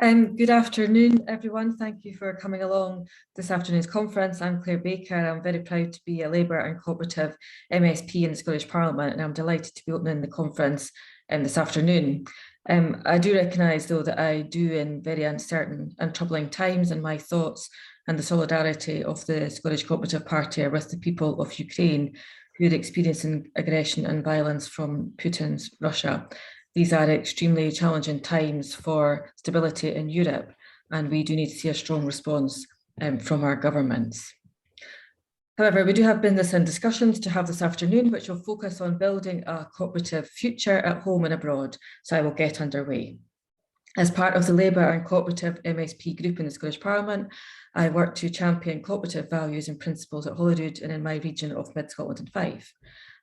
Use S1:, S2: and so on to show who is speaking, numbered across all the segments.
S1: Good afternoon, everyone. Thank you for coming along this afternoon's conference. I'm Claire Baker. I'm very proud to be a Labour and Co-operative MSP in the Scottish Parliament, and I'm delighted to be opening the conference this afternoon. I do recognise, though, that I do in very uncertain and troubling times, and my thoughts and the solidarity of the Scottish Co-operative Party are with the people of Ukraine who are experiencing aggression and violence from Putin's Russia. These are extremely challenging times for stability in Europe, and we do need to see a strong response from our governments. However, we do have business and discussions to have this afternoon, which will focus on building a cooperative future at home and abroad, so I will get underway. As part of the Labour and Co-operative MSP group in the Scottish Parliament, I work to champion cooperative values and principles at Holyrood and in my region of Mid Scotland and Fife.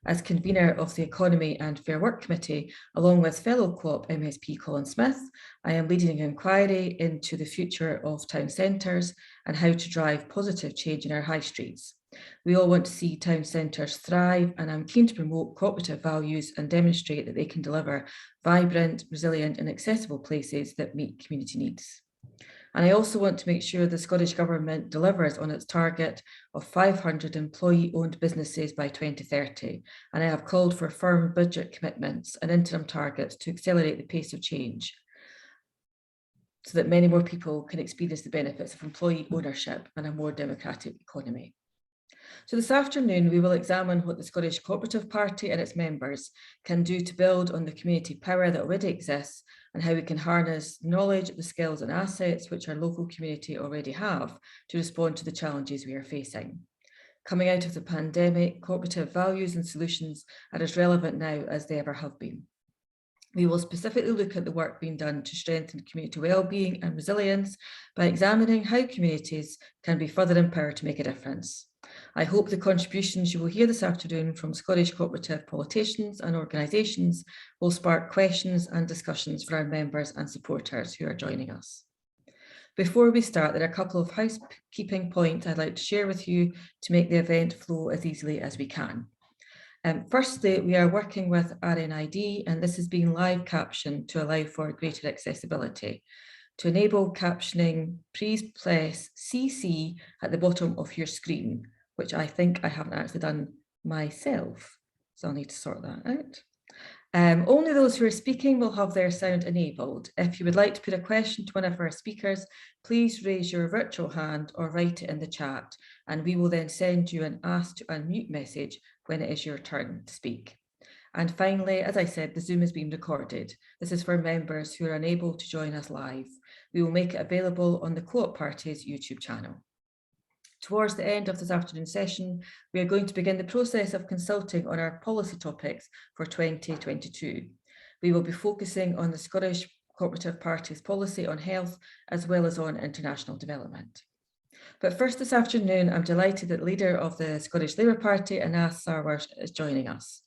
S1: As convener of the Economy and Fair Work Committee, along with fellow Co-op MSP Colin Smith, I am leading an inquiry into the future of town centres and how to drive positive change in our high streets. We all want to see town centres thrive, and I'm keen to promote cooperative values and demonstrate that they can deliver vibrant, resilient and accessible places that meet community needs. And I also want to make sure the Scottish Government delivers on its target of 500 employee-owned businesses by 2030. And I have called for firm budget commitments and interim targets to accelerate the pace of change so that many more people can experience the benefits of employee ownership and a more democratic economy. So this afternoon, we will examine what the Scottish Co-operative Party and its members can do to build on the community power that already exists and how we can harness knowledge, the skills and assets which our local community already have to respond to the challenges we are facing. Coming out of the pandemic, cooperative values and solutions are as relevant now as they ever have been. We will specifically look at the work being done to strengthen community wellbeing and resilience by examining how communities can be further empowered to make a difference. I hope the contributions you will hear this afternoon from Scottish cooperative politicians and organisations will spark questions and discussions for our members and supporters who are joining us. Before we start, there are a couple of housekeeping points I'd like to share with you to make the event flow as easily as we can. Firstly, we are working with RNID, and this is being live captioned to allow for greater accessibility. To enable captioning, please press CC at the bottom of your screen, which I think I haven't actually done myself, so I'll need to sort that out. Only those who are speaking will have their sound enabled. If you would like to put a question to one of our speakers, please raise your virtual hand or write it in the chat, and we will then send you an ask to unmute message when it is your turn to speak. And finally, as I said, the Zoom is being recorded. This is for members who are unable to join us live. We will make it available on the Co-op Party's YouTube channel. Towards the end of this afternoon's session, we are going to begin the process of consulting on our policy topics for 2022. We will be focusing on the Scottish Co-operative Party's policy on health as well as on international development. But first this afternoon, I'm delighted that the leader of the Scottish Labour Party, Anas Sarwars, is joining us.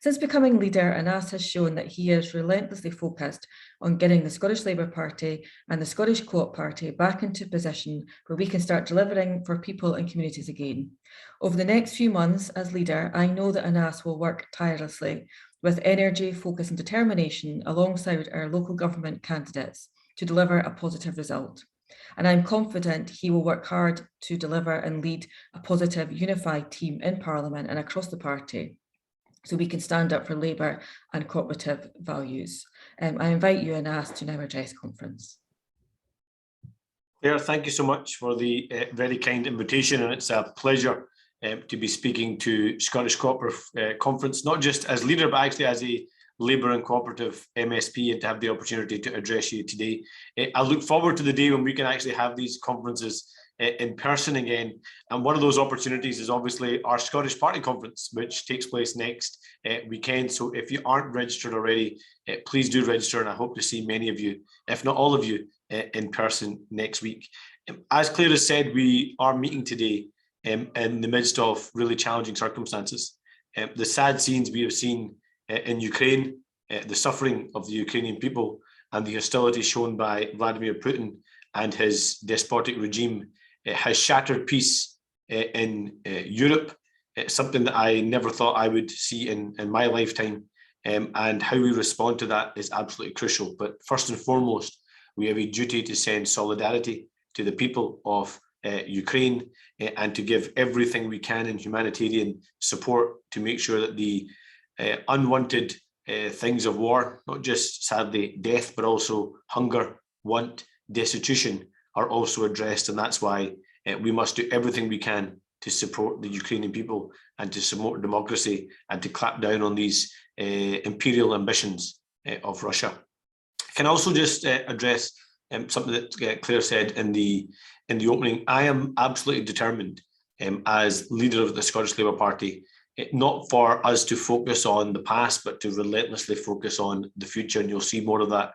S1: Since becoming leader, Anas has shown that he is relentlessly focused on getting the Scottish Labour Party and the Scottish Co-op Party back into a position where we can start delivering for people and communities again. Over the next few months as leader, I know that Anas will work tirelessly with energy, focus and determination alongside our local government candidates to deliver a positive result. And I'm confident he will work hard to deliver and lead a positive, unified team in Parliament and across the party, so we can stand up for Labour and cooperative values. I invite you, Anas, to now address conference.
S2: Claire, thank you so much for the very kind invitation, and it's a pleasure to be speaking to Scottish Cooperative Conference, not just as leader, but actually as a Labour and Cooperative MSP, and to have the opportunity to address you today. I look forward to the day when we can actually have these conferences in person again, and one of those opportunities is obviously our Scottish Party Conference, which takes place next weekend. So if you aren't registered already, please do register, and I hope to see many of you, if not all of you, in person next week. As Claire has said, we are meeting today in the midst of really challenging circumstances. The sad scenes we have seen in Ukraine, the suffering of the Ukrainian people, and the hostility shown by Vladimir Putin and his despotic regime has shattered peace in Europe. It's something that I never thought I would see in my lifetime, and how we respond to that is absolutely crucial. But first and foremost, We have a duty to send solidarity to the people of Ukraine and to give everything we can in humanitarian support to make sure that the unwanted things of war, not just sadly death, but also hunger, want, destitution, are also addressed. And that's why we must do everything we can to support the Ukrainian people and to support democracy and to clamp down on these imperial ambitions of Russia. I can also just address something that Claire said in the opening. I am absolutely determined as leader of the Scottish Labour Party, not for us to focus on the past, but to relentlessly focus on the future. And you'll see more of that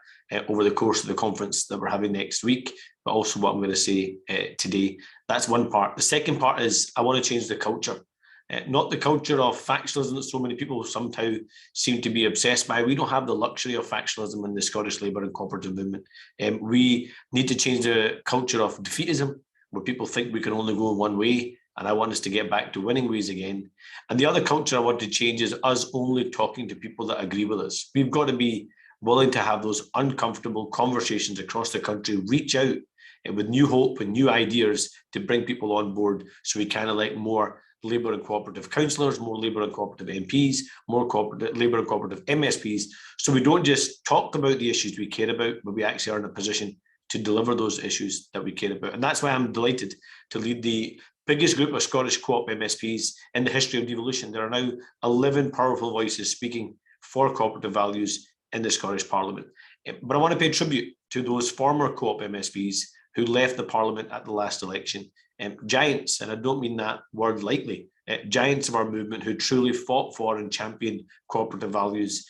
S2: over the course of the conference that we're having next week, but also what I'm going to say today. That's one part. The second part is I want to change the culture, not the culture of factionalism that so many people somehow seem to be obsessed by. We don't have the luxury of factionalism in the Scottish Labour and cooperative movement. We need to change the culture of defeatism, where people think we can only go one way. And I want us to get back to winning ways again. And the other culture I want to change is us only talking to people that agree with us. We've got to be willing to have those uncomfortable conversations across the country, reach out with new hope and new ideas to bring people on board so we can elect more Labour and cooperative councillors, more Labour and cooperative MPs, more Labour and cooperative MSPs. So we don't just talk about the issues we care about, but we actually are in a position to deliver those issues that we care about. And that's why I'm delighted to lead the biggest group of Scottish co-op MSPs in the history of devolution. There are now 11 powerful voices speaking for cooperative values in the Scottish Parliament. But I want to pay tribute to those former co-op MSPs who left the Parliament at the last election. Giants, and I don't mean that word lightly, giants of our movement who truly fought for and championed cooperative values,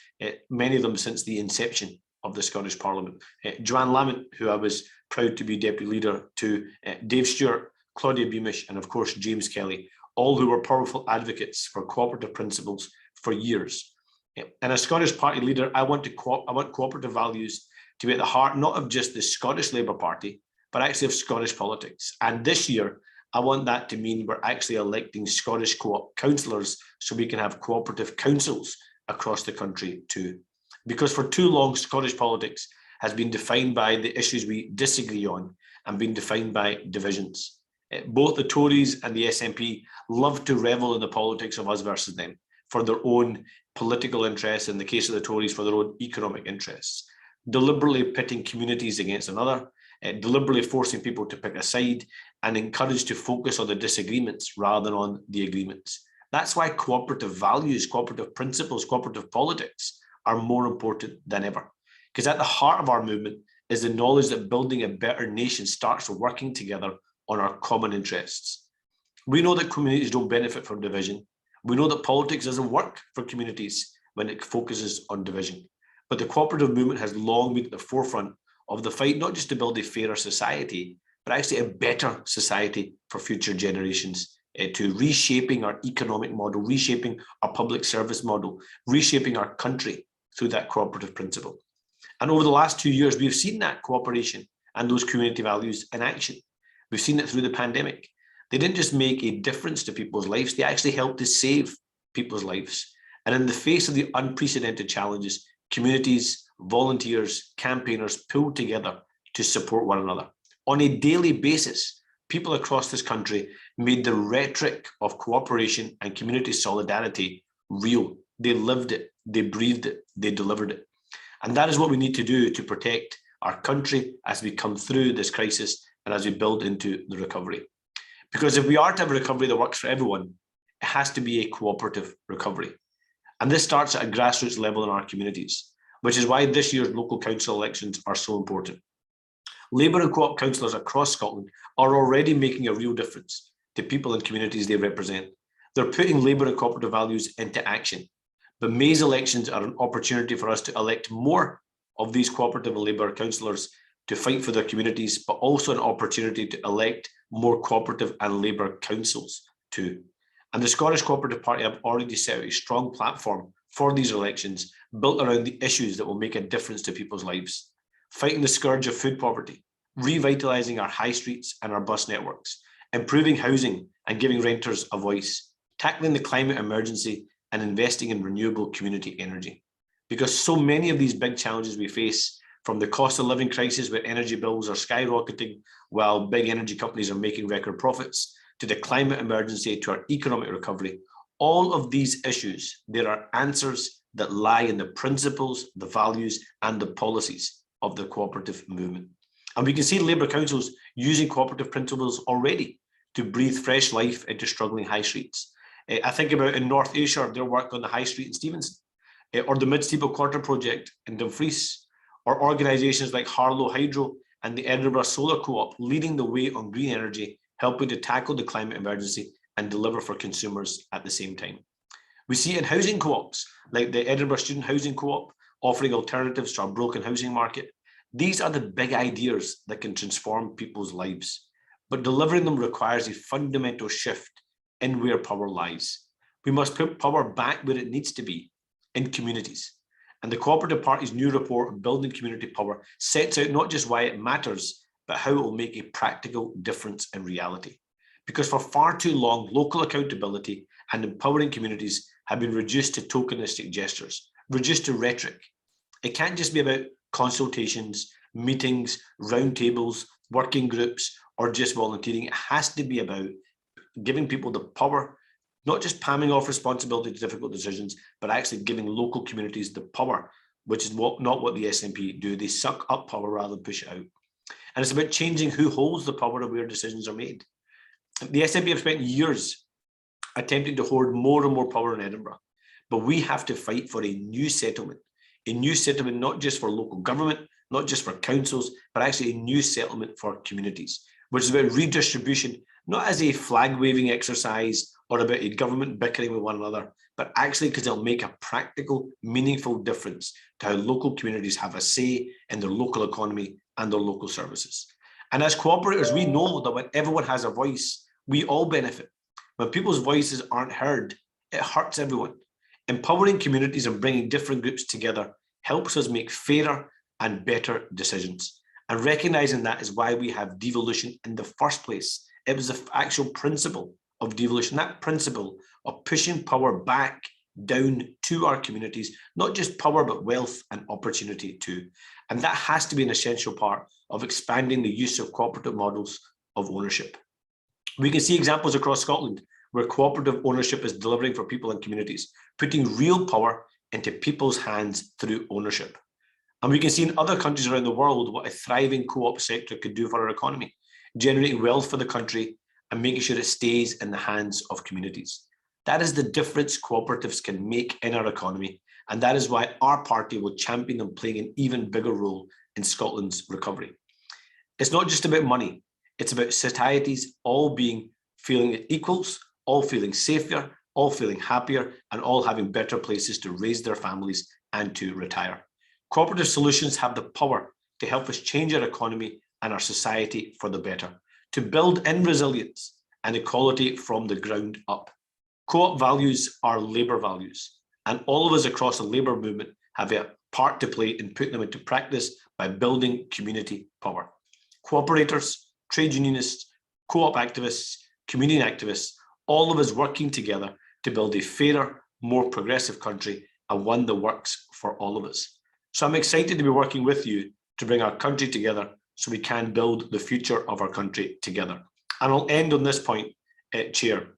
S2: many of them since the inception of the Scottish Parliament. Joanne Lamont, who I was proud to be deputy leader to, Dave Stewart, Claudia Beamish, and of course, James Kelly, all who were powerful advocates for cooperative principles for years. And as Scottish Party leader, I want cooperative values to be at the heart, not of just the Scottish Labour Party, but actually of Scottish politics. And this year, I want that to mean we're actually electing Scottish co-op councillors so we can have cooperative councils across the country too. Because for too long, Scottish politics has been defined by the issues we disagree on and been defined by divisions. Both the Tories and the SNP love to revel in the politics of us versus them for their own political interests, in the case of the Tories for their own economic interests, deliberately pitting communities against another, deliberately forcing people to pick a side and encouraged to focus on the disagreements rather than on the agreements. That's why cooperative values, cooperative principles, cooperative politics are more important than ever. Because at the heart of our movement is the knowledge that building a better nation starts with working together on our common interests. We know that communities don't benefit from division. We know that politics doesn't work for communities when it focuses on division. But the cooperative movement has long been at the forefront of the fight, not just to build a fairer society, but actually a better society for future generations, to reshaping our economic model, reshaping our public service model, reshaping our country through that cooperative principle. And over the last 2 years, we've seen that cooperation and those community values in action. We've seen it through the pandemic. They didn't just make a difference to people's lives, they actually helped to save people's lives. And in the face of the unprecedented challenges, communities, volunteers, campaigners pulled together to support one another. On a daily basis, people across this country made the rhetoric of cooperation and community solidarity real. They lived it, they breathed it, they delivered it. And that is what we need to do to protect our country as we come through this crisis and as we build into the recovery. Because if we are to have a recovery that works for everyone, it has to be a cooperative recovery. And this starts at a grassroots level in our communities, which is why this year's local council elections are so important. Labour and co-op councillors across Scotland are already making a real difference to people and communities they represent. They're putting Labour and cooperative values into action. But May's elections are an opportunity for us to elect more of these cooperative and Labour councillors to fight for their communities, but also an opportunity to elect more cooperative and Labour councils too. And the Scottish Cooperative Party have already set out a strong platform for these elections built around the issues that will make a difference to people's lives. Fighting the scourge of food poverty, revitalising our high streets and our bus networks, improving housing and giving renters a voice, tackling the climate emergency and investing in renewable community energy. Because so many of these big challenges we face from the cost of living crisis where energy bills are skyrocketing while big energy companies are making record profits, to the climate emergency, to our economic recovery. All of these issues, there are answers that lie in the principles, the values, and the policies of the cooperative movement. And we can see Labour councils using cooperative principles already to breathe fresh life into struggling high streets. I think about in North Ayrshire, their work on the High Street in Stevenson, or the Mid-Steeple Quarter project in Dumfries, or organisations like Harlow Hydro and the Edinburgh Solar Co-op leading the way on green energy, helping to tackle the climate emergency and deliver for consumers at the same time. We see it in housing co-ops, like the Edinburgh Student Housing Co-op, offering alternatives to our broken housing market. These are the big ideas that can transform people's lives, but delivering them requires a fundamental shift in where power lies. We must put power back where it needs to be, in communities. And the Cooperative Party's new report on building community power sets out not just why it matters, but how it will make a practical difference in reality. Because for far too long, local accountability and empowering communities have been reduced to tokenistic gestures, reduced to rhetoric. It can't just be about consultations, meetings, roundtables, working groups, or just volunteering. It has to be about giving people the power, not just palming off responsibility to difficult decisions, but actually giving local communities the power, which is not what the SNP do. They suck up power rather than push it out. And it's about changing who holds the power of where decisions are made. The SNP have spent years attempting to hoard more and more power in Edinburgh, but we have to fight for a new settlement not just for local government, not just for councils, but actually a new settlement for communities, which is about redistribution, not as a flag-waving exercise or about a government bickering with one another, but actually because it'll make a practical, meaningful difference to how local communities have a say in their local economy and their local services. And as cooperators, we know that when everyone has a voice, we all benefit. When people's voices aren't heard, it hurts everyone. Empowering communities and bringing different groups together helps us make fairer and better decisions. And recognizing that is why we have devolution in the first place. It was the actual principle of devolution, that principle of pushing power back down to our communities, not just power, but wealth and opportunity too. And that has to be an essential part of expanding the use of cooperative models of ownership. We can see examples across Scotland where cooperative ownership is delivering for people and communities, putting real power into people's hands through ownership. And we can see in other countries around the world what a thriving co-op sector could do for our economy, generating wealth for the country and making sure it stays in the hands of communities. That is the difference cooperatives can make in our economy. And that is why our party will champion them playing an even bigger role in Scotland's recovery. It's not just about money. It's about societies all feeling equals, all feeling safer, all feeling happier, and all having better places to raise their families and to retire. Cooperative solutions have the power to help us change our economy and our society for the better, to build in resilience and equality from the ground up. Co-op values are labour values, and all of us across the labour movement have a part to play in putting them into practice by building community power. Cooperators, trade unionists, co-op activists, community activists, all of us working together to build a fairer, more progressive country and one that works for all of us. So I'm excited to be working with you to bring our country together so we can build the future of our country together. And I'll end on this point, Chair,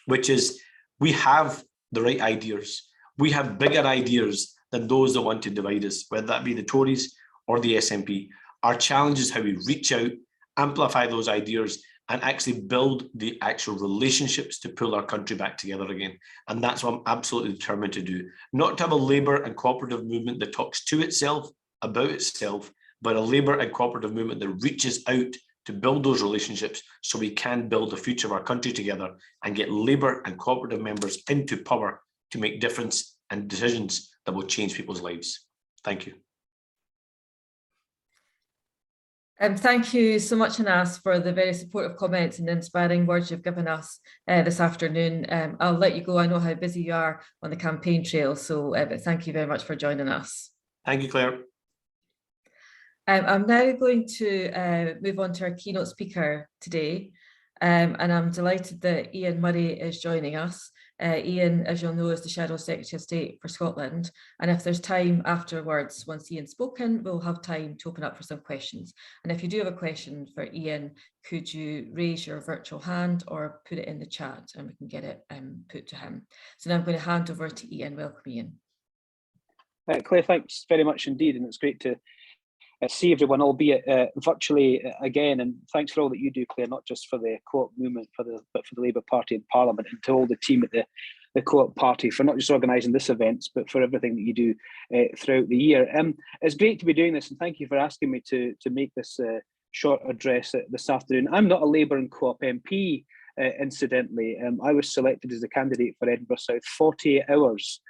S2: which is we have the right ideas. We have bigger ideas than those that want to divide us, whether that be the Tories or the SNP. Our challenge is how we reach out, amplify those ideas, and actually build the actual relationships to pull our country back together again. And that's what I'm absolutely determined to do. Not to have a labour and cooperative movement that talks to itself, about itself, but a labour and cooperative movement that reaches out to build those relationships so we can build the future of our country together and get labour and cooperative members into power to make difference and decisions that will change people's lives. Thank you.
S1: Thank you so much, Anas, for the very supportive comments and inspiring words you've given us this afternoon. I'll let you go. I know how busy you are on the campaign trail, so but thank you very much for joining us.
S2: Thank you, Claire.
S1: I'm now going to move on to our keynote speaker today, and I'm delighted that Ian Murray is joining us. Ian, as you'll know, is the Shadow Secretary of State for Scotland. And if there's time afterwards, once Ian's spoken, we'll have time to open up for some questions. And if you do have a question for Ian, could you raise your virtual hand or put it in the chat and we can get it put to him. So now I'm going to hand over to Ian. Welcome, Ian.
S3: Claire, thanks very much indeed. And it's great to see everyone, albeit virtually again, and thanks for all that you do, Claire, not just for the Co-op movement, but for the Labour Party in Parliament, and to all the team at the Co-op Party for not just organising this event, but for everything that you do throughout the year. It's great to be doing this, and thank you for asking me to make this short address this afternoon. I'm not a Labour and Co-op MP, incidentally. I was selected as the candidate for Edinburgh South 48 hours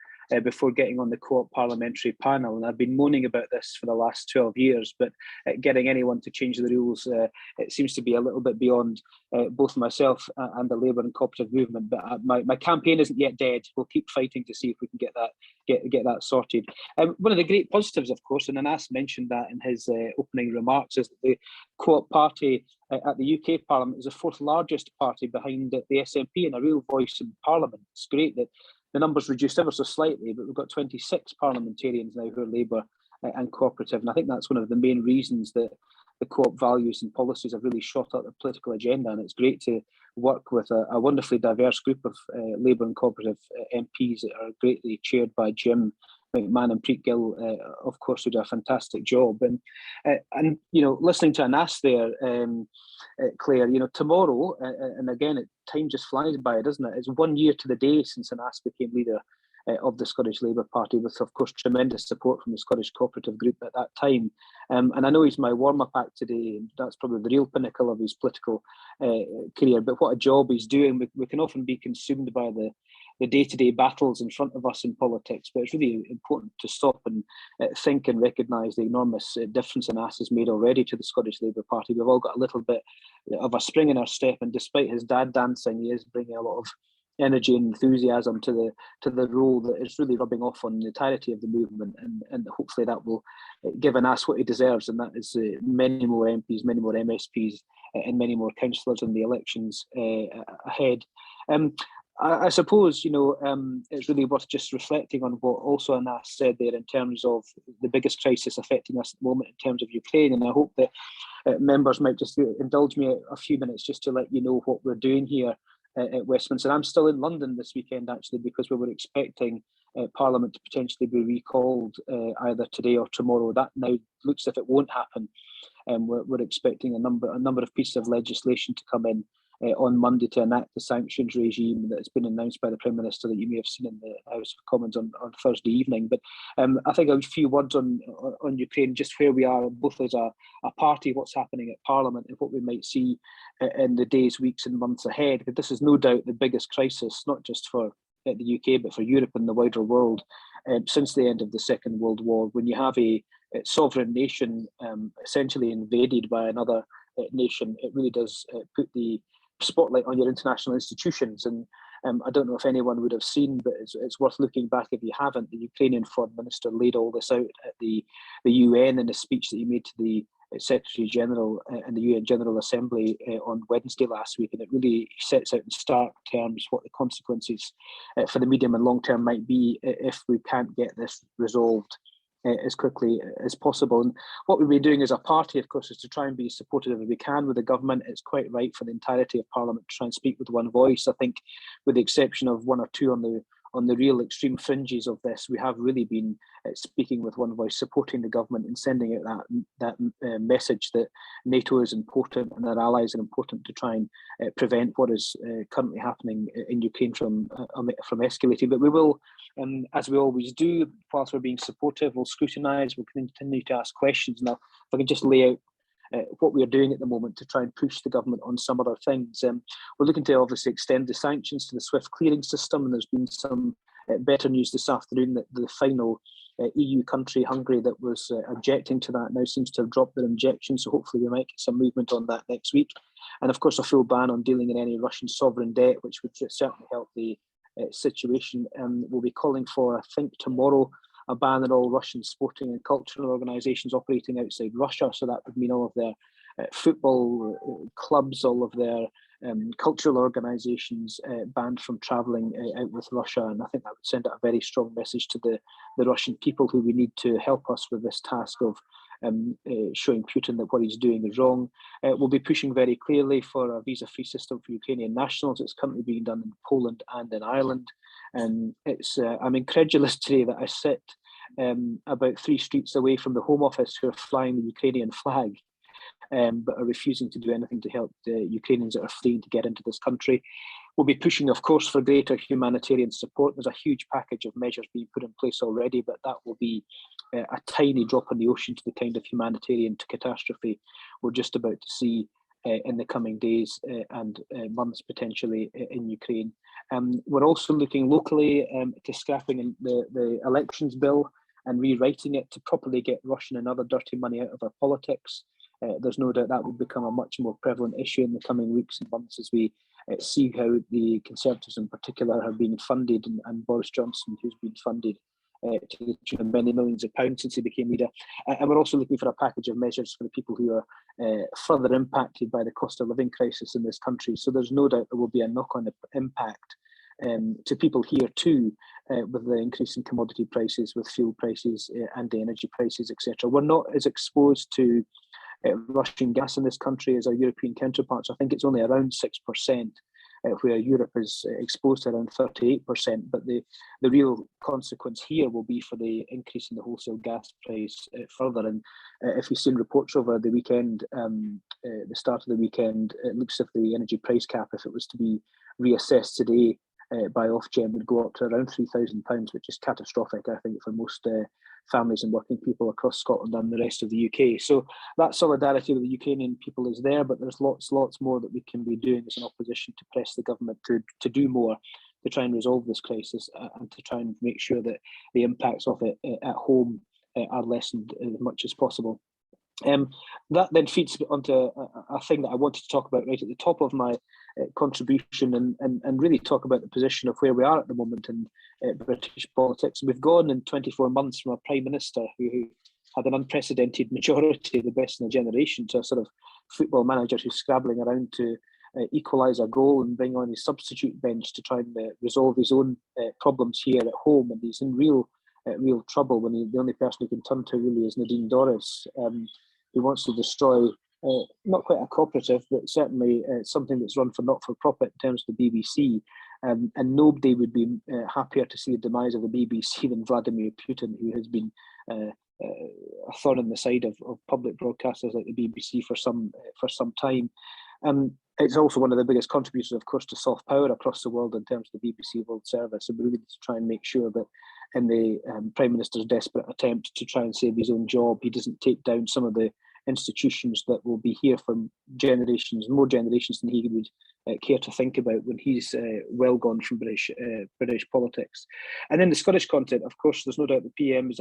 S3: before getting on the Co-op parliamentary panel, and I've been moaning about this for the last 12 years, but getting anyone to change the rules, it seems to be a little bit beyond both myself and the Labour and cooperative movement, but my campaign isn't yet dead. We'll keep fighting to see if we can get that sorted. One of the great positives, of course, and Anas mentioned that in his opening remarks, is that the Co-op party at the UK Parliament is the fourth largest party behind the SNP and a real voice in Parliament. It's great that the numbers reduced ever so slightly, but we've got 26 parliamentarians now who are Labour and cooperative. And I think that's one of the main reasons that the Co-op values and policies have really shot up the political agenda. And it's great to work with a wonderfully diverse group of Labour and cooperative MPs that are greatly chaired by Jim McMahon and Preet Gill, of course, who do a fantastic job. And you know, listening to Anas there, Claire, you know, tomorrow, and again, time just flies by, doesn't it? It's 1 year to the day since Anas became leader of the Scottish Labour Party, with, of course, tremendous support from the Scottish Cooperative Group at that time. And I know he's my warm-up act today, and that's probably the real pinnacle of his political career, but what a job he's doing. We can often be consumed by the day-to-day battles in front of us in politics, but it's really important to stop and think and recognise the enormous difference Anas has made already to the Scottish Labour Party. We've all got a little bit of a spring in our step, and despite his dad dancing, he is bringing a lot of energy and enthusiasm to the role that is really rubbing off on the entirety of the movement, and hopefully that will give Anas what he deserves, and that is many more MPs, many more MSPs, and many more councillors in the elections ahead. I suppose, you know, it's really worth just reflecting on what also Anas said there in terms of the biggest crisis affecting us at the moment in terms of Ukraine. And I hope that members might just indulge me a few minutes just to let you know what we're doing here at Westminster. I'm still in London this weekend, actually, because we were expecting Parliament to potentially be recalled either today or tomorrow. That now looks as if it won't happen. We're expecting a number of pieces of legislation to come in on Monday to enact the sanctions regime that has been announced by the Prime Minister that you may have seen in the House of Commons on Thursday evening. But I think a few words on Ukraine, just where we are, both as a party, what's happening at Parliament and what we might see in the days, weeks and months ahead. But this is no doubt the biggest crisis, not just for the UK, but for Europe and the wider world since the end of the Second World War, when you have a sovereign nation essentially invaded by another nation. It really does put the spotlight on your international institutions. And I don't know if anyone would have seen, but it's worth looking back if you haven't. The Ukrainian Foreign Minister laid all this out at the UN in a speech that he made to the Secretary General and the UN General Assembly on Wednesday last week, and it really sets out in stark terms what the consequences for the medium and long term might be if we can't get this resolved as quickly as possible. And what we've been doing as a party, of course, is to try and be supportive if we can with the government. It's quite right for the entirety of Parliament to try and speak with one voice. I think, with the exception of one or two on the real extreme fringes of this, we have really been speaking with one voice, supporting the government and sending out that message that NATO is important and our allies are important to try and prevent what is currently happening in Ukraine from escalating. But we will, as we always do, whilst we're being supportive, we'll scrutinise, we'll continue to ask questions. Now, if I can just lay out what we are doing at the moment to try and push the government on some other things. We're looking to obviously extend the sanctions to the SWIFT clearing system, and there's been some better news this afternoon that the final EU country, Hungary, that was objecting to that now seems to have dropped their objection, so hopefully we might get some movement on that next week. And of course a full ban on dealing in any Russian sovereign debt, which would certainly help the situation. We'll be calling for, I think tomorrow, a ban on all Russian sporting and cultural organisations operating outside Russia. So that would mean all of their football clubs, all of their cultural organisations banned from travelling out with Russia, and I think that would send out a very strong message to the Russian people, who we need to help us with this task of showing Putin that what he's doing is wrong. We'll be pushing very clearly for a visa-free system for Ukrainian nationals. It's currently being done in Poland and in Ireland, and I'm incredulous today that I sit about 3 streets away from the Home Office who are flying the Ukrainian flag, but are refusing to do anything to help the Ukrainians that are fleeing to get into this country. We'll be pushing, of course, for greater humanitarian support. There's a huge package of measures being put in place already, but that will be a tiny drop in the ocean to the kind of humanitarian catastrophe we're just about to see in the coming days and months potentially in Ukraine. We're also looking locally to scrapping the elections bill and rewriting it to properly get Russian and other dirty money out of our politics. There's no doubt that will become a much more prevalent issue in the coming weeks and months as we see how the Conservatives in particular have been funded, and Boris Johnson, who's been funded to the tune of many millions of pounds since he became leader. And we're also looking for a package of measures for the people who are further impacted by the cost of living crisis in this country. So there's no doubt there will be a knock-on impact to people here too, with the increase in commodity prices, with fuel prices and the energy prices, etc. We're not as exposed to Russian gas in this country as our European counterparts. I think it's only around 6%, where Europe is exposed to around 38%. But the real consequence here will be for the increase in the wholesale gas price further. And if you've seen reports over the weekend, the start of the weekend, it looks as if the energy price cap, if it was to be reassessed today by Ofgem, would go up to around £3,000, which is catastrophic, I think, for most families and working people across Scotland and the rest of the UK. So that solidarity with the Ukrainian people is there, but there's lots more that we can be doing as an opposition to press the government to do more to try and resolve this crisis and to try and make sure that the impacts of it at home are lessened as much as possible. That then feeds onto a thing that I wanted to talk about right at the top of my contribution and really talk about the position of where we are at the moment in British politics. We've gone in 24 months from a Prime Minister who had an unprecedented majority, the best in a generation, to a sort of football manager who's scrabbling around to equalise a goal and bring on his substitute bench to try and resolve his own problems here at home. And he's in real trouble when the only person he can turn to really is Nadine Dorries, who wants to destroy not quite a cooperative, but certainly something that's run for not-for-profit in terms of the BBC. And nobody would be happier to see the demise of the BBC than Vladimir Putin, who has been a thorn in the side of public broadcasters like the BBC for some time. It's also one of the biggest contributors, of course, to soft power across the world in terms of the BBC World Service. And we really need to try and make sure that in the Prime Minister's desperate attempt to try and save his own job, he doesn't take down some of the institutions that will be here for more generations than he would care to think about when he's well gone from British politics. And in the Scottish context, of course, there's no doubt the PM is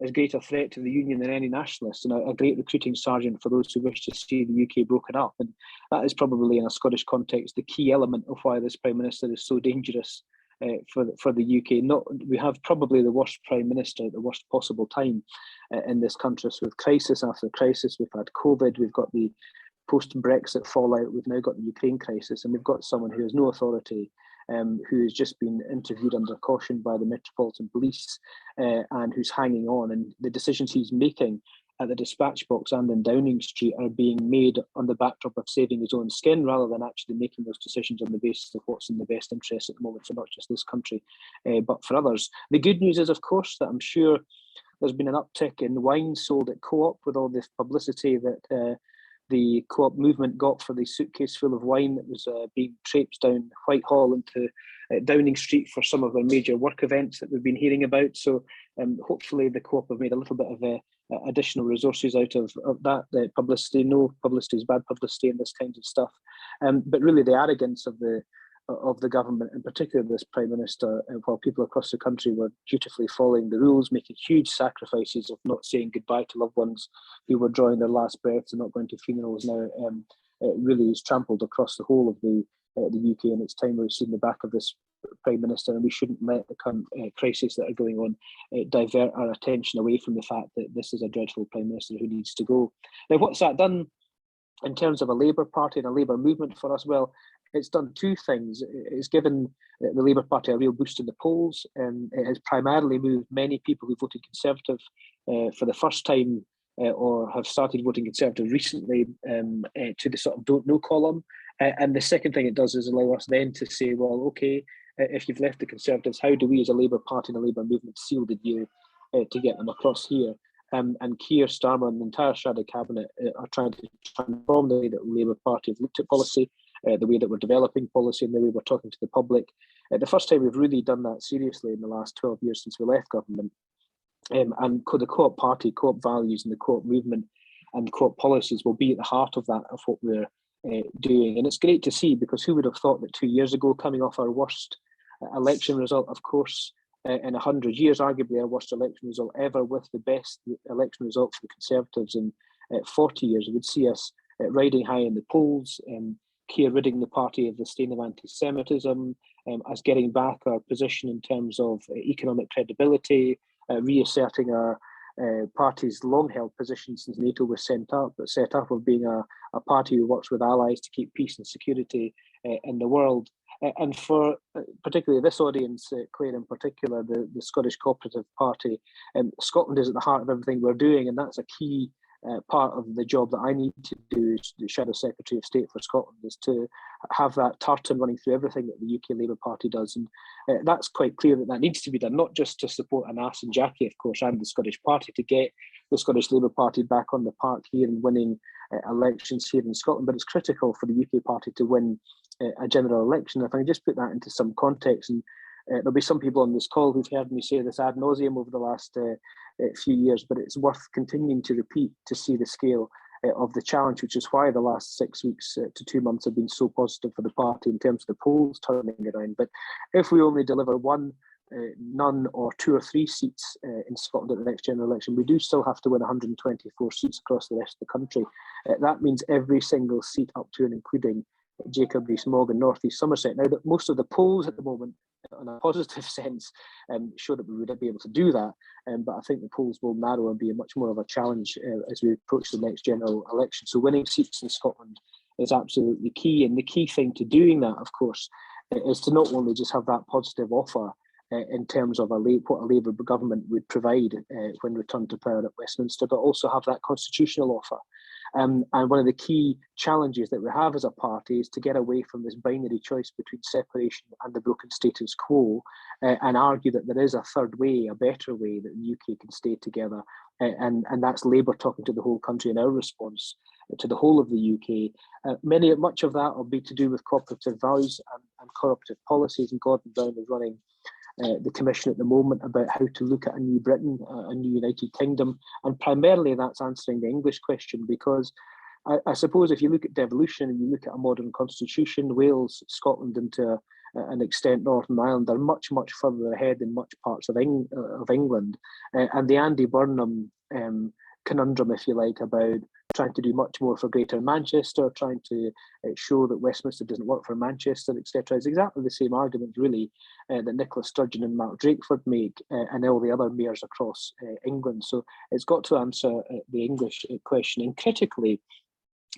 S3: as great a threat to the union than any nationalist, and a great recruiting sergeant for those who wish to see the UK broken up. And that is probably, in a Scottish context, the key element of why this Prime Minister is so dangerous for the UK. We have probably the worst Prime Minister at the worst possible time in this country. So with crisis after crisis, we've had COVID, we've got the post-Brexit fallout, we've now got the Ukraine crisis, and we've got someone who has no authority, who has just been interviewed under caution by the Metropolitan Police and who's hanging on. And the decisions he's making at the dispatch box and in Downing Street are being made on the backdrop of saving his own skin rather than actually making those decisions on the basis of what's in the best interest at the moment for not just this country, but for others. The good news is, of course, that I'm sure there's been an uptick in wine sold at Co-op with all this publicity that the Co-op movement got for the suitcase full of wine that was being traipsed down Whitehall into Downing Street for some of their major work events that we've been hearing about. So hopefully the Co-op have made a little bit of additional resources out of that publicity. No publicity is bad publicity in this kind of stuff. But really the arrogance of the government, in particular this Prime Minister, while people across the country were dutifully following the rules, making huge sacrifices of not saying goodbye to loved ones who were drawing their last breaths and not going to funerals now, it really is trampled across the whole of the UK. And it's time we've seen the back of this Prime Minister, and we shouldn't let the current crises that are going on divert our attention away from the fact that this is a dreadful Prime Minister who needs to go. Now, what's that done in terms of a Labour Party and a Labour movement for us? Well, it's done two things. It's given the Labour Party a real boost in the polls, and it has primarily moved many people who voted Conservative for the first time or have started voting Conservative recently to the sort of don't know column. And the second thing it does is allow us then to say, well, okay, if you've left the Conservatives, how do we as a Labour Party and a Labour movement seal the deal to get them across here? And Keir Starmer and the entire Shadow Cabinet are trying to transform the way that the Labour Party have looked at policy, the way that we're developing policy and the way we're talking to the public. The first time we've really done that seriously in the last 12 years since we left government. And the Co-op Party, Co-op values and the Co-op movement and Co-op policies will be at the heart of that, of what we're doing. And it's great to see, because who would have thought that 2 years ago, coming off our worst election result, of course, in 100 years, arguably our worst election result ever, with the best election result for the Conservatives in 40 years, would see us riding high in the polls, Keir ridding the party of the stain of anti-Semitism, us getting back our position in terms of economic credibility, reasserting our party's long-held position since NATO was set up of being a party who works with allies to keep peace and security in the world. And for particularly this audience, Claire in particular, the Scottish Co-operative Party, Scotland is at the heart of everything we're doing, and that's a key part of the job that I need to do as the Shadow Secretary of State for Scotland, is to have that tartan running through everything that the UK Labour Party does. And that's quite clear that needs to be done, not just to support Anas and Jackie, of course, and the Scottish Party, to get the Scottish Labour Party back on the park here and winning elections here in Scotland, but it's critical for the UK Party to win a general election. If I can just put that into some context, and there'll be some people on this call who've heard me say this ad nauseum over the last few years, but it's worth continuing to repeat to see the scale of the challenge, which is why the last 6 weeks to 2 months have been so positive for the party in terms of the polls turning around. But if we only deliver one, none, or 2 or 3 seats in Scotland at the next general election, we do still have to win 124 seats across the rest of the country. That means every single seat up to and including Jacob Rees-Mogg and North East Somerset. Now, that most of the polls at the moment, in a positive sense, show that we would be able to do that, but I think the polls will narrow and be much more of a challenge as we approach the next general election. So winning seats in Scotland is absolutely key, and the key thing to doing that, of course, is to not only just have that positive offer in terms of what a Labour government would provide when returned to power at Westminster, but also have that constitutional offer. And one of the key challenges that we have as a party is to get away from this binary choice between separation and the broken status quo, and argue that there is a third way, a better way that the UK can stay together. And that's Labour talking to the whole country in our response to the whole of the UK. Much of that will be to do with cooperative values and cooperative policies, and Gordon Brown is running the Commission at the moment about how to look at a new Britain, a new United Kingdom, and primarily that's answering the English question, because I suppose if you look at devolution and you look at a modern constitution, Wales, Scotland, and to an extent Northern Ireland are much, much further ahead in much parts of England. And the Andy Burnham conundrum, if you like, about trying to do much more for Greater Manchester, trying to show that Westminster doesn't work for Manchester, etc., is exactly the same argument, really, that Nicola Sturgeon and Mark Drakeford make, and all the other mayors across England. So it's got to answer the English question. And critically,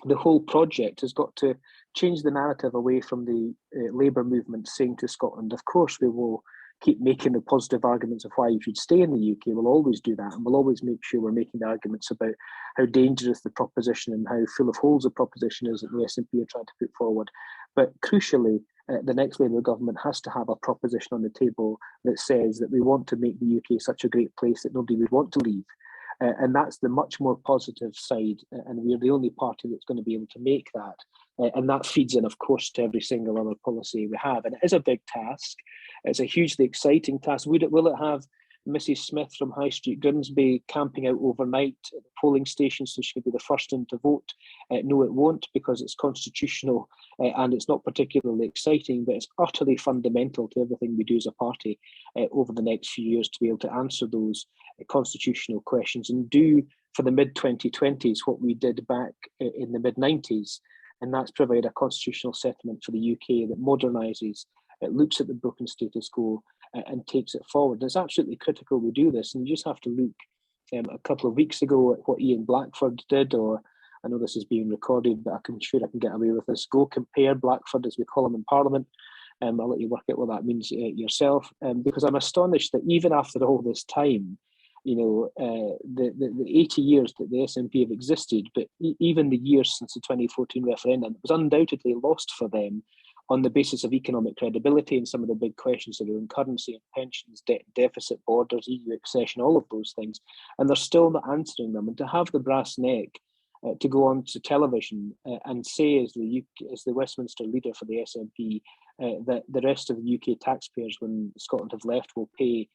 S3: the whole project has got to change the narrative away from the Labour movement saying to Scotland, of course we will keep making the positive arguments of why you should stay in the UK. We'll always do that, and we'll always make sure we're making the arguments about how dangerous the proposition and how full of holes the proposition is that the SNP are trying to put forward. But crucially, the next Labour government has to have a proposition on the table that says that we want to make the UK such a great place that nobody would want to leave. And that's the much more positive side, and we're the only party that's going to be able to make that. And that feeds in, of course, to every single other policy we have. And it is a big task. It's a hugely exciting task. Will it have Mrs. Smith from High Street, Grimsby, camping out overnight at the polling station so she can be the first in to vote? No, it won't, because it's constitutional and it's not particularly exciting, but it's utterly fundamental to everything we do as a party over the next few years to be able to answer those constitutional questions and do for the mid-2020s what we did back in the mid-90s. And that's provide a constitutional settlement for the UK that modernises, it looks at the broken status quo and takes it forward. And it's absolutely critical we do this. And you just have to look a couple of weeks ago at what Ian Blackford did, or I know this is being recorded, but I'm sure I can get away with this. Go compare Blackford, as we call them in Parliament. I'll let you work out what that means yourself, because I'm astonished that even after all this time, you know, the 80 years that the SNP have existed, but even the years since the 2014 referendum, it was undoubtedly lost for them on the basis of economic credibility and some of the big questions around currency and pensions, debt deficit, borders, EU accession, all of those things. And they're still not answering them. And to have the brass neck to go on to television and say, as the Westminster leader for the SNP, that the rest of the UK taxpayers, when Scotland have left, will pay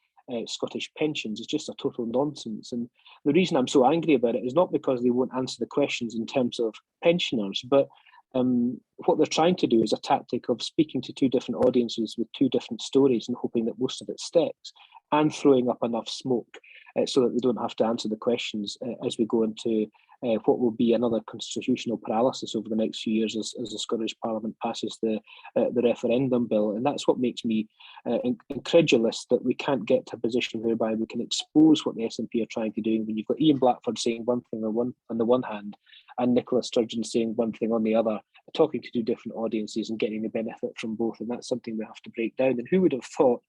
S3: Scottish pensions is just a total nonsense. And the reason I'm so angry about it is not because they won't answer the questions in terms of pensioners, but what they're trying to do is a tactic of speaking to two different audiences with two different stories and hoping that most of it sticks, and throwing up enough smoke so that they don't have to answer the questions as we go into what will be another constitutional paralysis over the next few years as the Scottish Parliament passes the referendum bill. And that's what makes me incredulous that we can't get to a position whereby we can expose what the SNP are trying to do when you've got Ian Blackford saying one thing on the one hand and Nicola Sturgeon saying one thing on the other, talking to two different audiences and getting the benefit from both. And that's something we have to break down. And who would have thought,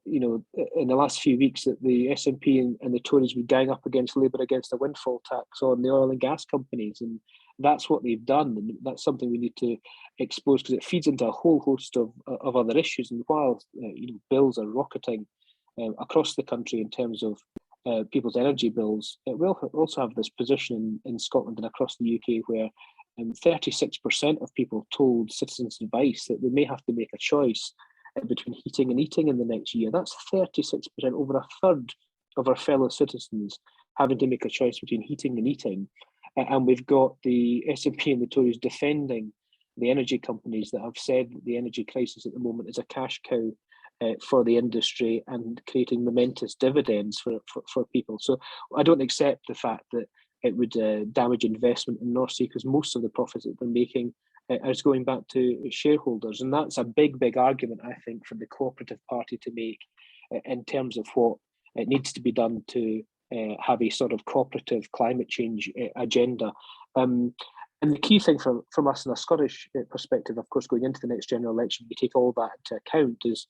S3: you know, in the last few weeks that the SNP and the Tories would gang up against Labour against a windfall tax on the oil and gas companies, and that's what they've done, and that's something we need to expose because it feeds into a whole host of other issues. And while you know, bills are rocketing across the country in terms of people's energy bills, it will also have this position in Scotland and across the UK where 36% of people told Citizens Advice that they may have to make a choice between heating and eating in the next year. That's 36%, over a third of our fellow citizens having to make a choice between heating and eating. And we've got the SNP and the Tories defending the energy companies that have said that the energy crisis at the moment is a cash cow for the industry and creating momentous dividends for people. So I don't accept the fact that it would damage investment in North Sea, because most of the profits that they're making is going back to shareholders. And that's a big argument, I think, for the Co-operative Party to make in terms of what it needs to be done to have a sort of cooperative climate change agenda. And the key thing from us in a Scottish perspective, of course, going into the next general election, we take all that into account, is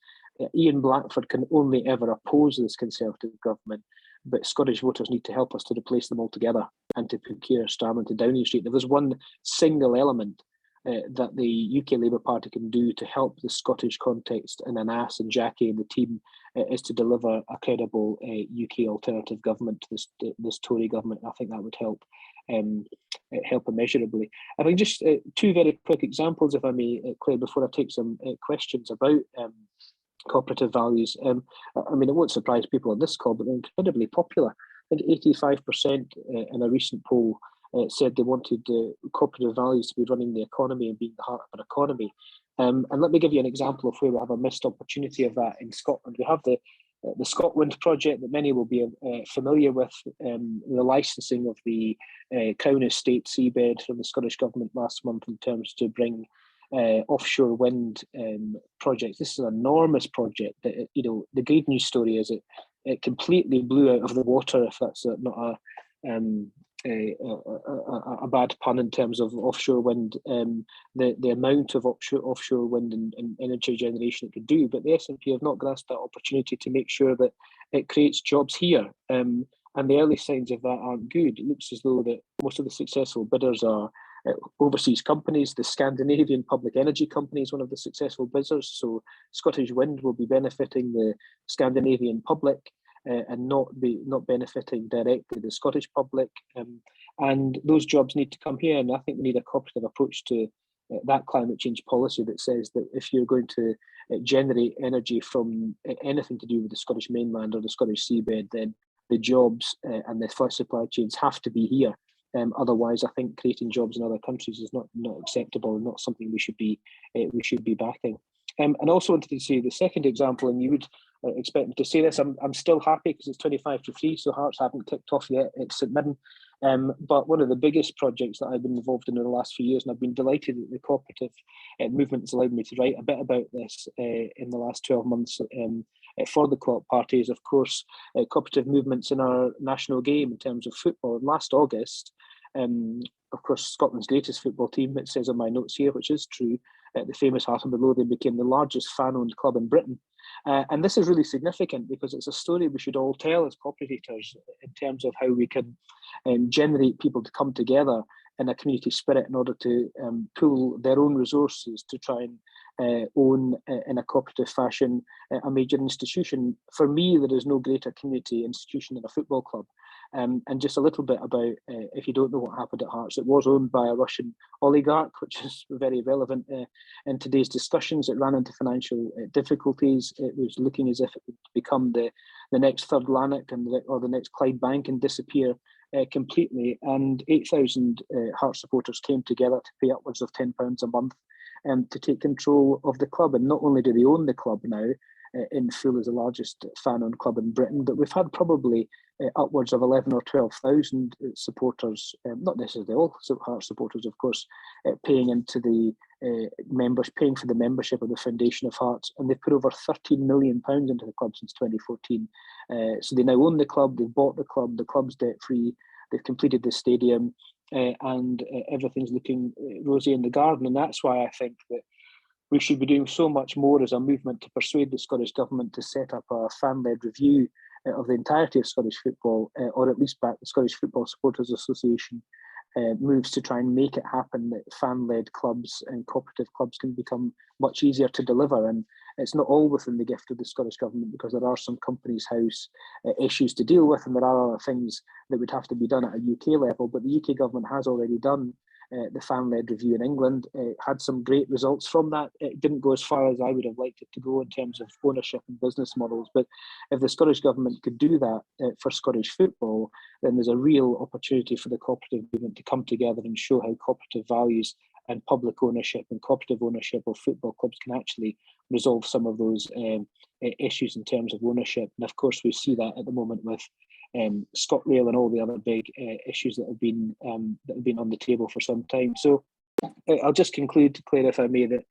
S3: Ian Blackford can only ever oppose this Conservative government, but Scottish voters need to help us to replace them altogether and to put Keir Starmer to Downing Street. If there's one single element that the UK Labour Party can do to help the Scottish context and Anas and Jackie and the team is to deliver a credible UK alternative government to this Tory government. I think that would help immeasurably. I think just two very quick examples, if I may, Claire, before I take some questions about cooperative values. I mean, it won't surprise people on this call, but they're incredibly popular. I think 85% in a recent poll said they wanted cooperative values to be running the economy and being the heart of our economy. And let me give you an example of where we have a missed opportunity of that in Scotland. We have the Scotland project that many will be familiar with, the licensing of the Crown Estate seabed from the Scottish Government last month in terms to bring offshore wind projects. This is an enormous project that, you know, the great news story is it completely blew out of the water, if that's not a bad pun in terms of offshore wind, the amount of offshore wind and energy generation it could do. But the SNP have not grasped that opportunity to make sure that it creates jobs here. And the early signs of that aren't good. It looks as though that most of the successful bidders are overseas companies. The Scandinavian Public Energy Company is one of the successful bidders. So Scottish Wind will be benefiting the Scandinavian public and not benefiting directly the Scottish public. And those jobs need to come here. And I think we need a cooperative approach to that climate change policy that says that if you're going to generate energy from anything to do with the Scottish mainland or the Scottish seabed, then the jobs and the supply chains have to be here. Otherwise, I think creating jobs in other countries is not acceptable and not something we should be backing. And I also wanted to say the second example, and you would expect me to say this. I'm still happy because it's 25-3, so Hearts haven't kicked off yet. It's St Mirren. But one of the biggest projects that I've been involved in the last few years, and I've been delighted that the cooperative movement has allowed me to write a bit about this in the last 12 months for the Co-op Party, is of course cooperative movements in our national game in terms of football. Last August, Of course, Scotland's greatest football team, it says on my notes here, which is true, the famous Heart and Midlothian became the largest fan-owned club in Britain. And this is really significant because it's a story we should all tell as co-operators in terms of how we can generate people to come together in a community spirit in order to pool their own resources to try and own in a cooperative fashion a major institution. For me, there is no greater community institution than a football club. And just a little bit about, if you don't know what happened at Hearts, it was owned by a Russian oligarch, which is very relevant in today's discussions. It ran into financial difficulties. It was looking as if it would become the next third Lanark or the next Clydebank and disappear completely. And 8,000 Hearts supporters came together to pay upwards of £10 a month to take control of the club. And not only do they own the club now, in full as the largest fan-owned club in Britain, but we've had probably upwards of 11 or 12,000 supporters, not necessarily all Hearts supporters, of course, paying into the paying for the membership of the Foundation of Hearts, and they've put over £13 million into the club since 2014. So they now own the club, they've bought the club's debt-free, they've completed the stadium, and everything's looking rosy in the garden, and that's why I think that we should be doing so much more as a movement to persuade the Scottish Government to set up a fan-led review of the entirety of Scottish football, or at least back the Scottish Football Supporters Association moves to try and make it happen that fan-led clubs and cooperative clubs can become much easier to deliver. And it's not all within the gift of the Scottish Government, because there are some Companies House issues to deal with, and there are other things that would have to be done at a UK level. But the UK Government has already done the fan-led review in England, had some great results from that. It didn't go as far as I would have liked it to go in terms of ownership and business models. But if the Scottish Government could do that for Scottish football, then there's a real opportunity for the cooperative movement to come together and show how cooperative values and public ownership and cooperative ownership of football clubs can actually resolve some of those issues in terms of ownership. And of course, we see that at the moment with ScotRail and all the other big issues that have been on the table for some time. So I'll just conclude, Claire, if I may, that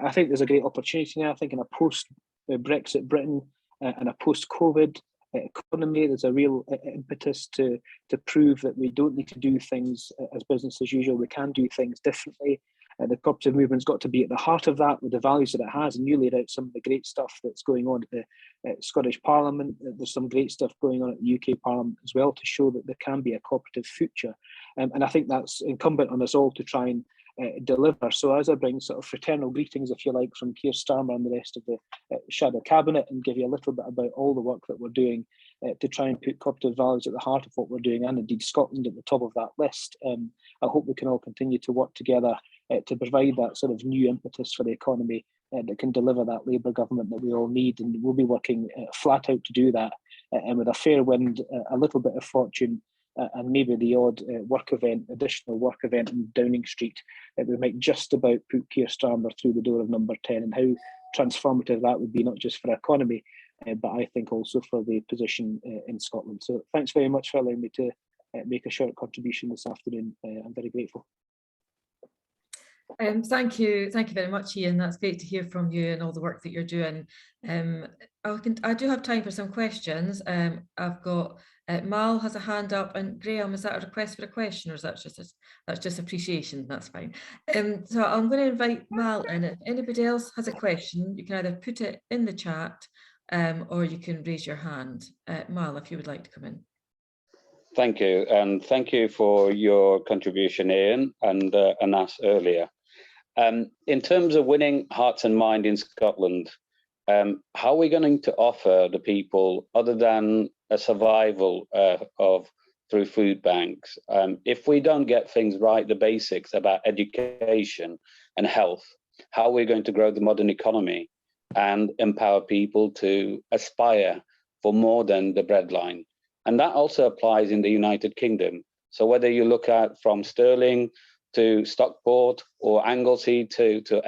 S3: I think there's a great opportunity now. I think in a post-Brexit Britain and a post-COVID economy, there's a real impetus to prove that we don't need to do things as business as usual. We can do things differently. The cooperative movement's got to be at the heart of that with the values that it has. And you laid out some of the great stuff that's going on at the Scottish Parliament. There's some great stuff going on at the UK Parliament as well to show that there can be a cooperative future. And I think that's incumbent on us all to try and deliver. So as I bring sort of fraternal greetings, if you like, from Keir Starmer and the rest of the Shadow Cabinet, and give you a little bit about all the work that we're doing to try and put cooperative values at the heart of what we're doing, and indeed Scotland at the top of that list. I hope we can all continue to work together to provide that sort of new impetus for the economy that can deliver that Labour government that we all need. And we'll be working flat out to do that, and with a fair wind, a little bit of fortune, and maybe the odd additional work event in Downing Street, we might just about put Keir Starmer through the door of number 10, and how transformative that would be, not just for our economy, but I think also for the position in Scotland. So thanks very much for allowing me to make a short contribution this afternoon. I'm very grateful.
S1: Thank you very much, Ian. That's great to hear from you and all the work that you're doing. I do have time for some questions. I've got Mal has a hand up, and Graham, is that a request for a question, or is that just appreciation? That's fine. So I'm going to invite Mal in. If anybody else has a question, you can either put it in the chat or you can raise your hand. Mal, if you would like to come in.
S4: Thank you, and thank you for your contribution, Ian, and Anas earlier. In terms of winning hearts and mind in Scotland, how are we going to offer the people, other than a survival through food banks? If we don't get things right, the basics about education and health, how are we going to grow the modern economy and empower people to aspire for more than the breadline? And that also applies in the United Kingdom. So whether you look at from Stirling to Stockport or Anglesey to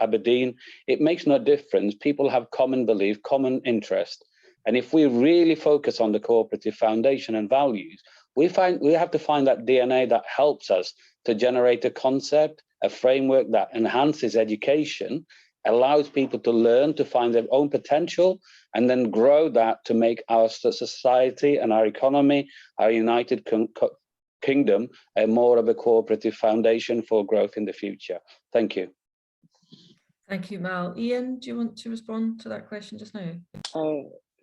S4: Aberdeen, it makes no difference. People have common belief, common interest. And if we really focus on the cooperative foundation and values, we have to find that DNA that helps us to generate a concept, a framework that enhances education, allows people to learn, to find their own potential, and then grow that to make our society and our economy, our united Kingdom more of a cooperative foundation for growth in the future. Thank you.
S1: Thank you, Mal. Ian, do you want to respond to that question just now?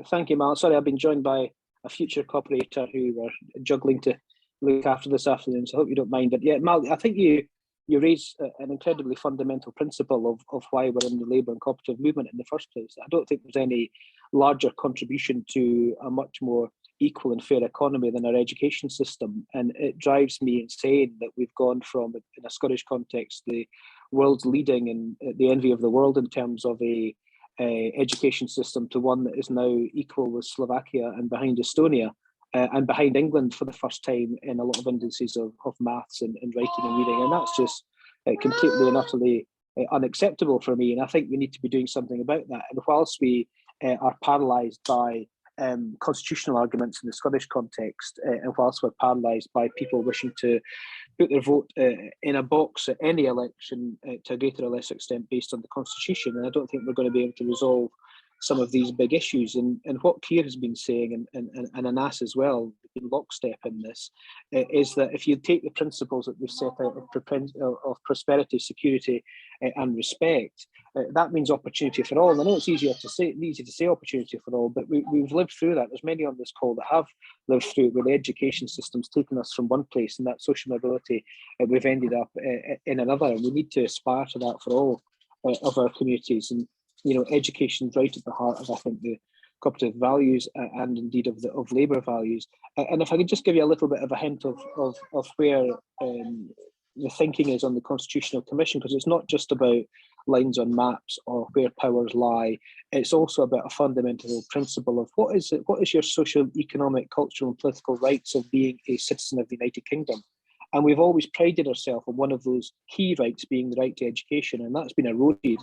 S3: Thank you, Mal. Sorry, I've been joined by a future co-operator who were juggling to look after this afternoon, so I hope you don't mind. But yeah, Mal, I think you raise an incredibly fundamental principle of why we're in the labour and cooperative movement in the first place. I don't think there's any larger contribution to a much more equal and fair economy than our education system. And it drives me insane that we've gone from, in a Scottish context, the world's leading and the envy of the world in terms of a education system to one that is now equal with Slovakia and behind Estonia and behind England for the first time in a lot of indices of maths and writing and reading. And that's just completely and utterly unacceptable for me. And I think we need to be doing something about that. And whilst we are paralysed by constitutional arguments in the Scottish context, and whilst we're paralysed by people wishing to put their vote in a box at any election to a greater or less extent based on the Constitution, and I don't think we're going to be able to resolve some of these big issues. And what Keir has been saying, and Anas as well, in lockstep in this, is that if you take the principles that we've set out of prosperity, security, and respect, that means opportunity for all. And I know it's easy to say opportunity for all, but we've lived through that. There's many on this call that have lived through it, where the education system's taken us from one place, and that social mobility, we've ended up in another. And we need to aspire to that for all of our communities. And education is right at the heart of, I think, the cooperative values and indeed of labour values. And if I could just give you a little bit of a hint of where the thinking is on the Constitutional Commission, because it's not just about lines on maps or where powers lie. It's also about a fundamental principle of what is your social, economic, cultural and political rights of being a citizen of the United Kingdom. And we've always prided ourselves on one of those key rights being the right to education, and that's been eroded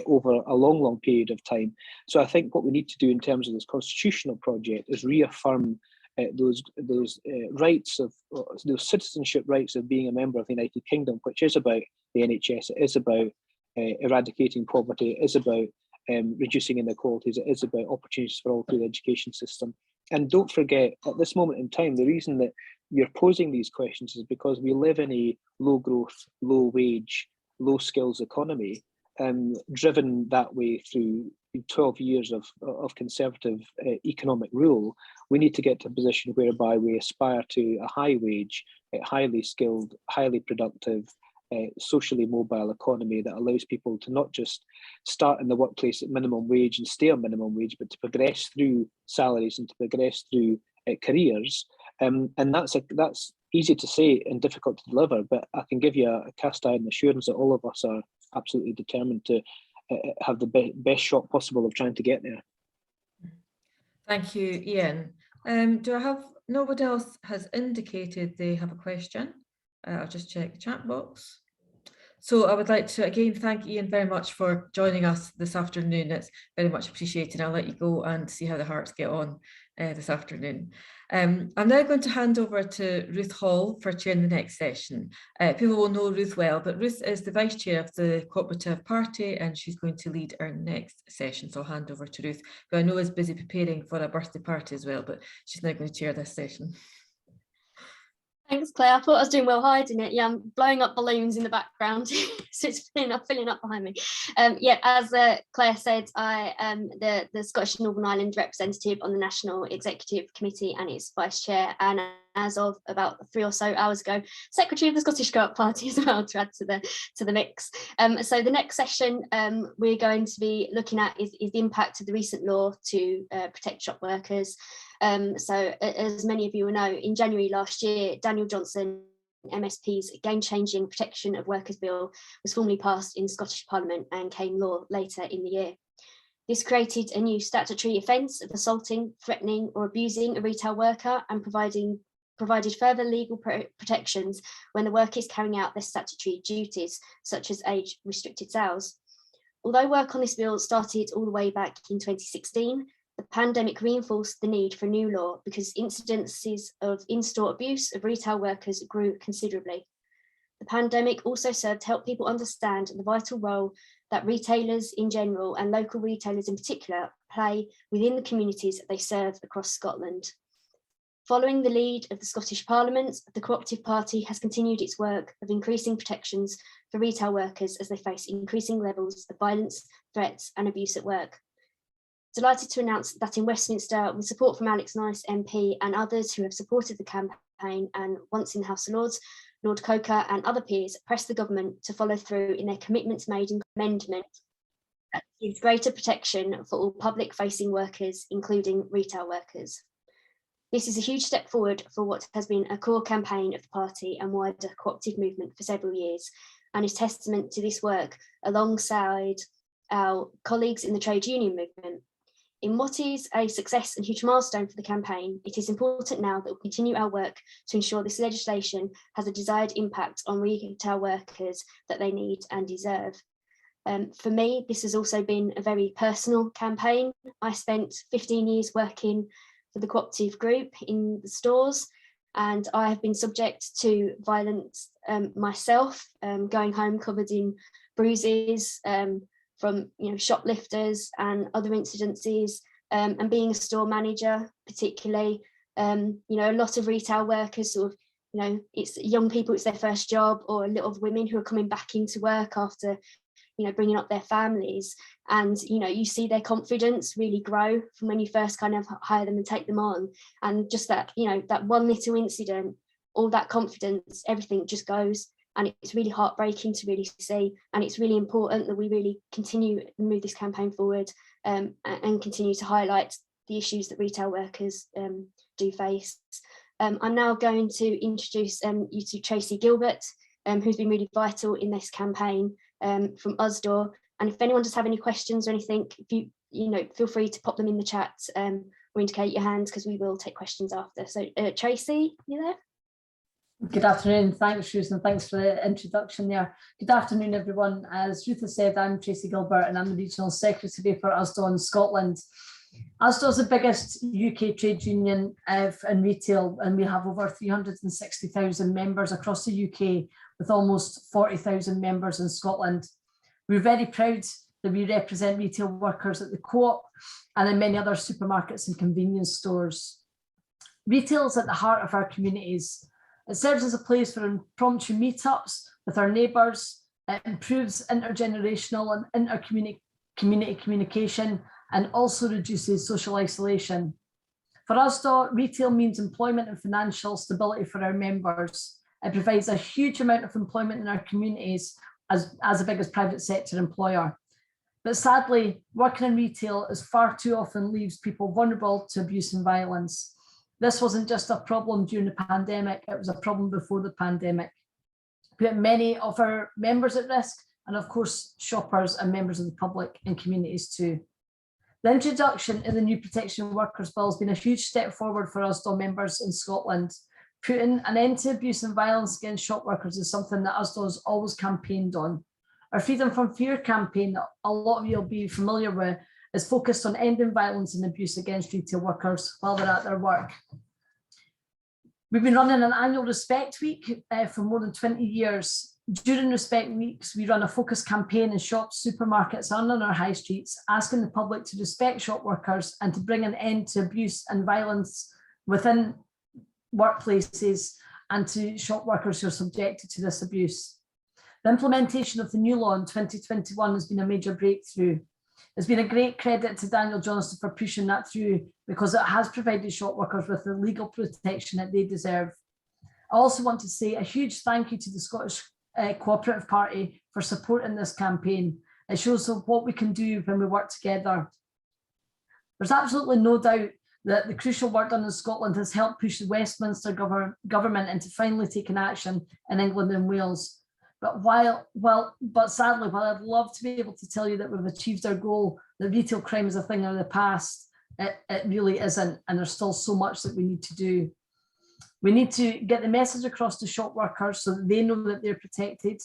S3: over a long period of time. So I think what we need to do in terms of this constitutional project is reaffirm those rights of those citizenship rights of being a member of the United Kingdom, which is about the NHS, it is about eradicating poverty, it is about reducing inequalities, it is about opportunities for all through the education system. And don't forget, at this moment in time, the reason that you're posing these questions is because we live in a low growth, low wage, low skills economy, driven that way through 12 years of conservative economic rule. We need to get to a position whereby we aspire to a high wage, highly skilled, highly productive, socially mobile economy that allows people to not just start in the workplace at minimum wage and stay on minimum wage, but to progress through salaries and to progress through careers. And that's easy to say and difficult to deliver, but I can give you a cast iron assurance that all of us are absolutely determined to have the best shot possible of trying to get there.
S1: Thank you, Ian. Do I have, nobody else has indicated they have a question? I'll just check the chat box. So I would like to again thank Ian very much for joining us this afternoon. It's very much appreciated. I'll let you go and see how the hearts get on this afternoon. I'm now going to hand over to Ruth Hall for chairing the next session. People will know Ruth well, but Ruth is the Vice Chair of the Co-operative Party and she's going to lead our next session. So I'll hand over to Ruth, who I know is busy preparing for a birthday party as well, but she's now going to chair this session.
S5: Thanks, Claire. I thought I was doing well hiding it. Yeah, I'm blowing up balloons in the background, so it's filling up behind me. Yeah, as Claire said, I am the Scottish Northern Ireland representative on the National Executive Committee and its Vice Chair, and as of about 3 or so hours ago, Secretary of the Scottish Co-op Party as well, to add to the mix. So the next session we're going to be looking at is the impact of the recent law to protect shop workers. So as many of you will know, in January last year, Daniel Johnson MSP's game-changing Protection of Workers Bill was formally passed in Scottish Parliament and came law later in the year. This created a new statutory offence of assaulting, threatening or abusing a retail worker and provided further legal protections when the worker is carrying out their statutory duties, such as age-restricted sales. Although work on this bill started all the way back in 2016, the pandemic reinforced the need for a new law because incidences of in-store abuse of retail workers grew considerably. The pandemic also served to help people understand the vital role that retailers in general and local retailers in particular play within the communities that they serve across Scotland. Following the lead of the Scottish Parliament, the Co-operative Party has continued its work of increasing protections for retail workers as they face increasing levels of violence, threats and abuse at work. Delighted to announce that in Westminster, with support from Alex Nice MP and others who have supported the campaign, and once in the House of Lords, Lord Coker and other peers pressed the government to follow through in their commitments made in amendment that gives greater protection for all public-facing workers, including retail workers. This is a huge step forward for what has been a core campaign of the party and wider co-operative movement for several years, and is testament to this work alongside our colleagues in the trade union movement. In what is a success and huge milestone for the campaign, it is important now that we continue our work to ensure this legislation has a desired impact on retail workers that they need and deserve. For me, this has also been a very personal campaign. I spent 15 years working for the cooperative group in the stores, and I have been subject to violence myself, going home covered in bruises from shoplifters and other incidences, and being a store manager particularly. A lot of retail workers it's young people, it's their first job, or a lot of women who are coming back into work after bringing up their families, and you see their confidence really grow from when you first kind of hire them and take them on, and just that that one little incident, all that confidence, everything just goes, and it's really heartbreaking to really see, and it's really important that we really continue to move this campaign forward, and continue to highlight the issues that retail workers do face. I'm now going to introduce you to Tracy Gilbert, who's been really vital in this campaign, from Usdaw. And if anyone does have any questions or anything, if you feel free to pop them in the chat, or indicate your hand, because we will take questions after. So Tracy, you there?
S6: Good afternoon. Thanks, Ruth, and thanks for the introduction there. Good afternoon, everyone. As Ruth has said, I'm Tracy Gilbert and I'm the Regional Secretary for Usdaw in Scotland. Usdaw is the biggest UK trade union in retail, and we have over 360,000 members across the UK, with almost 40,000 members in Scotland. We're very proud that we represent retail workers at the Co-op and in many other supermarkets and convenience stores. Retail is at the heart of our communities. It serves as a place for impromptu meetups with our neighbours. It improves intergenerational and inter-community communication, and also reduces social isolation. For Usdaw, retail means employment and financial stability for our members. It provides a huge amount of employment in our communities as the biggest private sector employer. But sadly, working in retail is far too often leaves people vulnerable to abuse and violence. This wasn't just a problem during the pandemic, it was a problem before the pandemic. We put many of our members at risk, and of course, shoppers and members of the public and communities too. The introduction of the new Protection Workers Bill has been a huge step forward for Usdaw members in Scotland. Putting an end to abuse and violence against shop workers is something that Usdaw has always campaigned on. Our Freedom from Fear campaign, that a lot of you will be familiar with, is focused on ending violence and abuse against retail workers while they're at their work. We've been running an annual Respect Week for more than 20 years. During Respect Weeks, we run a focused campaign in shops, supermarkets and on our high streets, asking the public to respect shop workers and to bring an end to abuse and violence within workplaces and to shop workers who are subjected to this abuse. The implementation of the new law in 2021 has been a major breakthrough. It's been a great credit to Daniel Johnston for pushing that through, because it has provided shop workers with the legal protection that they deserve. I also want to say a huge thank you to the Scottish Co-operative Party for supporting this campaign. It shows what we can do when we work together. There's absolutely no doubt that the crucial work done in Scotland has helped push the Westminster government into finally taking action in England and Wales. But sadly, while I'd love to be able to tell you that we've achieved our goal, that retail crime is a thing of the past, it really isn't, and there's still so much that we need to do. We need to get the message across to shop workers so that they know that they're protected,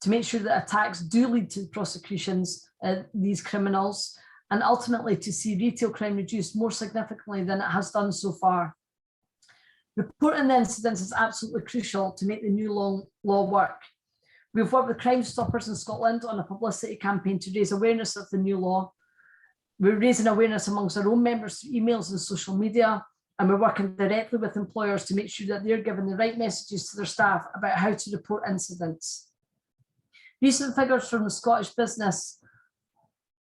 S6: to make sure that attacks do lead to prosecutions of these criminals, and ultimately to see retail crime reduced more significantly than it has done so far. Reporting the incidents is absolutely crucial to make the new law work. We've worked with Crime Stoppers in Scotland on a publicity campaign to raise awareness of the new law. We're raising awareness amongst our own members through emails and social media. and we're working directly with employers to make sure that they're giving the right messages to their staff about how to report incidents. Recent figures from the Scottish Business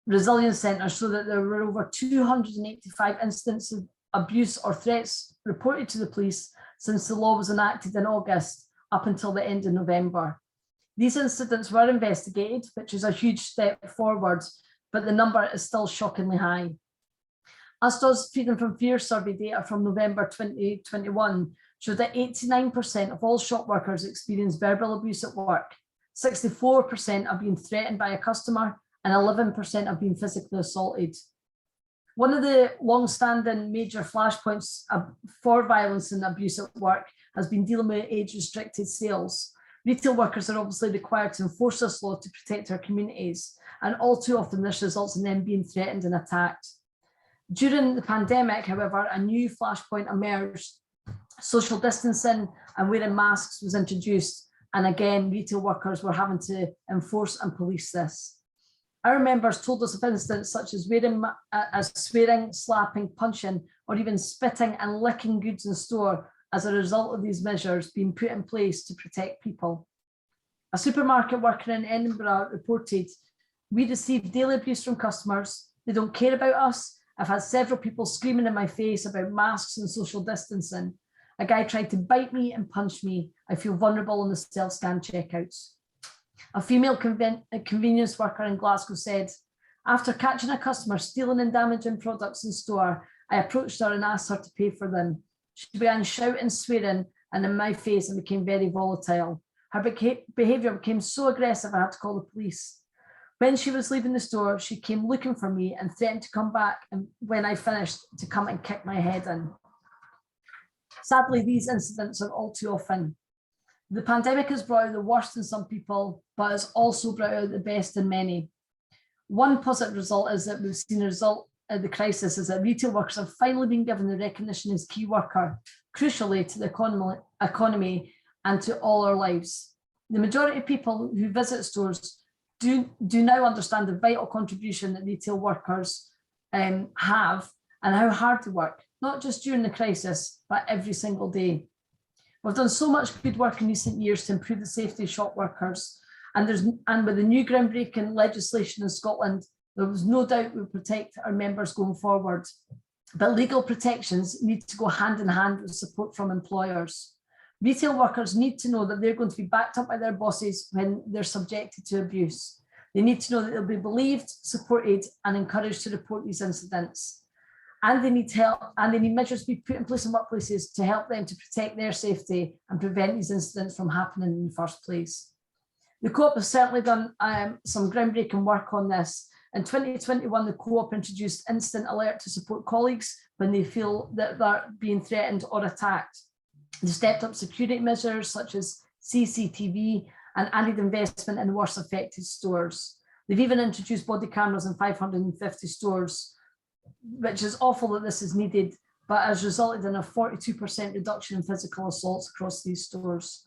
S6: Resilience Centre show that there were over 285 incidents of abuse or threats reported to the police since the law was enacted in August up until the end of November. These incidents were investigated, which is a huge step forward, but the number is still shockingly high. Asda's Freedom from Fear survey data from November 2021 showed that 89% of all shop workers experience verbal abuse at work, 64% are being threatened by a customer, and 11% are being physically assaulted. One of the long-standing major flashpoints for violence and abuse at work has been dealing with age-restricted sales. Retail workers are obviously required to enforce this law to protect our communities, and all too often this results in them being threatened and attacked. During the pandemic, however, a new flashpoint emerged. Social distancing and wearing masks was introduced, and again, retail workers were having to enforce and police this. Our members told us of incidents such as swearing, slapping, punching, or even spitting and licking goods in store as a result of these measures being put in place to protect people. A supermarket worker in Edinburgh reported, "We receive daily abuse from customers. They don't care about us. I've had several people screaming in my face about masks and social distancing. A guy tried to bite me and punch me. I feel vulnerable in the self-scan checkouts." A female convenience worker in Glasgow said, "After catching a customer stealing and damaging products in store, I approached her and asked her to pay for them. She began shouting, swearing, and in my face and became very volatile. Her behaviour became so aggressive I had to call the police. When she was leaving the store, she came looking for me and threatened to come back, and when I finished, to come and kick my head in." Sadly, these incidents are all too often. The pandemic has brought out the worst in some people, but has also brought out the best in many. One positive result is that we've seen a result of the crisis is that retail workers have finally been given the recognition as key worker, crucially to the economy and to all our lives. The majority of people who visit stores do now understand the vital contribution that retail workers have and how hard they work, not just during the crisis, but every single day. We've done so much good work in recent years to improve the safety of shop workers, and with the new groundbreaking legislation in Scotland, there was no doubt we would protect our members going forward. But legal protections need to go hand in hand with support from employers. Retail workers need to know that they're going to be backed up by their bosses when they're subjected to abuse. They need to know that they'll be believed, supported, and encouraged to report these incidents. And they need help, and they need measures to be put in place in workplaces to help them to protect their safety and prevent these incidents from happening in the first place. The Co-op has certainly done some groundbreaking work on this. In 2021, the Co-op introduced instant alert to support colleagues when they feel that they're being threatened or attacked. They stepped up security measures such as CCTV and added investment in the worst affected stores. They've even introduced body cameras in 550 stores, which is awful that this is needed, but has resulted in a 42% reduction in physical assaults across these stores.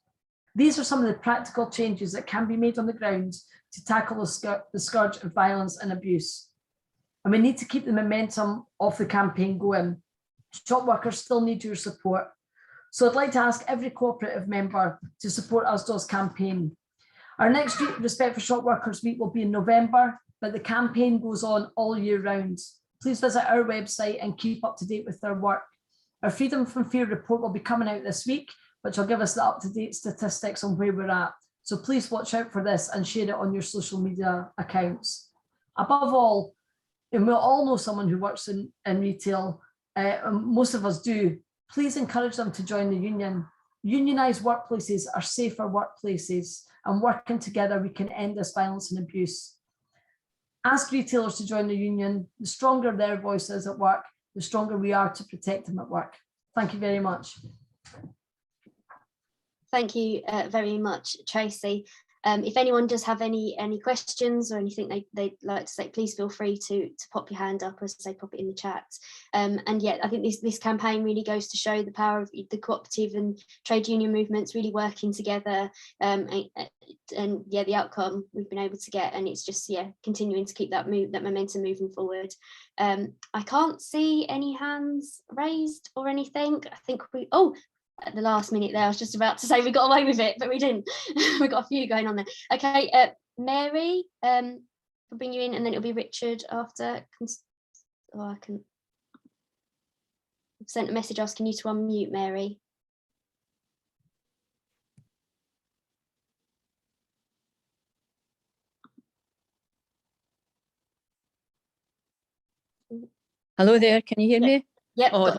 S6: These are some of the practical changes that can be made on the ground to tackle the scourge of violence and abuse. And we need to keep the momentum of the campaign going. Shop workers still need your support. So I'd like to ask every cooperative member to support Asda's campaign. Our next Respect for Shop Workers Week will be in November, but the campaign goes on all year round. Please visit our website and keep up to date with our work. Our Freedom from Fear report will be coming out this week, which will give us the up-to-date statistics on where we're at. So please watch out for this and share it on your social media accounts. Above all, and we'll all know someone who works in retail, most of us do, please encourage them to join the union. Unionised workplaces are safer workplaces, and working together we can end this violence and abuse. Ask retailers to join the union. The stronger their voice is at work, the stronger we are to protect them at work. Thank you very much.
S5: Thank you very much, Tracy. If anyone does have any questions or anything they'd like to say, please feel free to pop your hand up, or say pop it in the chat. And yeah, I think this campaign really goes to show the power of the cooperative and trade union movements really working together, and yeah, the outcome we've been able to get, and it's just, yeah, continuing to keep that momentum moving forward. I can't see any hands raised or anything. I think at the last minute there, I was just about to say we got away with it, but we didn't. We got a few going on there. Okay, Mary, I'll bring you in, and then it'll be Richard after. I've sent a message asking you to unmute, Mary.
S7: Hello there, can you hear me?
S5: Yep.
S7: Oh,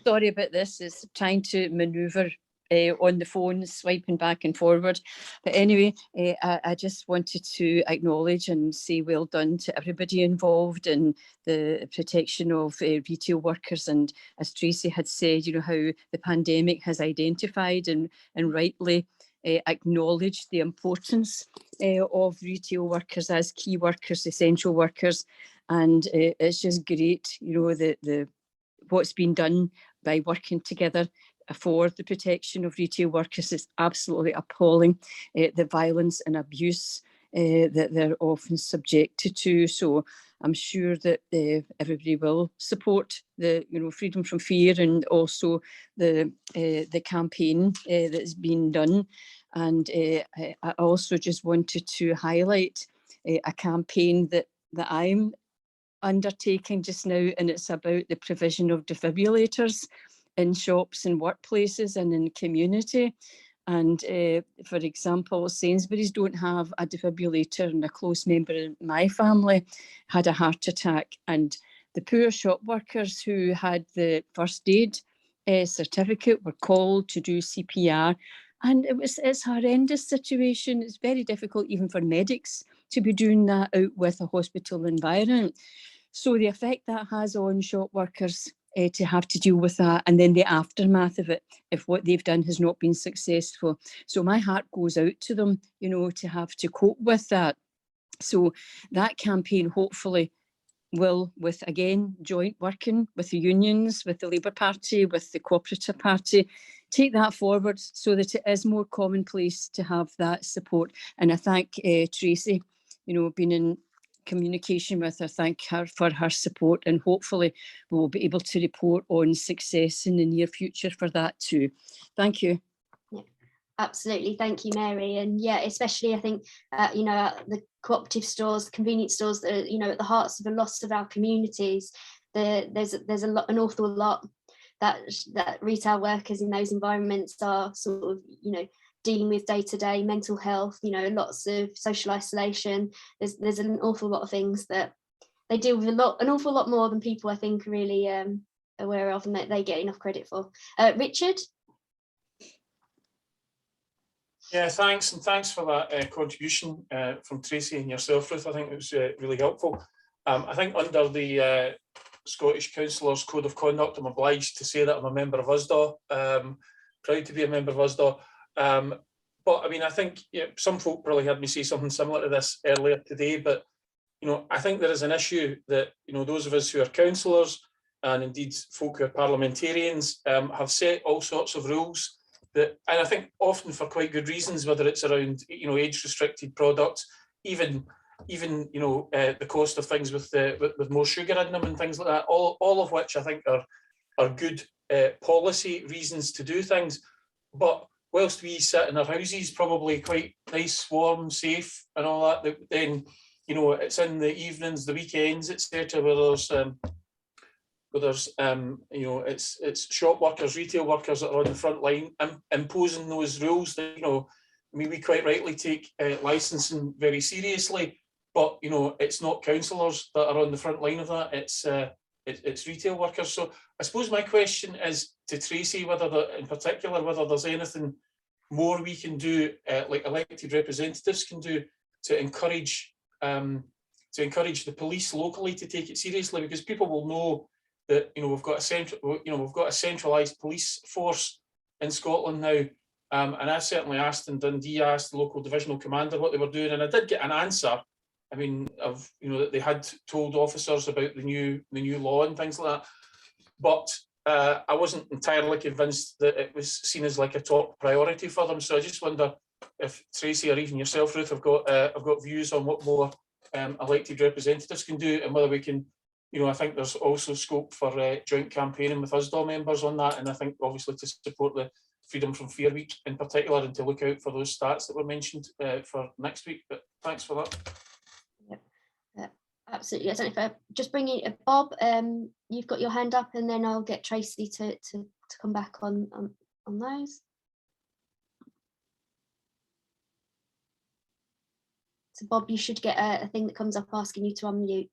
S7: sorry about this, it's trying to manoeuvre on the phone, swiping back and forward. But anyway, I just wanted to acknowledge and say well done to everybody involved in the protection of retail workers. And as Tracy had said, you know, how the pandemic has identified and rightly acknowledged the importance of retail workers as key workers, essential workers. And it's just great, you know, what's been done by working together for the protection of retail workers. Is absolutely appalling, the violence and abuse that they're often subjected to. So I'm sure that everybody will support the, you know, freedom from fear, and also the campaign that's been done. And I also just wanted to highlight a campaign that I'm undertaking just now, and it's about the provision of defibrillators in shops and workplaces and in community. And for example, Sainsbury's don't have a defibrillator, and a close member in my family had a heart attack, and the poor shop workers who had the first aid certificate were called to do CPR. And it's a horrendous situation. It's very difficult even for medics to be doing that out with a hospital environment. So the effect that has on shop workers to have to deal with that, and then the aftermath of it, if what they've done has not been successful. So my heart goes out to them, you know, to have to cope with that. So that campaign hopefully will, with again, joint working with the unions, with the Labour Party, with the Co-operative Party, take that forward so that it is more commonplace to have that support. And I thank Tracy, you know, been in communication with her, thank her for her support, and hopefully we will be able to report on success in the near future for that too. Thank you.
S5: Yeah, absolutely, thank you, Mary. And yeah, especially I think you know, the cooperative stores, convenience stores that are, you know, at the hearts of a lot of our communities. There's an awful lot that retail workers in those environments are sort of, you know, dealing with day-to-day mental health, you know, lots of social isolation. There's an awful lot of things that they deal with, an awful lot more than people I think are really aware of, and that they get enough credit for. Richard?
S8: Yeah, thanks, and thanks for that contribution from Tracy and yourself, Ruth. I think it was really helpful. I think under the Scottish Councillors Code of Conduct, I'm obliged to say that I'm a member of USDA, proud to be a member of USDA. But I mean, I think some folk probably heard me say something similar to this earlier today, but you know, I think there is an issue that, you know, those of us who are councillors, and indeed folk who are parliamentarians, have set all sorts of rules that, and I think often for quite good reasons, whether it's around, you know, age restricted products, even you know, the cost of things with more sugar in them and things like that, all of which I think are good policy reasons to do things. But whilst we sit in our houses, probably quite nice, warm, safe, and all that, then, you know, it's in the evenings, the weekends, etc., where there's you know, it's shop workers, retail workers that are on the front line imposing those rules that, you know, I mean, we quite rightly take licensing very seriously, but you know, it's not councillors that are on the front line of that. It's retail workers. So I suppose my question is to Tracy, in particular, whether there's anything more we can do, like elected representatives can do, to encourage the police locally to take it seriously, because people will know that, you know, we've got a centralised police force in Scotland now, And I certainly asked in Dundee, I asked the local divisional commander what they were doing, and I did get an answer. I mean, of that they had told officers about the new law and things like that, but I wasn't entirely convinced that it was seen as like a top priority for them. So I just wonder if Tracy or even yourself, Ruth, have got views on what more elected representatives can do, and whether we can, I think there's also scope for joint campaigning with USDAW members on that, and I think obviously to support the Freedom from Fear Week in particular, and to look out for those stats that were mentioned for next week. But thanks for that.
S5: Absolutely. I don't know if I just bring in Bob, you've got your hand up, and then I'll get Tracy to come back on those. So Bob, you should get a thing that comes up asking you to unmute.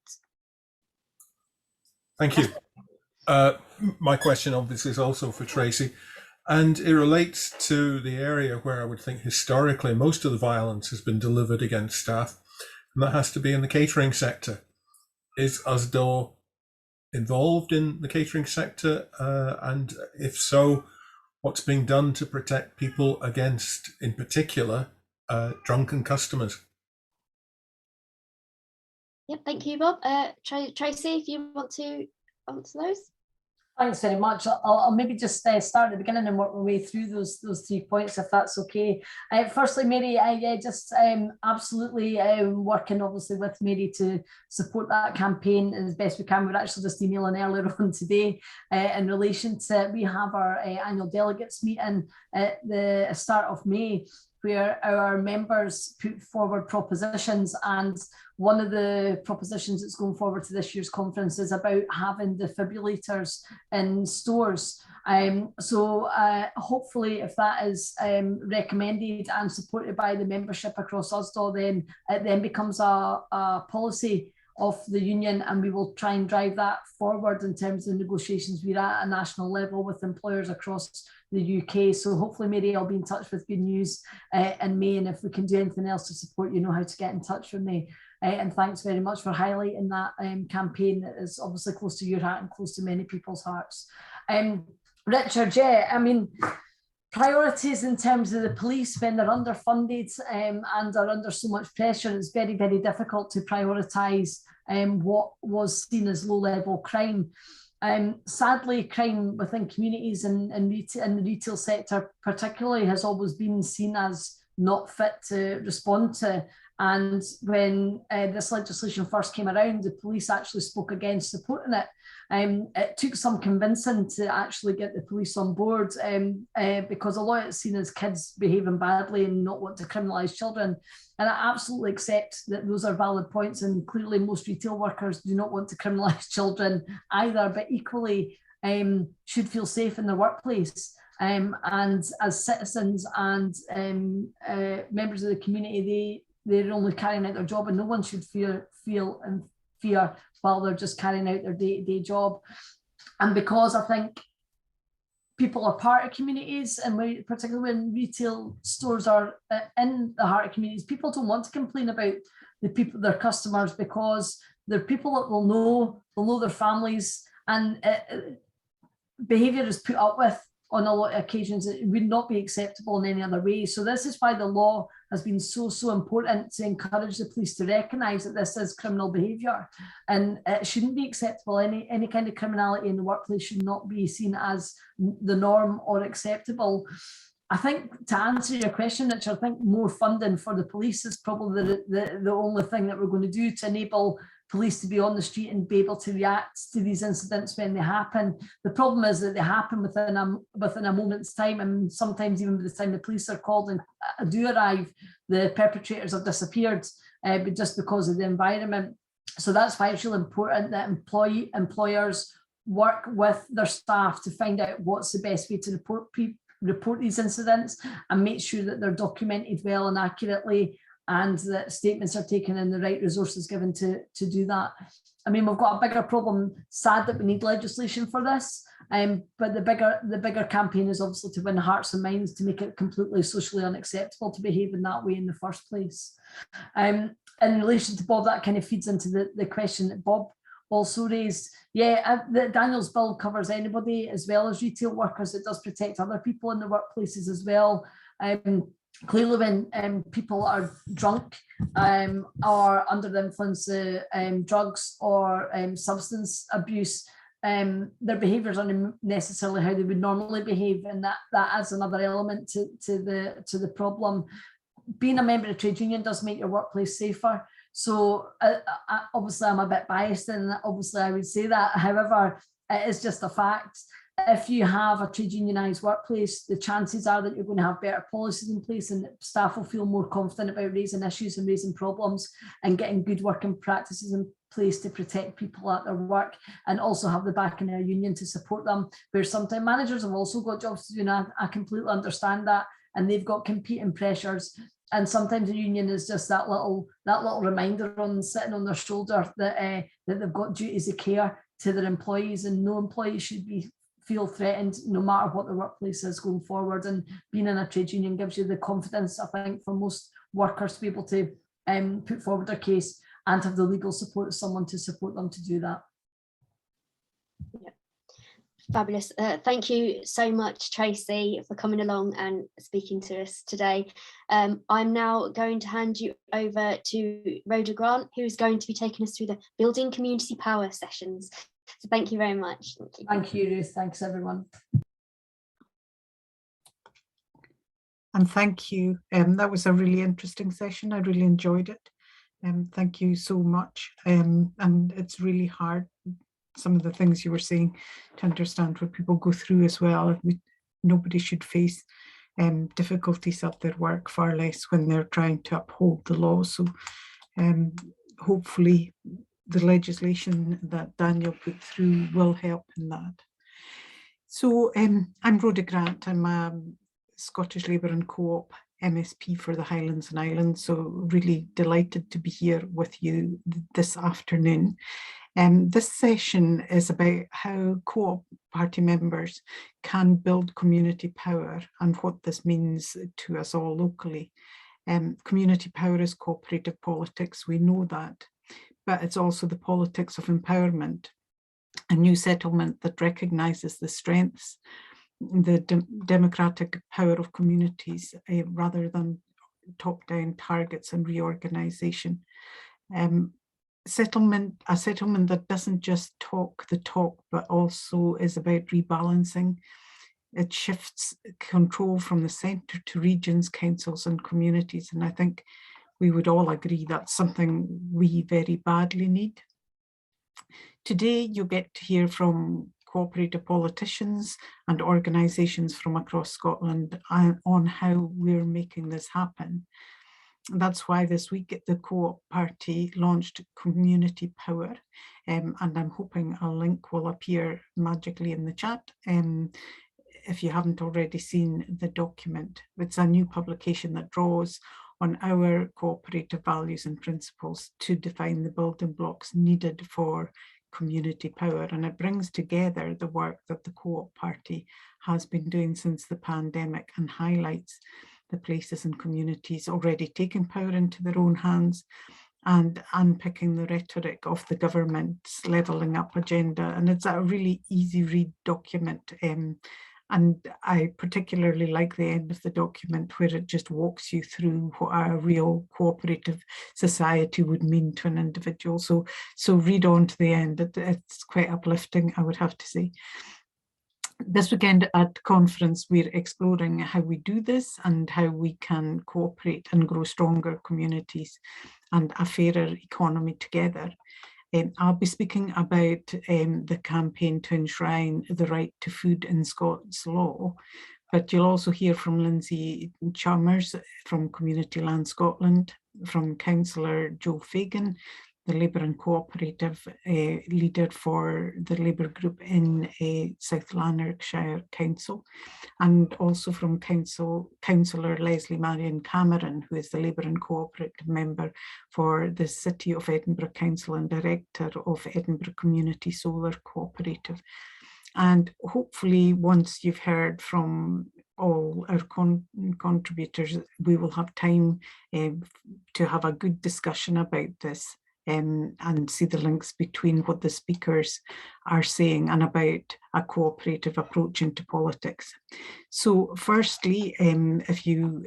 S9: Thank you. My question obviously is also for Tracy, and it relates to the area where I would think historically most of the violence has been delivered against staff, and that has to be in the catering sector. Is USDAW involved in the catering sector? And if so, what's being done to protect people against, in particular, drunken customers?
S5: Yep, thank you, Bob. Tracy, if you want to answer those.
S6: Thanks very much. I'll maybe just start at the beginning and work my way through those 3 points, if that's okay. Firstly, Mary, just absolutely working obviously with Mary to support that campaign as best we can. We're actually just emailing earlier on today in relation to, we have our annual delegates meeting at the start of May, where our members put forward propositions, and one of the propositions that's going forward to this year's conference is about having defibrillators in stores. So hopefully if that is recommended and supported by the membership across USDAW, then it then becomes a policy of the union, and we will try and drive that forward in terms of negotiations we're at a national level with employers across the UK. So hopefully, Mary, I'll be in touch with good news in May, and if we can do anything else to support, you know how to get in touch with me. And thanks very much for highlighting that campaign that is obviously close to your heart and close to many people's hearts. Richard, yeah, I mean, priorities in terms of the police when they're underfunded and are under so much pressure, it's very, very difficult to prioritise what was seen as low-level crime. Sadly, crime within communities and in the retail sector particularly has always been seen as not fit to respond to. And when this legislation first came around, the police actually spoke against supporting it. It took some convincing to actually get the police on board because a lot of it's seen as kids behaving badly and not want to criminalise children. And I absolutely accept that those are valid points, and clearly most retail workers do not want to criminalise children either, but equally should feel safe in their workplace. And as citizens and members of the community, they're only carrying out their job, and no one should feel in fear while they're just carrying out their day-to-day job. And because I think people are part of communities, and particularly when retail stores are in the heart of communities, people don't want to complain about the people, their customers, because they're people that they'll know their families, and behaviour is put up with on a lot of occasions. It would not be acceptable in any other way. So this is why the law has been so important, to encourage the police to recognise that this is criminal behaviour, and it shouldn't be acceptable. Any kind of criminality in the workplace should not be seen as the norm or acceptable. I think, to answer your question, Richard, I think more funding for the police is probably the only thing that we're going to do to enable police to be on the street and be able to react to these incidents when they happen. The problem is that they happen within a moment's time, and sometimes even by the time the police are called and do arrive, the perpetrators have disappeared just because of the environment. So that's why it's really important that employers work with their staff to find out what's the best way to report these incidents, and make sure that they're documented well and accurately, and that statements are taken and the right resources given to do that. I mean, we've got a bigger problem. Sad that we need legislation for this, but the bigger campaign is obviously to win hearts and minds, to make it completely socially unacceptable to behave in that way in the first place. In relation to Bob, that kind of feeds into the question that Bob also raised. Yeah, Daniel's bill covers anybody as well as retail workers. It does protect other people in the workplaces as well. Clearly, when people are drunk or under the influence of drugs or substance abuse, their behaviours aren't necessarily how they would normally behave, and that adds another element to the problem. Being a member of a trade union does make your workplace safer. So obviously I'm a bit biased, and obviously I would say that. However, it is just a fact. If you have a trade unionised workplace, the chances are that you're going to have better policies in place, and staff will feel more confident about raising issues and raising problems and getting good working practices in place to protect people at their work, and also have the backing of a union to support them. Where sometimes managers have also got jobs to do, and I completely understand that, and they've got competing pressures. And sometimes the union is just that little reminder on sitting on their shoulder that they've got duties of care to their employees, and no employee should feel threatened no matter what the workplace is going forward. And being in a trade union gives you the confidence, I think, for most workers to be able to put forward their case and have the legal support of someone to support them to do that.
S5: Yeah. Fabulous. Thank you so much, Tracy, for coming along and speaking to us today. I'm now going to hand you over to Rhoda Grant, who's going to be taking us through the Building Community Power sessions. So thank you very much. Thank you.
S6: Thank you, Ruth. Thanks, everyone.
S10: And thank you. That was a really interesting session. I really enjoyed it. Thank you so much. And it's really hard, some of the things you were saying, to understand what people go through as well. Nobody should face difficulties at their work, far less when they're trying to uphold the law. So hopefully the legislation that Daniel put through will help in that. So I'm Rhoda Grant. I'm a Scottish Labour and Co-op MSP for the Highlands and Islands. So really delighted to be here with you this afternoon. This session is about how co-op party members can build community power and what this means to us all locally. Community power is cooperative politics, we know that, but it's also the politics of empowerment, a new settlement that recognises the strengths, the democratic power of communities rather than top-down targets and reorganisation. A settlement that doesn't just talk the talk, but also is about rebalancing. It shifts control from the centre to regions, councils and communities. And I think we would all agree that's something we very badly need. Today, you'll get to hear from cooperative politicians and organisations from across Scotland on how we're making this happen. That's why this week the Co-op Party launched Community Power, and I'm hoping a link will appear magically in the chat if you haven't already seen the document. It's a new publication that draws on our cooperative values and principles to define the building blocks needed for community power, and it brings together the work that the Co-op Party has been doing since the pandemic and highlights the places and communities already taking power into their own hands and unpicking the rhetoric of the government's levelling up agenda. And it's a really easy read document. And I particularly like the end of the document where it just walks you through what a real cooperative society would mean to an individual. So read on to the end. It's quite uplifting, I would have to say. This weekend at conference, we're exploring how we do this and how we can cooperate and grow stronger communities and a fairer economy together. I'll be speaking about the campaign to enshrine the right to food in Scots law, but you'll also hear from Lindsay Chalmers from Communityland Scotland, from Councillor Joe Fagan, the Labour and Co-operative leader for the Labour group in South Lanarkshire Council, and also from Councillor Leslie Marion Cameron, who is the Labour and Co-operative member for the City of Edinburgh Council and Director of Edinburgh Community Solar Cooperative. And hopefully once you've heard from all our contributors, we will have time to have a good discussion about this. and see the links between what the speakers are saying and about a cooperative approach into politics. So firstly, if you,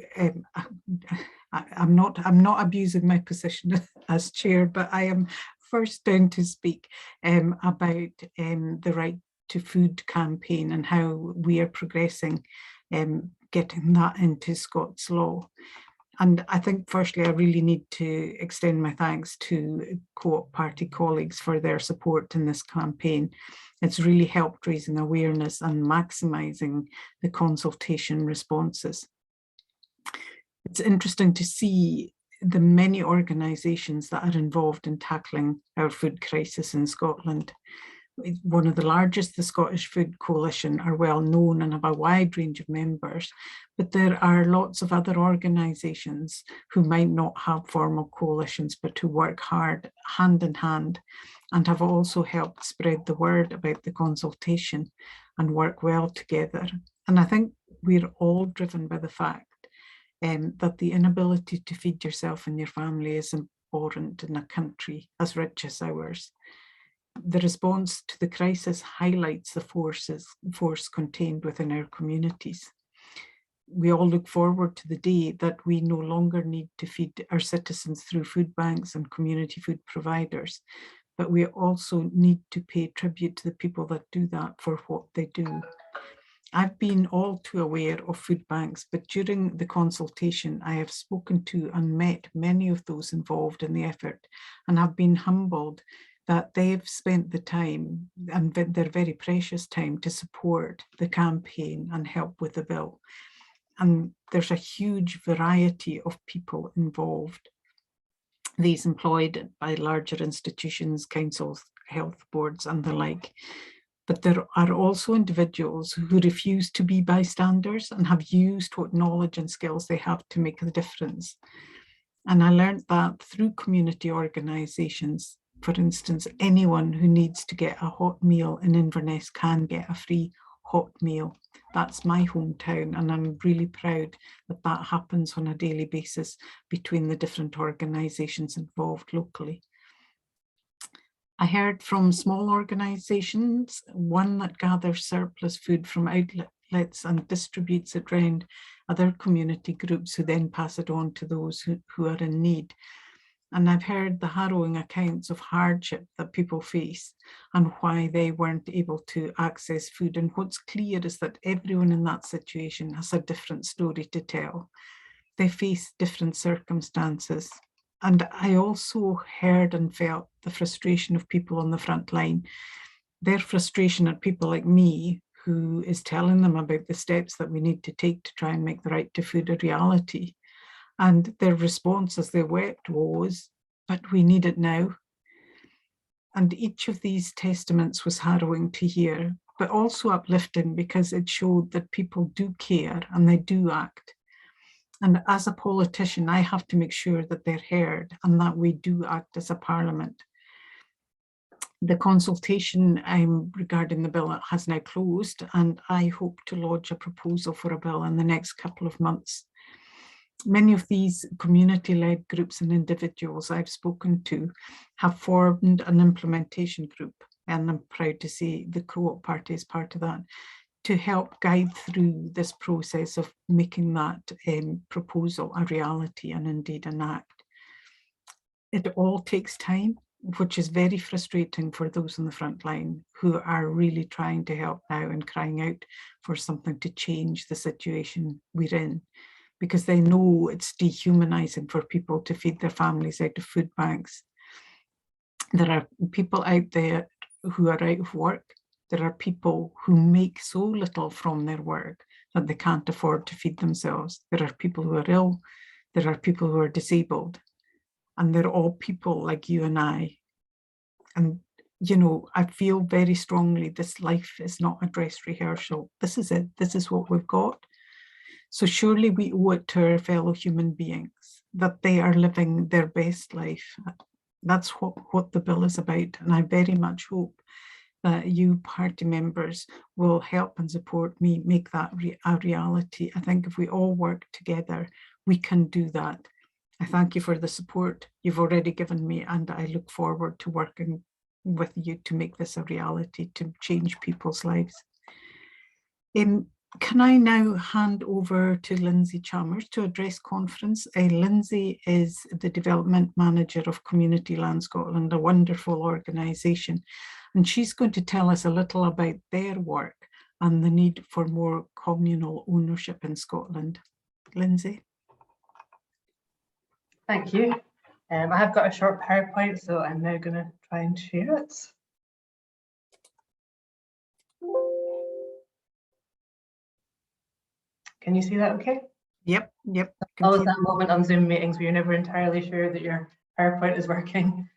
S10: I'm not abusing my position as chair, but I am first down to speak about the Right to Food campaign and how we are progressing getting that into Scots law. And I think firstly, I really need to extend my thanks to Co-op Party colleagues for their support in this campaign. It's really helped raising awareness and maximising the consultation responses. It's interesting to see the many organisations that are involved in tackling our food crisis in Scotland. One of the largest, the Scottish Food Coalition, are well known and have a wide range of members, but there are lots of other organisations who might not have formal coalitions, but who work hard, hand in hand, and have also helped spread the word about the consultation and work well together. And I think we're all driven by the fact that the inability to feed yourself and your family is important in a country as rich as ours. The response to the crisis highlights the force contained within our communities. We all look forward to the day that we no longer need to feed our citizens through food banks and community food providers, but we also need to pay tribute to the people that do that for what they do. I've been all too aware of food banks, but during the consultation, I have spoken to and met many of those involved in the effort and have been humbled that they've spent the time and their very precious time to support the campaign and help with the bill. And there's a huge variety of people involved. These employed by larger institutions, councils, health boards and the like. But there are also individuals who refuse to be bystanders and have used what knowledge and skills they have to make a difference. And I learned that through community organisations. For instance, anyone who needs to get a hot meal in Inverness can get a free hot meal. That's my hometown, and I'm really proud that that happens on a daily basis between the different organisations involved locally. I heard from small organisations, one that gathers surplus food from outlets and distributes it around other community groups who then pass it on to those who are in need. And I've heard the harrowing accounts of hardship that people face and why they weren't able to access food. And what's clear is that everyone in that situation has a different story to tell. They face different circumstances. And I also heard and felt the frustration of people on the front line, their frustration at people like me, who is telling them about the steps that we need to take to try and make the right to food a reality. And their response as they wept was, but we need it now. And each of these testaments was harrowing to hear, but also uplifting because it showed that people do care and they do act. And as a politician, I have to make sure that they're heard and that we do act as a parliament. The consultation regarding the bill has now closed, and I hope to lodge a proposal for a bill in the next couple of months. Many of these community-led groups and individuals I've spoken to have formed an implementation group, and I'm proud to say the Co-op Party is part of that, to help guide through this process of making that proposal a reality and indeed an act. It all takes time, which is very frustrating for those on the front line who are really trying to help now and crying out for something to change the situation we're in, because they know it's dehumanizing for people to feed their families out of food banks. There are people out there who are out of work. There are people who make so little from their work that they can't afford to feed themselves. There are people who are ill. There are people who are disabled. And they're all people like you and I. And, you know, I feel very strongly this life is not a dress rehearsal. This is it. This is what we've got. So surely we owe it to our fellow human beings that they are living their best life. That's what the bill is about. And I very much hope that you party members will help and support me make that a reality. I think if we all work together, we can do that. I thank you for the support you've already given me, and I look forward to working with you to make this a reality, to change people's lives. Can I now hand over to Lindsay Chalmers to address conference? Lindsay is the Development Manager of Communityland Scotland, a wonderful organisation, and she's going to tell us a little about their work and the need for more communal ownership in Scotland. Lindsay.
S11: Thank you. I have got a short PowerPoint, so I'm now going to try and share it. Can you see that okay?
S10: Yep.
S11: Always that moment on Zoom meetings where you're never entirely sure that your PowerPoint is working.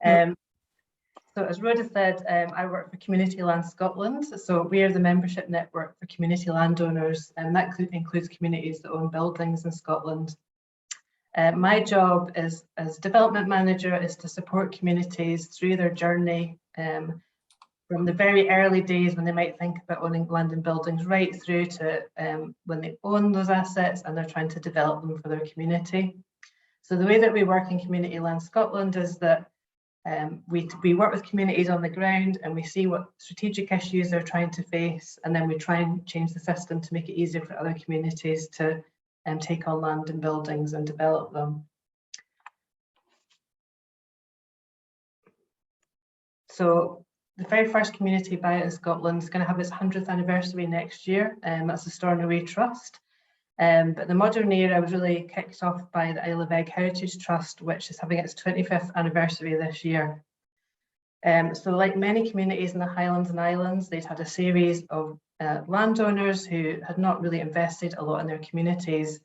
S11: So as Rhoda said, I work for Communityland Scotland. So we are the membership network for community landowners, and that includes communities that own buildings in Scotland. My job as development manager is to support communities through their journey, from the very early days when they might think about owning land and buildings right through to when they own those assets and they're trying to develop them for their community. So the way that we work in Communityland Scotland is that we work with communities on the ground, and we see what strategic issues they're trying to face, and then we try and change the system to make it easier for other communities to take on land and buildings and develop them. So the very first community buyout in Scotland is going to have its 100th anniversary next year, and that's the Stornoway Trust. But the modern era was really kicked off by the Isle of Egg Heritage Trust, which is having its 25th anniversary this year. So like many communities in the Highlands and Islands, they'd had a series of landowners who had not really invested a lot in their communities.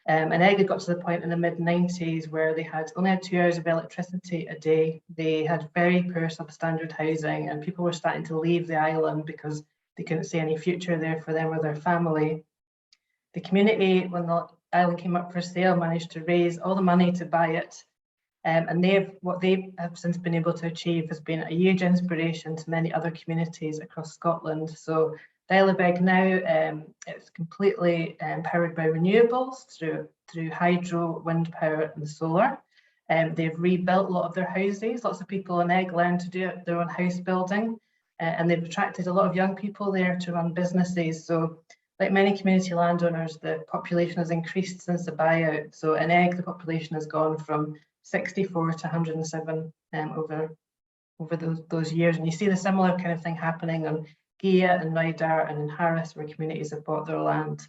S11: And Egg had got to the point in the mid-90s where they only had 2 hours of electricity a day. They had very poor substandard housing, and people were starting to leave the island because they couldn't see any future there for them or their family. The community, when the island came up for sale, managed to raise all the money to buy it. And what they have since been able to achieve has been a huge inspiration to many other communities across Scotland. So the Isle of Egg now, it's completely powered by renewables through hydro, wind power and solar. They've rebuilt a lot of their houses. Lots of people in Egg learned to do their own house building, and they've attracted a lot of young people there to run businesses. So like many community landowners, the population has increased since the buyout. So in Egg, the population has gone from 64 to 107 over those years. And you see the similar kind of thing happening on Gia and Nydar and in Harris, where communities have bought their land.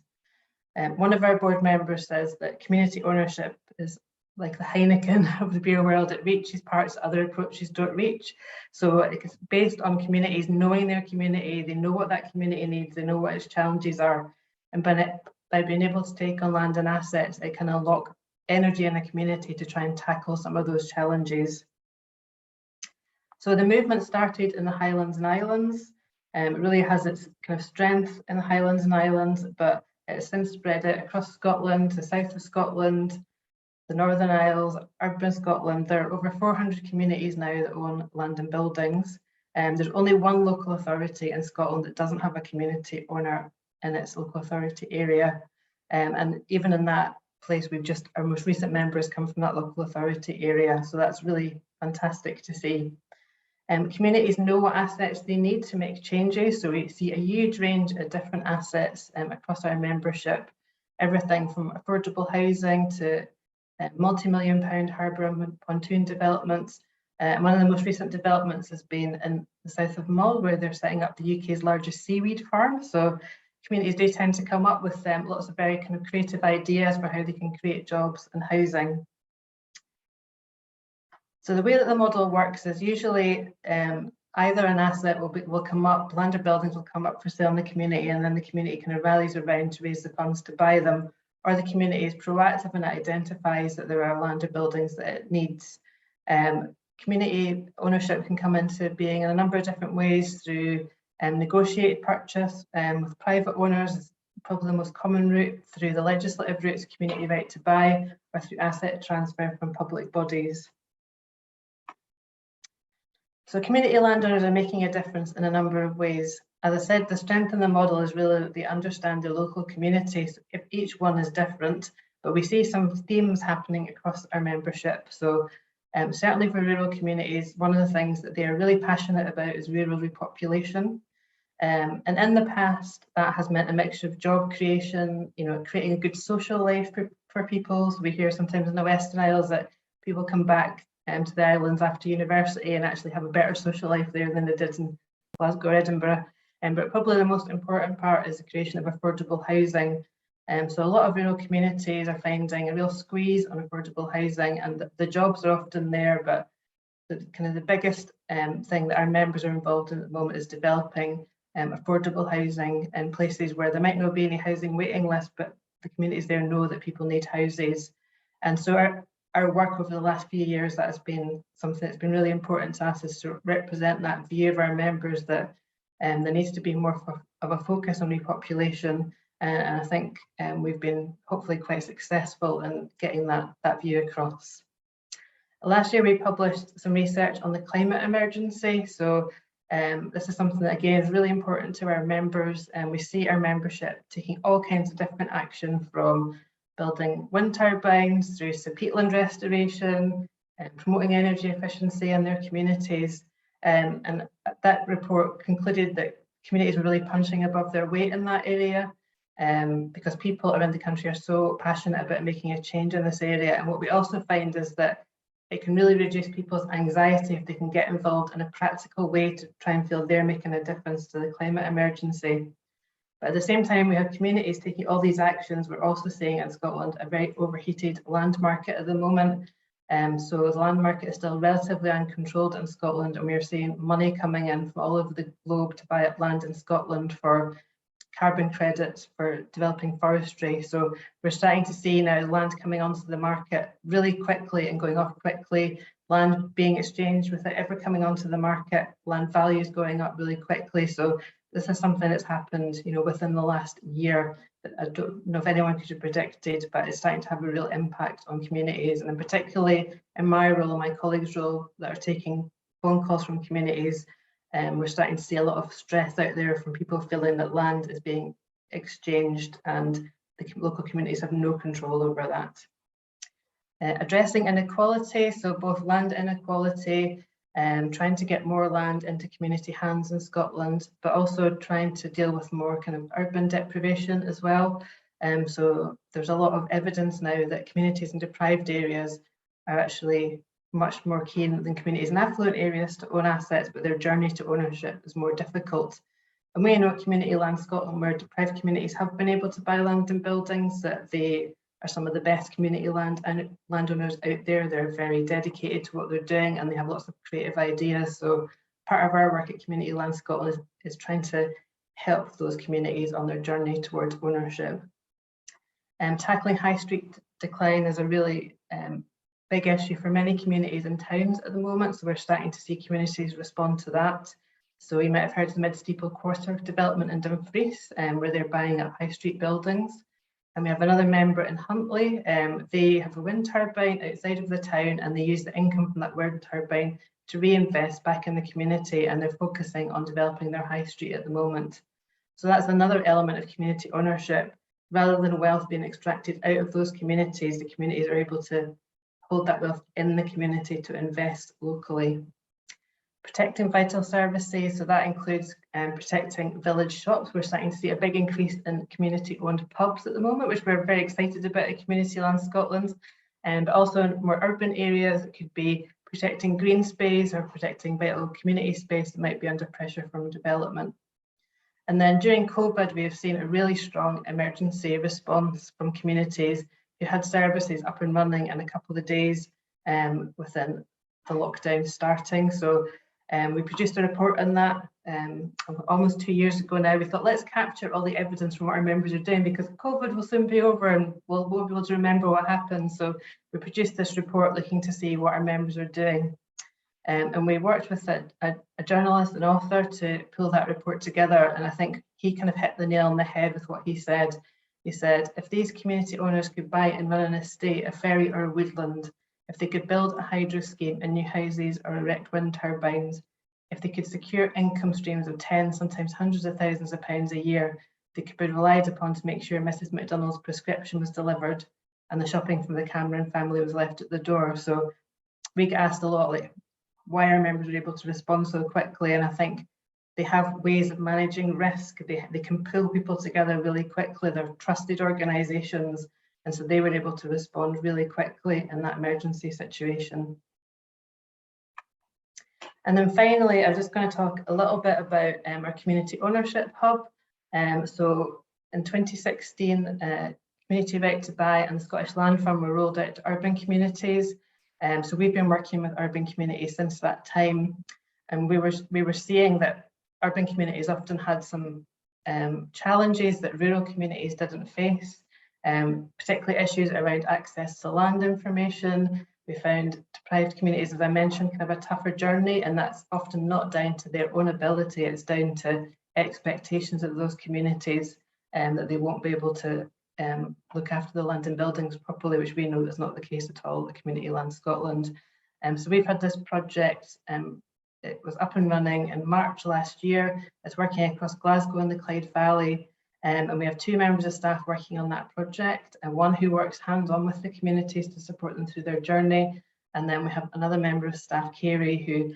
S11: One of our board members says that community ownership is like the Heineken of the beer world. It reaches parts other approaches don't reach. So it's based on communities knowing their community. They know what that community needs. They know what its challenges are. And by being able to take on land and assets, it can unlock energy in a community to try and tackle some of those challenges. So the movement started in the Highlands and Islands. It really has its kind of strength in the Highlands and Islands, but it's since spread out across Scotland, the south of Scotland, the Northern Isles, urban Scotland. There are over 400 communities now that own land and buildings. There's only one local authority in Scotland that doesn't have a community owner in its local authority area. And even in that place, our most recent members come from that local authority area. So that's really fantastic to see. Communities know what assets they need to make changes. So we see a huge range of different assets across our membership, everything from affordable housing to multi-million-pound harbour and pontoon developments. One of the most recent developments has been in the south of Mull, where they're setting up the UK's largest seaweed farm. So communities do tend to come up with lots of very kind of creative ideas for how they can create jobs and housing. So the way that the model works is usually either an asset will come up, land or buildings will come up for sale in the community, and then the community kind of rallies around to raise the funds to buy them, or the community is proactive and identifies that there are land or buildings that it needs. Community ownership can come into being in a number of different ways through negotiated purchase with private owners, is probably the most common route, through the legislative routes, community right to buy, or through asset transfer from public bodies. So community landowners are making a difference in a number of ways. As I said, the strength in the model is really that they understand their local communities. If each one is different, but we see some themes happening across our membership. So certainly for rural communities, one of the things that they are really passionate about is rural repopulation. And in the past, that has meant a mixture of job creation, creating a good social life for people. So we hear sometimes in the Western Isles that people come back to the islands after university and actually have a better social life there than they did in Glasgow or Edinburgh. But probably the most important part is the creation of affordable housing. So a lot of rural communities are finding a real squeeze on affordable housing, and the jobs are often there, but the biggest thing that our members are involved in at the moment is developing affordable housing in places where there might not be any housing waiting list, but the communities there know that people need houses. And so our work over the last few years, that has been something that's been really important to us, is to represent that view of our members that there needs to be more of a focus on repopulation. And I think we've been hopefully quite successful in getting that view across. Last year, we published some research on the climate emergency. So this is something that, again, is really important to our members. And we see our membership taking all kinds of different action, from building wind turbines through to peatland restoration and promoting energy efficiency in their communities. And that report concluded that communities were really punching above their weight in that area, because people around the country are so passionate about making a change in this area. And what we also find is that it can really reduce people's anxiety if they can get involved in a practical way to try and feel they're making a difference to the climate emergency. But at the same time, we have communities taking all these actions. We're also seeing in Scotland a very overheated land market at the moment. So the land market is still relatively uncontrolled in Scotland, and we're seeing money coming in from all over the globe to buy up land in Scotland for carbon credits, for developing forestry. So we're starting to see now land coming onto the market really quickly and going off quickly, land being exchanged without ever coming onto the market, land values going up really quickly. So this is something that's happened, within the last year. I don't know if anyone could have predicted, but it's starting to have a real impact on communities, and particularly in my role and my colleagues' role that are taking phone calls from communities. We're starting to see a lot of stress out there from people feeling that land is being exchanged and the local communities have no control over that. Addressing inequality, so both land inequality, trying to get more land into community hands in Scotland, but also trying to deal with more kind of urban deprivation as well. So there's a lot of evidence now that communities in deprived areas are actually much more keen than communities in affluent areas to own assets, but their journey to ownership is more difficult. And we know at Communityland Scotland, where deprived communities have been able to buy land and buildings, that they are some of the best community landowners out there. They're very dedicated to what they're doing, and they have lots of creative ideas. So part of our work at Communityland Scotland is trying to help those communities on their journey towards ownership. Tackling high street decline is a really big issue for many communities and towns at the moment. So we're starting to see communities respond to that. So you might have heard of the Mid-Steeple Quarter development in Dumfries, where they're buying up high street buildings. And we have another member in Huntly. They have a wind turbine outside of the town, and they use the income from that wind turbine to reinvest back in the community, and they're focusing on developing their high street at the moment. So that's another element of community ownership. Rather than wealth being extracted out of those communities, the communities are able to hold that wealth in the community to invest locally. Protecting vital services, so that includes protecting village shops. We're starting to see a big increase in community-owned pubs at the moment, which we're very excited about at Communityland Scotland. But also in more urban areas, it could be protecting green space or protecting vital community space that might be under pressure from development. And then during COVID, we have seen a really strong emergency response from communities who had services up and running in a couple of days within the lockdown starting. So we produced a report on that almost 2 years ago now. We thought, let's capture all the evidence from what our members are doing, because COVID will soon be over and we'll be able to remember what happened. So we produced this report looking to see what our members are doing. And we worked with a journalist and author to pull that report together. And I think he kind of hit the nail on the head with what he said. He said, if these community owners could buy and run an estate, a ferry or a woodland, if they could build a hydro scheme and new houses or erect wind turbines, if they could secure income streams of tens, sometimes hundreds of thousands of pounds a year, they could be relied upon to make sure Mrs. McDonald's prescription was delivered, and the shopping for the Cameron family was left at the door. So we get asked a lot, like, why our members are able to respond so quickly, and I think they have ways of managing risk. They can pull people together really quickly. They're trusted organisations, and so they were able to respond really quickly in that emergency situation. And then finally, I'm just going to talk a little bit about our community ownership hub. So in 2016, Community Right to Buy and the Scottish Land Fund were rolled out to urban communities. So we've been working with urban communities since that time, and we were seeing that urban communities often had some challenges that rural communities didn't face, particularly issues around access to land information. We found deprived communities, as I mentioned, can have a tougher journey, and that's often not down to their own ability, it's down to expectations of those communities, that they won't be able to look after the land and buildings properly, which we know is not the case at all at Communityland Scotland. So we've had this project, it was up and running in March last year. It's working across Glasgow and the Clyde Valley, and we have 2 members of staff working on that project, and one who works hands-on with the communities to support them through their journey, and then we have another member of staff, Kerry, who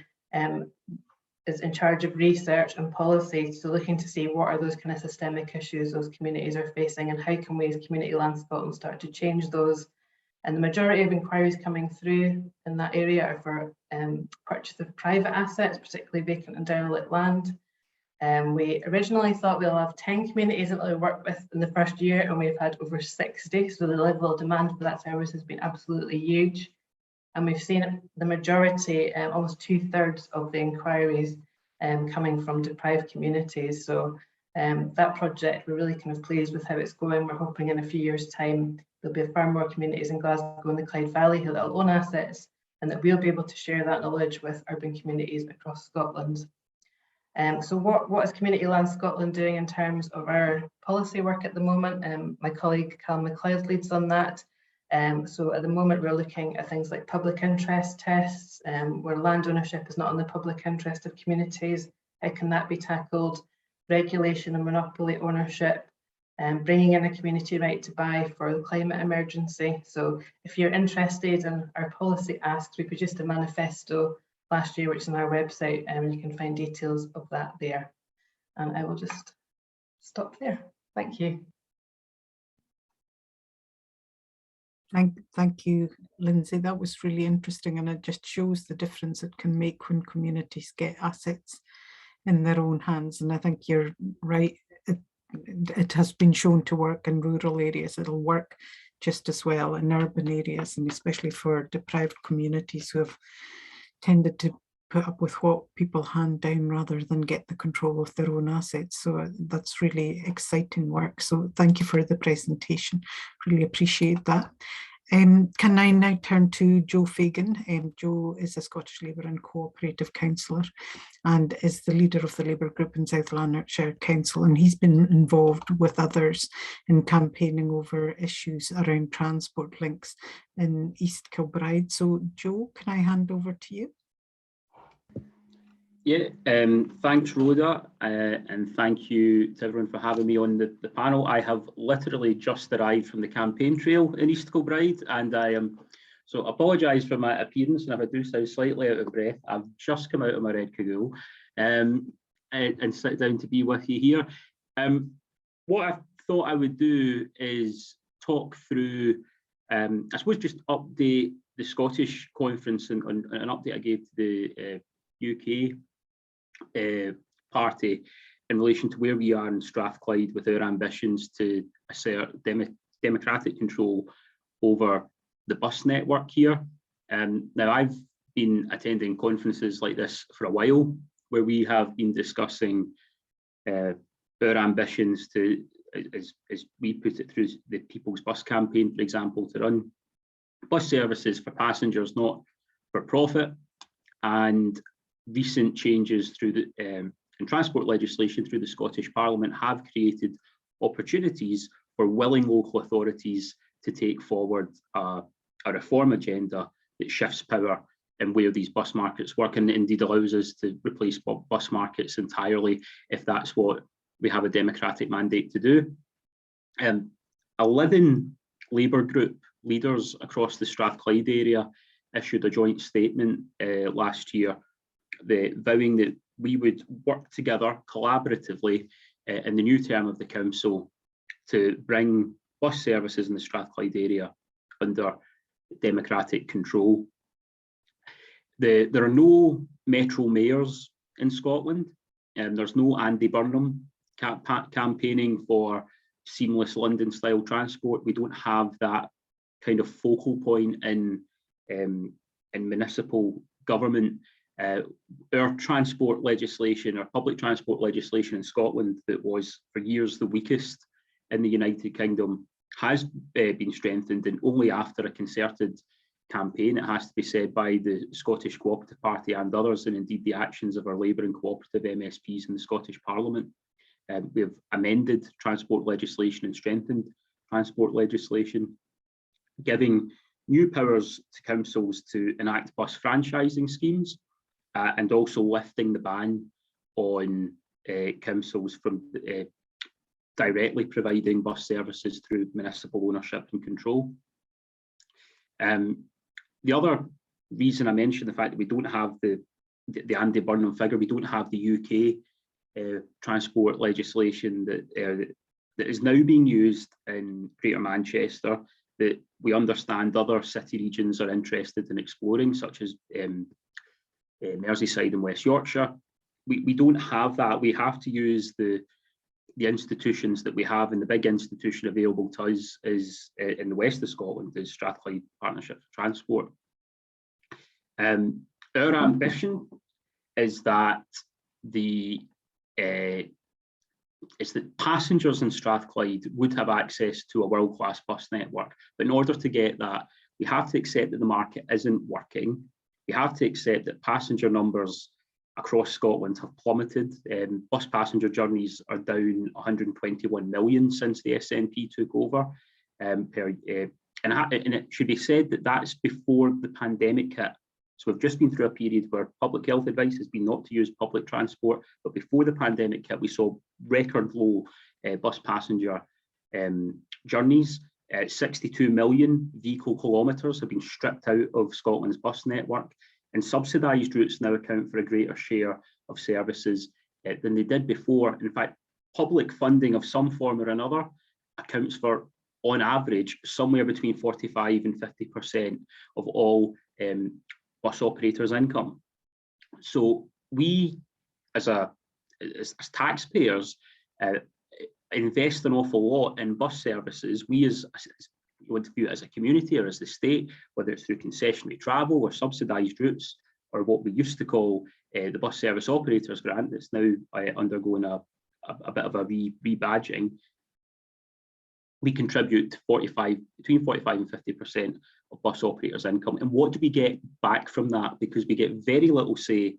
S11: is in charge of research and policy, so looking to see what are those kind of systemic issues those communities are facing, and how can we as Communityland Scotland start to change those. And the majority of inquiries coming through in that area are for purchase of private assets, particularly vacant and derelict land. We originally thought we'll have 10 communities that we'll work with in the first year, and we've had over 60, so the level of demand for that service has been absolutely huge. And we've seen the majority, almost 2/3 of the inquiries coming from deprived communities. So that project, we're really kind of pleased with how it's going. We're hoping in a few years' time, there'll be far more communities in Glasgow and the Clyde Valley who will own assets, and that we'll be able to share that knowledge with urban communities across Scotland. So what is Communityland Scotland doing in terms of our policy work at the moment? My colleague Cal MacLeod leads on that. So at the moment we're looking at things like public interest tests, where land ownership is not in the public interest of communities. How can that be tackled? Regulation and monopoly ownership, bringing in a community right to buy for the climate emergency. So if you're interested in our policy asks, we produced a manifesto last year, which is on our website, and you can find details of that there. And I will just stop there. Thank you.
S10: Thank you, Lindsay. That was really interesting, and it just shows the difference it can make when communities get assets in their own hands. And I think you're right. It has been shown to work in rural areas. It'll work just as well in urban areas, and especially for deprived communities who have tended to put up with what people hand down rather than get the control of their own assets. So that's really exciting work. So thank you for the presentation. Really appreciate that. Can I now turn to Joe Fagan? Joe is a Scottish Labour and Co-operative councillor and is the leader of the Labour group in South Lanarkshire Council, and he's been involved with others in campaigning over issues around transport links in East Kilbride. So Joe, can I hand over to you?
S12: Yeah, thanks Rhoda, and thank you to everyone for having me on the panel. I have literally just arrived from the campaign trail in East Kilbride, and I am, so apologise for my appearance, and if I do sound slightly out of breath, I've just come out of my red cagoule and sit down to be with you here. What I thought I would do is talk through, I suppose just update the Scottish conference and an update I gave to the UK party in relation to where we are in Strathclyde with our ambitions to assert democratic control over the bus network here. Now I've been attending conferences like this for a while, where we have been discussing our ambitions to, as we put it, through the People's Bus Campaign, for example, to run bus services for passengers, not for profit. And recent changes through the in transport legislation through the Scottish Parliament have created opportunities for willing local authorities to take forward a reform agenda that shifts power and where these bus markets work, and indeed allows us to replace bus markets entirely if that's what we have a democratic mandate to do. A living Labour group leaders across the Strathclyde area issued a joint statement last year, vowing that we would work together collaboratively in the new term of the council to bring bus services in the Strathclyde area under democratic control. There are no metro mayors in Scotland, and there's no Andy Burnham campaigning for seamless London-style transport. We don't have that kind of focal point in municipal government. Our transport legislation, our public transport legislation in Scotland, that was for years the weakest in the United Kingdom, has been strengthened, and only after a concerted campaign, it has to be said, by the Scottish Co-operative Party and others, and indeed the actions of our Labour and cooperative MSPs in the Scottish Parliament. We have amended transport legislation and strengthened transport legislation, giving new powers to councils to enact bus franchising schemes, and also lifting the ban on councils from directly providing bus services through municipal ownership and control. The other reason I mentioned the fact that we don't have the Andy Burnham figure, we don't have the UK transport legislation that is now being used in Greater Manchester, that we understand other city regions are interested in exploring, such as Merseyside and West Yorkshire. We don't have that. We have to use the institutions that we have, and the big institution available to us is in the west of Scotland, is Strathclyde Partnership for Transport. Our ambition is that passengers in Strathclyde would have access to a world-class bus network. But in order to get that, we have to accept that the market isn't working. We have to accept that passenger numbers across Scotland have plummeted. Bus passenger journeys are down 121 million since the SNP took over. And it should be said that that's before the pandemic hit. So we've just been through a period where public health advice has been not to use public transport, but before the pandemic hit, we saw record low bus passenger journeys. 62 million vehicle kilometres have been stripped out of Scotland's bus network, and subsidised routes now account for a greater share of services than they did before. In fact, public funding of some form or another accounts for, on average, somewhere between 45 and 50% of all bus operators' income. So we, as taxpayers, invest an awful lot in bus services. We, as you want to view it as a community or as the state, whether it's through concessionary travel or subsidised routes, or what we used to call the bus service operators grant, that's now undergoing a bit of a rebadging. We contribute to between 45 and 50% of bus operators' income. And what do we get back from that? Because we get very little say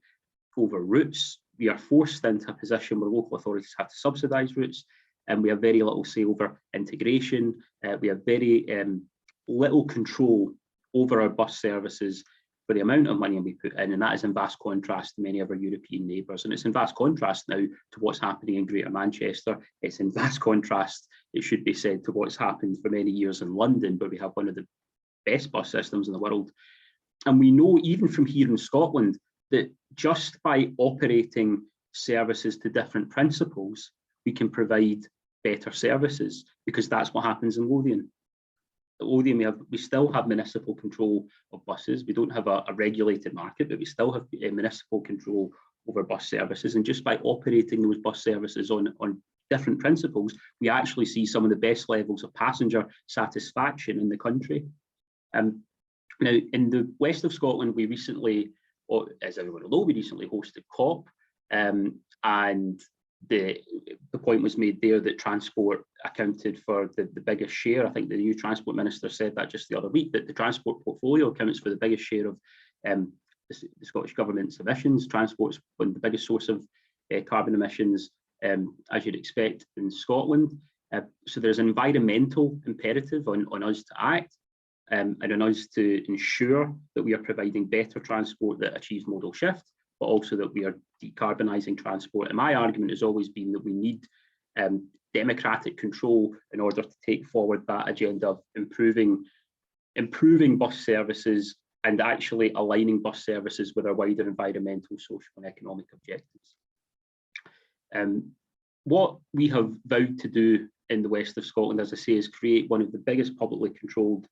S12: over routes. We are forced into a position where local authorities have to subsidise routes, and we have very little say over integration. We have very little control over our bus services for the amount of money we put in, and that is in vast contrast to many of our European neighbours. And it's in vast contrast now to what's happening in Greater Manchester. It's in vast contrast, it should be said, to what's happened for many years in London, where we have one of the best bus systems in the world. And we know, even from here in Scotland, that just by operating services to different principles, we can provide better services, because that's what happens in Lothian. At Lothian, we still have municipal control of buses. We don't have a regulated market, but we still have municipal control over bus services. And just by operating those bus services on different principles, we actually see some of the best levels of passenger satisfaction in the country. Now, in the west of Scotland, we recently, or as everyone will know, we recently hosted COP, and the point was made there that transport accounted for the biggest share. I think the new transport minister said that just the other week, that the transport portfolio accounts for the biggest share of the Scottish Government's emissions. Transport's one of the biggest source of carbon emissions, as you'd expect in Scotland. So there's an environmental imperative on us to act, and on us to ensure that we are providing better transport that achieves modal shift, but also that we are decarbonising transport. And my argument has always been that we need democratic control in order to take forward that agenda of improving improving bus services and actually aligning bus services with our wider environmental, social and economic objectives. What we have vowed to do in the west of Scotland, as I say, is create one of the biggest publicly controlled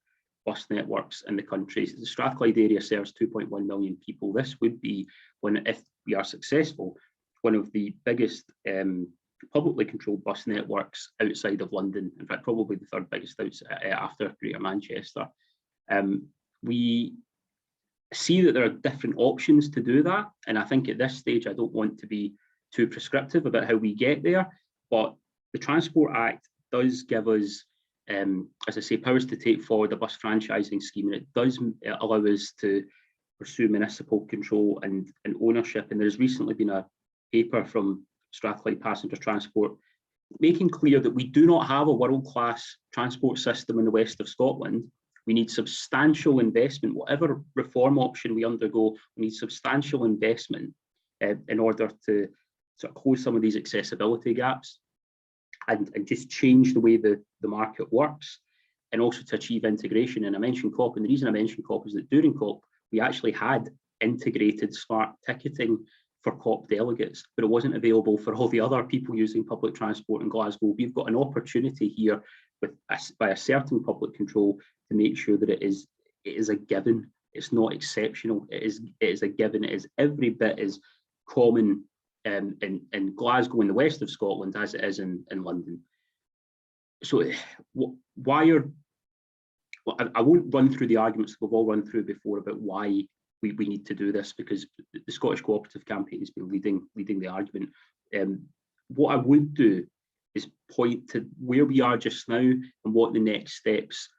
S12: bus networks in the country. The Strathclyde area serves 2.1 million people. This would be, if we are successful, one of the biggest publicly controlled bus networks outside of London. In fact, probably the third biggest after Greater Manchester. We see that there are different options to do that, and I think at this stage I don't want to be too prescriptive about how we get there, but the Transport Act does give us, as I say, powers to take forward a bus franchising scheme, and it does allow us to pursue municipal control and ownership. And there's recently been a paper from Strathclyde Passenger Transport making clear that we do not have a world-class transport system in the west of Scotland. We need substantial investment. Whatever reform option we undergo, we need substantial investment in order to sort of close some of these accessibility gaps and just change the way the market works, and also to achieve integration. And I mentioned COP, and the reason I mentioned COP is that during COP, we actually had integrated smart ticketing for COP delegates, but it wasn't available for all the other people using public transport in Glasgow. We've got an opportunity here by asserting public control to make sure that it is a given. It's not exceptional. It is a given. It is every bit as common in Glasgow in the west of Scotland as it is in London. So I won't run through the arguments that we've all run through before about why we need to do this, because the Scottish Co-operative campaign has been leading the argument. What I would do is point to where we are just now and what the next steps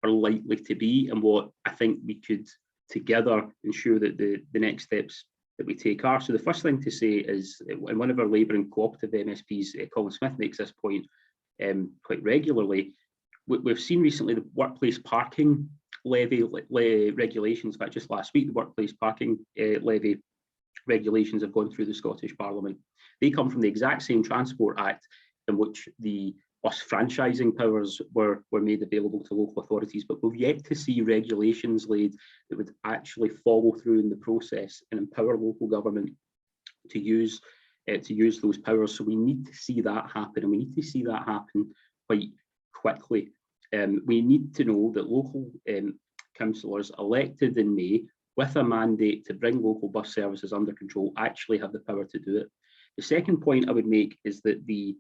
S12: are likely to be, and what I think we could together ensure that the next steps that we take are. So the first thing to say is, and one of our Labour and cooperative MSPs, Colin Smith, makes this point quite regularly. We've seen recently the workplace parking levy regulations. In fact, just last week, the workplace parking levy regulations have gone through the Scottish Parliament. They come from the exact same Transport Act in which the bus franchising powers were made available to local authorities, but we've yet to see regulations laid that would actually follow through in the process and empower local government to use those powers. So we need to see that happen, and we need to see that happen quite quickly. We need to know that local councillors elected in May with a mandate to bring local bus services under control actually have the power to do it. The second point I would make is that the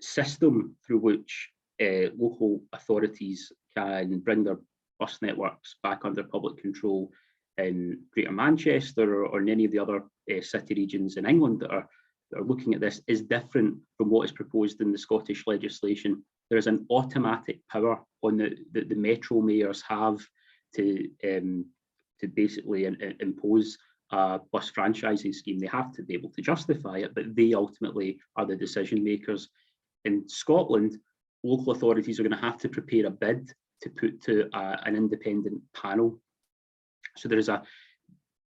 S12: system through which local authorities can bring their bus networks back under public control in Greater Manchester or in any of the other city regions in England that are looking at this is different from what is proposed in the Scottish legislation. There is an automatic power on the metro mayors have to basically impose a bus franchising scheme. They have to be able to justify it, but they ultimately are the decision makers. In Scotland, local authorities are going to have to prepare a bid to put to an independent panel. So there is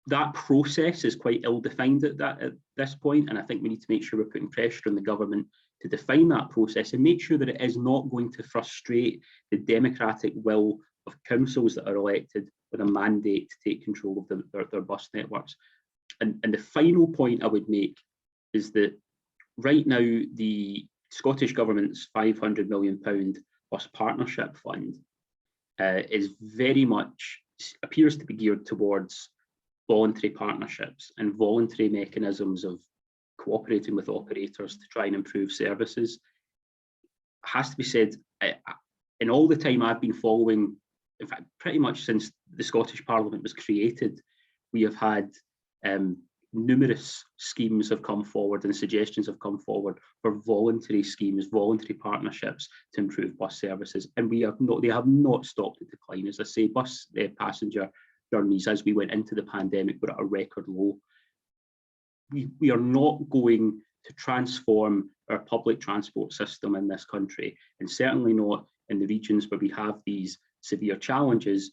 S12: that process is quite ill-defined at this point, and I think we need to make sure we're putting pressure on the government to define that process and make sure that it is not going to frustrate the democratic will of councils that are elected with a mandate to take control of their bus networks. And the final point I would make is that right now the Scottish Government's £500 million bus partnership fund is very much, appears to be geared towards voluntary partnerships and voluntary mechanisms of cooperating with operators to try and improve services. It has to be said, in all the time I've been following, in fact, pretty much since the Scottish Parliament was created, we have had numerous schemes have come forward and suggestions have come forward for voluntary schemes, voluntary partnerships to improve bus services, and they have not stopped the decline. As I say, bus passenger journeys as we went into the pandemic were at a record low. We are not going to transform our public transport system in this country, and certainly not in the regions where we have these severe challenges,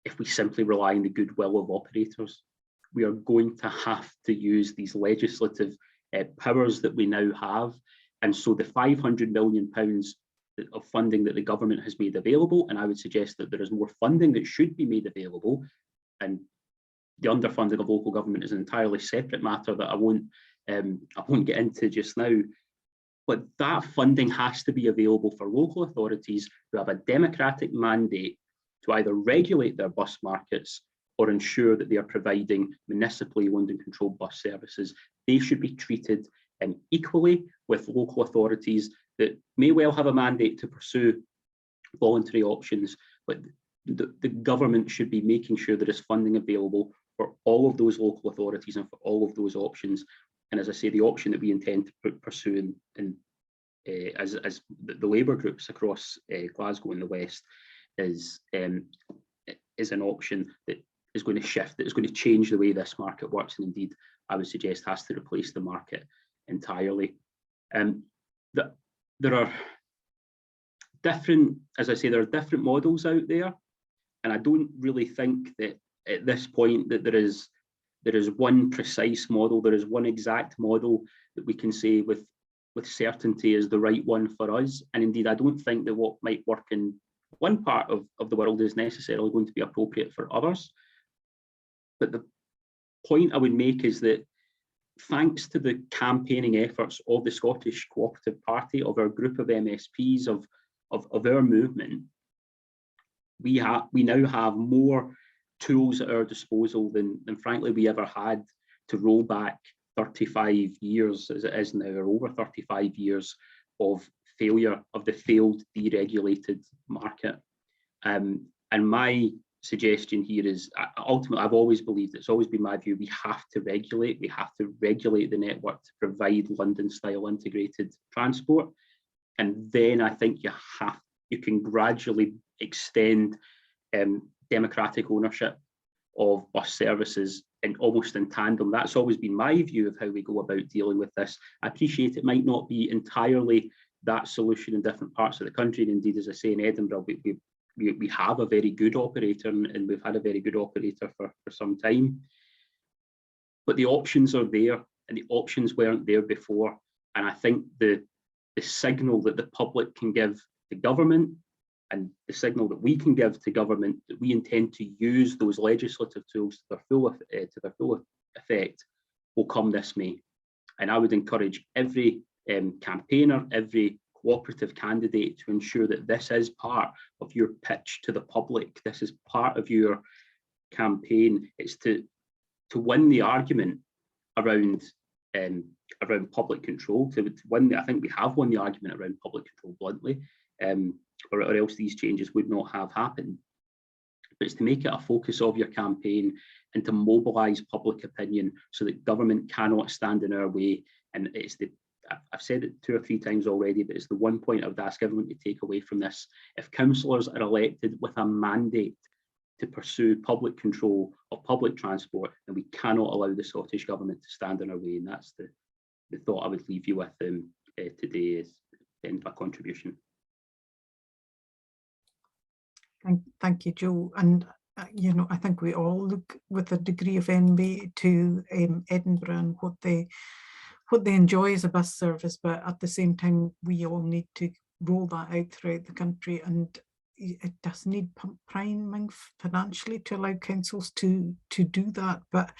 S12: if we simply rely on the goodwill of operators. We are going to have to use these legislative powers that we now have. And so the £500 million of funding that the government has made available, and I would suggest that there is more funding that should be made available, and the underfunding of local government is an entirely separate matter that I won't get into just now. But that funding has to be available for local authorities who have a democratic mandate to either regulate their bus markets or ensure that they are providing municipally owned and controlled bus services. They should be treated equally with local authorities that may well have a mandate to pursue voluntary options, but the government should be making sure there is funding available for all of those local authorities and for all of those options. And as I say, the option that we intend to pursue as the labour groups across Glasgow and the West is an option that is going to shift, that is going to change the way this market works, and indeed, I would suggest has to replace the market entirely. There are different, as I say, there are different models out there, and I don't really think that at this point that there is one precise model, there is one exact model that we can say with certainty is the right one for us. And indeed, I don't think that what might work in one part of the world is necessarily going to be appropriate for others. But the point I would make is that thanks to the campaigning efforts of the Scottish Co-operative Party, of our group of MSPs, of our movement, we now have more tools at our disposal than frankly we ever had to roll back 35 years, as it is now, or over 35 years of failure, of the failed deregulated market. And my suggestion here is, ultimately, I've always believed, it's always been my view, we have to regulate the network to provide London-style integrated transport. And then I think you can gradually extend democratic ownership of bus services almost in tandem. That's always been my view of how we go about dealing with this. I appreciate it might not be entirely that solution in different parts of the country. And indeed, as I say, in Edinburgh, we have a very good operator, and we've had a very good operator for some time. But the options are there, and the options weren't there before. And I think the signal that the public can give to government, and the signal that we can give to government that we intend to use those legislative tools to their full effect will come this May. And I would encourage every campaigner, every cooperative candidate to ensure that this is part of your pitch to the public. This is part of your campaign. It's to win the argument around public control. To win, I think we have won the argument around public control bluntly. Or else these changes would not have happened. But it's to make it a focus of your campaign and to mobilise public opinion so that government cannot stand in our way. And I've said it 2 or 3 times already, but it's the one point I would ask everyone to take away from this. If councillors are elected with a mandate to pursue public control of public transport, then we cannot allow the Scottish Government to stand in our way. And that's the thought I would leave you with today as the end of my contribution.
S10: Thank you, Joe. And I think we all look with a degree of envy to Edinburgh and what they enjoy as a bus service, but at the same time, we all need to roll that out throughout the country, and it does need priming financially to allow councils to do that. But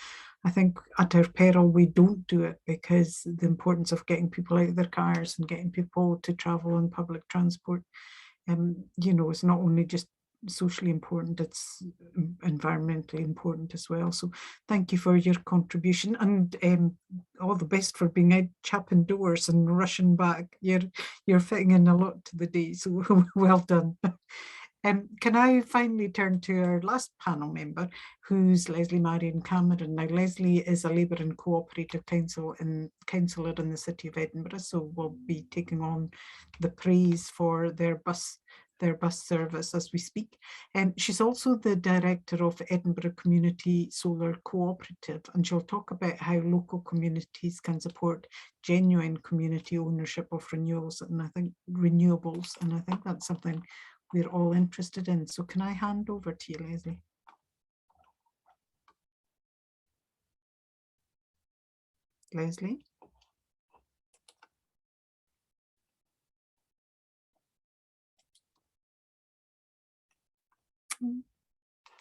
S10: I think at our peril, we don't do it, because the importance of getting people out of their cars and getting people to travel on public transport, is not only just socially important, it's environmentally important as well. So thank you for your contribution, and all the best for being out chapping doors and rushing back. You're fitting in a lot to the day, so well done. Can I finally turn to our last panel member, who's Leslie Marion Cameron. Now, Leslie is a Labour and Co-operative councillor in the City of Edinburgh, so we'll be taking on the praise for their bus service as we speak. She's also the director of Edinburgh Community Solar Co-operative, and she'll talk about how local communities can support genuine community ownership of renewables, and I think that's something we're all interested in. So can I hand over to you, Leslie? Leslie?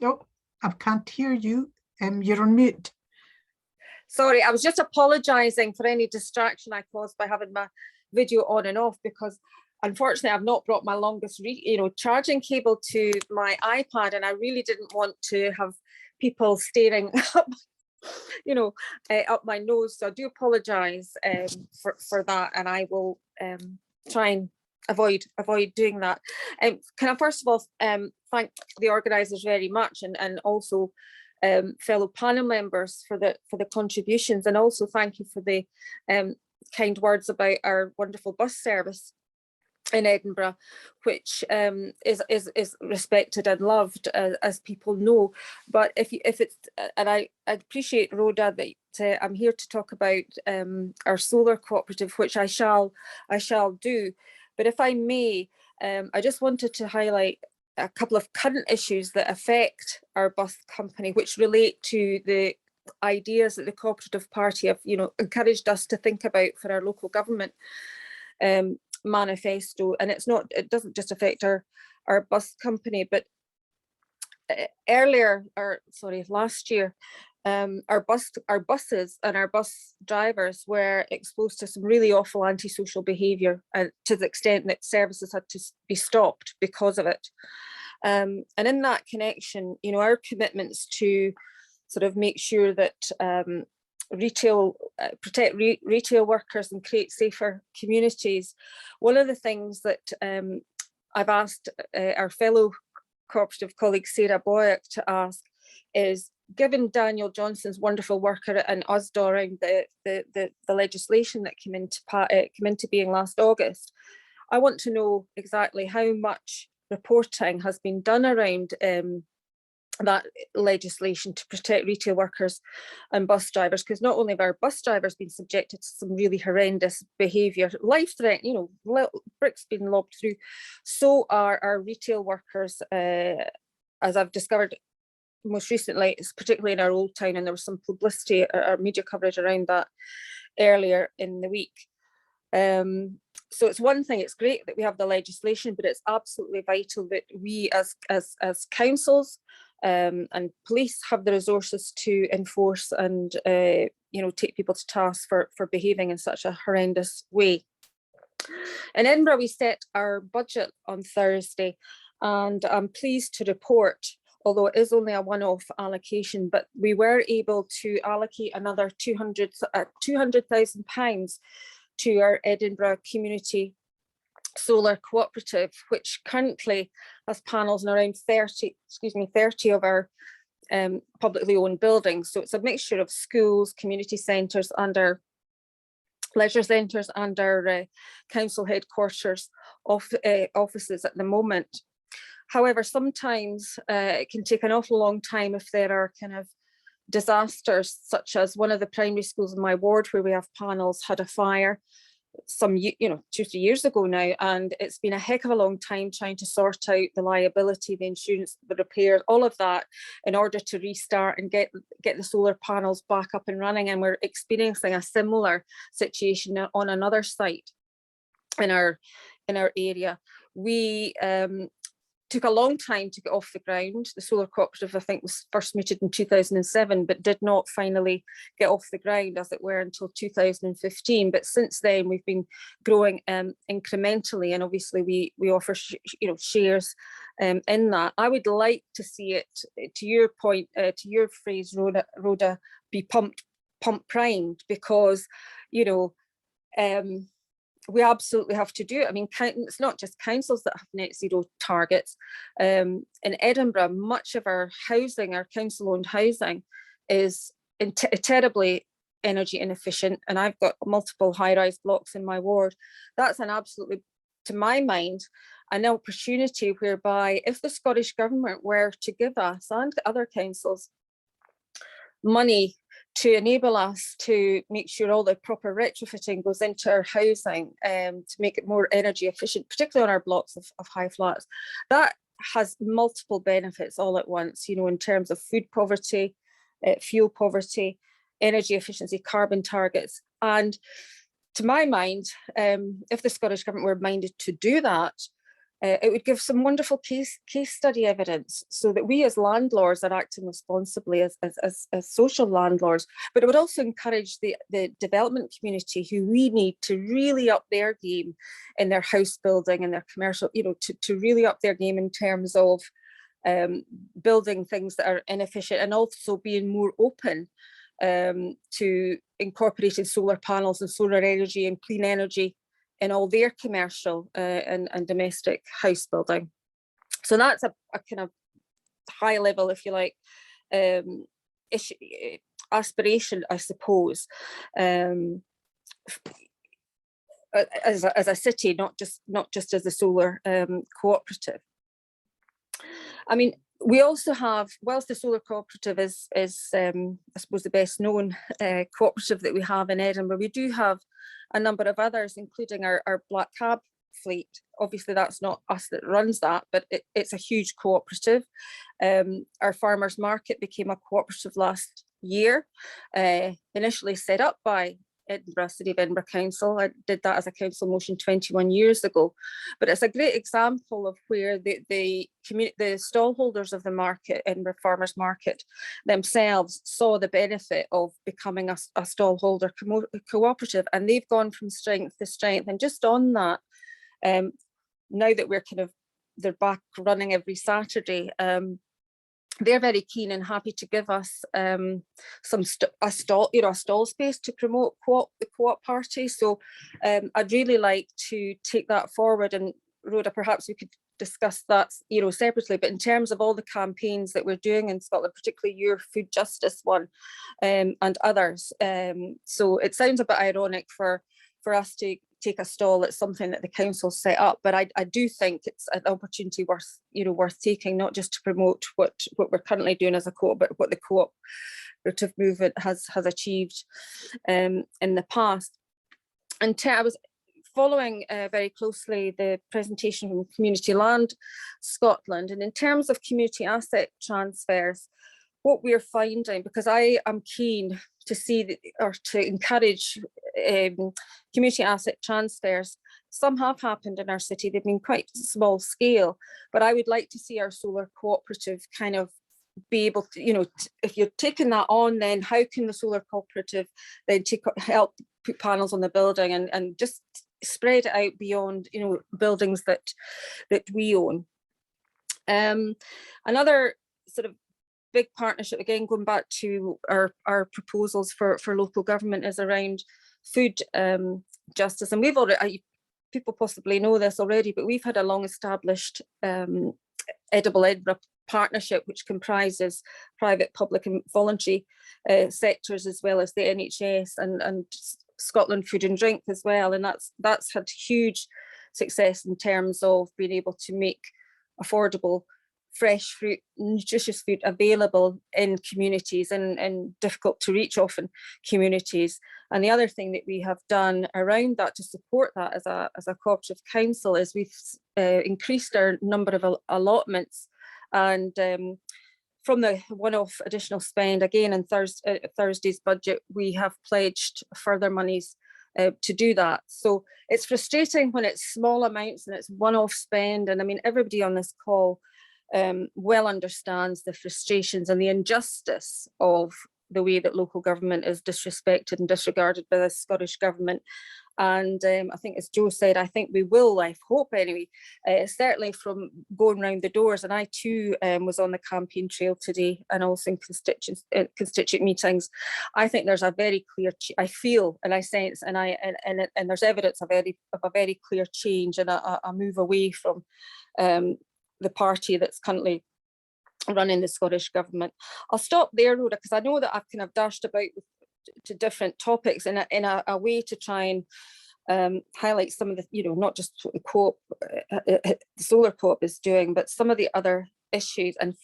S10: Oh, I can't hear you. You're on mute.
S13: Sorry, I was just apologising for any distraction I caused by having my video on and off, because unfortunately I've not brought my longest charging cable to my iPad, and I really didn't want to have people staring up up my nose. So I do apologise for that, and I will try and avoid doing that. Can I first of all thank the organisers very much, and also fellow panel members for the contributions, and also thank you for the kind words about our wonderful bus service in Edinburgh, which is respected and loved, as people know. But if it's, and I appreciate, Rhoda, that I'm here to talk about our solar cooperative, which I shall do. But if I may, I just wanted to highlight a couple of current issues that affect our bus company, which relate to the ideas that the Cooperative Party have, encouraged us to think about for our local government manifesto. And it doesn't just affect our bus company, but last year, our buses and our bus drivers were exposed to some really awful antisocial behaviour, to the extent that services had to be stopped because of it. And in that connection, our commitments to sort of make sure that protect retail workers and create safer communities. One of the things that I've asked our fellow cooperative colleague Sarah Boyack to ask is, given Daniel Johnson's wonderful work and us during the legislation that came into being last August, I want to know exactly how much reporting has been done around that legislation to protect retail workers and bus drivers, because not only have our bus drivers been subjected to some really horrendous behaviour, life-threatening, bricks being lobbed through, so are our retail workers, as I've discovered most recently, particularly in our old town, and there was some publicity or media coverage around that earlier in the week. So it's one thing, it's great that we have the legislation, but it's absolutely vital that we as councils and police have the resources to enforce and take people to task for behaving in such a horrendous way. In Edinburgh, we set our budget on Thursday, and I'm pleased to report, although it is only a one-off allocation, but we were able to allocate another £200,000 to our Edinburgh Community Solar Cooperative, which currently has panels in around 30 of our publicly owned buildings. So it's a mixture of schools, community centres, and our leisure centres, and our council headquarters offices at the moment. However, sometimes it can take an awful long time if there are kind of disasters, such as one of the primary schools in my ward where we have panels had a fire some 2-3 years ago now, and it's been a heck of a long time trying to sort out the liability, the insurance, the repairs, all of that, in order to restart and get the solar panels back up and running. And we're experiencing a similar situation on another site in our area. We took a long time to get off the ground. The solar cooperative, I think, was first mooted in 2007, but did not finally get off the ground, as it were, until 2015. But since then, we've been growing incrementally, and obviously we offer shares in that. I would like to see it, to your point, to your phrase, Rhoda, be pump primed, because we absolutely have to do it. I mean, it's not just councils that have net zero targets. In Edinburgh, much of our housing, our council-owned housing, is terribly energy inefficient, and I've got multiple high-rise blocks in my ward. That's an absolutely, to my mind, an opportunity whereby if the Scottish Government were to give us and other councils money to enable us to make sure all the proper retrofitting goes into our housing to make it more energy efficient, particularly on our blocks of high flats, that has multiple benefits all at once, in terms of food poverty, fuel poverty, energy efficiency, carbon targets. And to my mind, if the Scottish Government were minded to do that, it would give some wonderful case study evidence so that we as landlords are acting responsibly as social landlords, but it would also encourage the development community, who we need to really up their game in their house building and their commercial, to really up their game in terms of building things that are inefficient, and also being more open to incorporating solar panels and solar energy and clean energy in all their commercial and domestic house building. So that's a kind of high level, if you like, issue, aspiration, I suppose, as a city, not just as a solar cooperative. I mean, we also have, whilst the solar cooperative is I suppose the best known cooperative that we have in Edinburgh, we do have a number of others, including our black cab fleet. Obviously that's not us that runs that, but it's a huge cooperative. Our farmers market became a cooperative last year, initially set up by Edinburgh, City of Edinburgh Council. I did that as a council motion 21 years ago, but it's a great example of where the stallholders of the market, Edinburgh Farmers Market themselves, saw the benefit of becoming a stallholder cooperative, and they've gone from strength to strength. And just on that, now that they're back running every Saturday, they're very keen and happy to give us a stall space to promote the co-op party. So I'd really like to take that forward, and Rhoda, perhaps we could discuss that separately. But in terms of all the campaigns that we're doing in Scotland, particularly your food justice one, and others, so it sounds a bit ironic for us to take a stall at something that the council set up, but I do think it's an opportunity worth taking, not just to promote what we're currently doing as a co-op, but what the cooperative movement has achieved in the past. And I was following very closely the presentation from Communityland Scotland, and in terms of community asset transfers, what we're finding, because I am keen to see or to encourage community asset transfers. Some have happened in our city. They've been quite small scale, but I would like to see our solar cooperative kind of be able to, if you're taking that on, then how can the solar cooperative then help put panels on the building and just spread it out beyond, buildings that we own. Another sort of big partnership, again going back to our proposals for local government, is around food justice. And we've already, people possibly know this already, but we've had a long established Edible Edinburgh partnership, which comprises private, public and voluntary sectors, as well as the NHS and Scotland Food and Drink as well. And that's had huge success in terms of being able to make affordable fresh fruit, nutritious food available in communities and difficult to reach often communities. And the other thing that we have done around that to support that as a cooperative council is we've increased our number of allotments, and from the one-off additional spend, again in Thursday's budget, we have pledged further monies to do that. So it's frustrating when it's small amounts and it's one-off spend, and I mean everybody on this call well understands the frustrations and the injustice of the way that local government is disrespected and disregarded by the Scottish government. And I think, as Joe said, I think we will, I hope anyway, certainly from going round the doors, and I too was on the campaign trail today and also in constituent meetings. I think there's a very clear, I feel and I sense and there's evidence of a very clear change and a move away from the party that's currently running the Scottish government. I'll stop there, Rhoda, because I know that I've kind of dashed about to different topics in a way to try and highlight some of the, not just what the co-op, the solar co-op is doing, but some of the other issues. And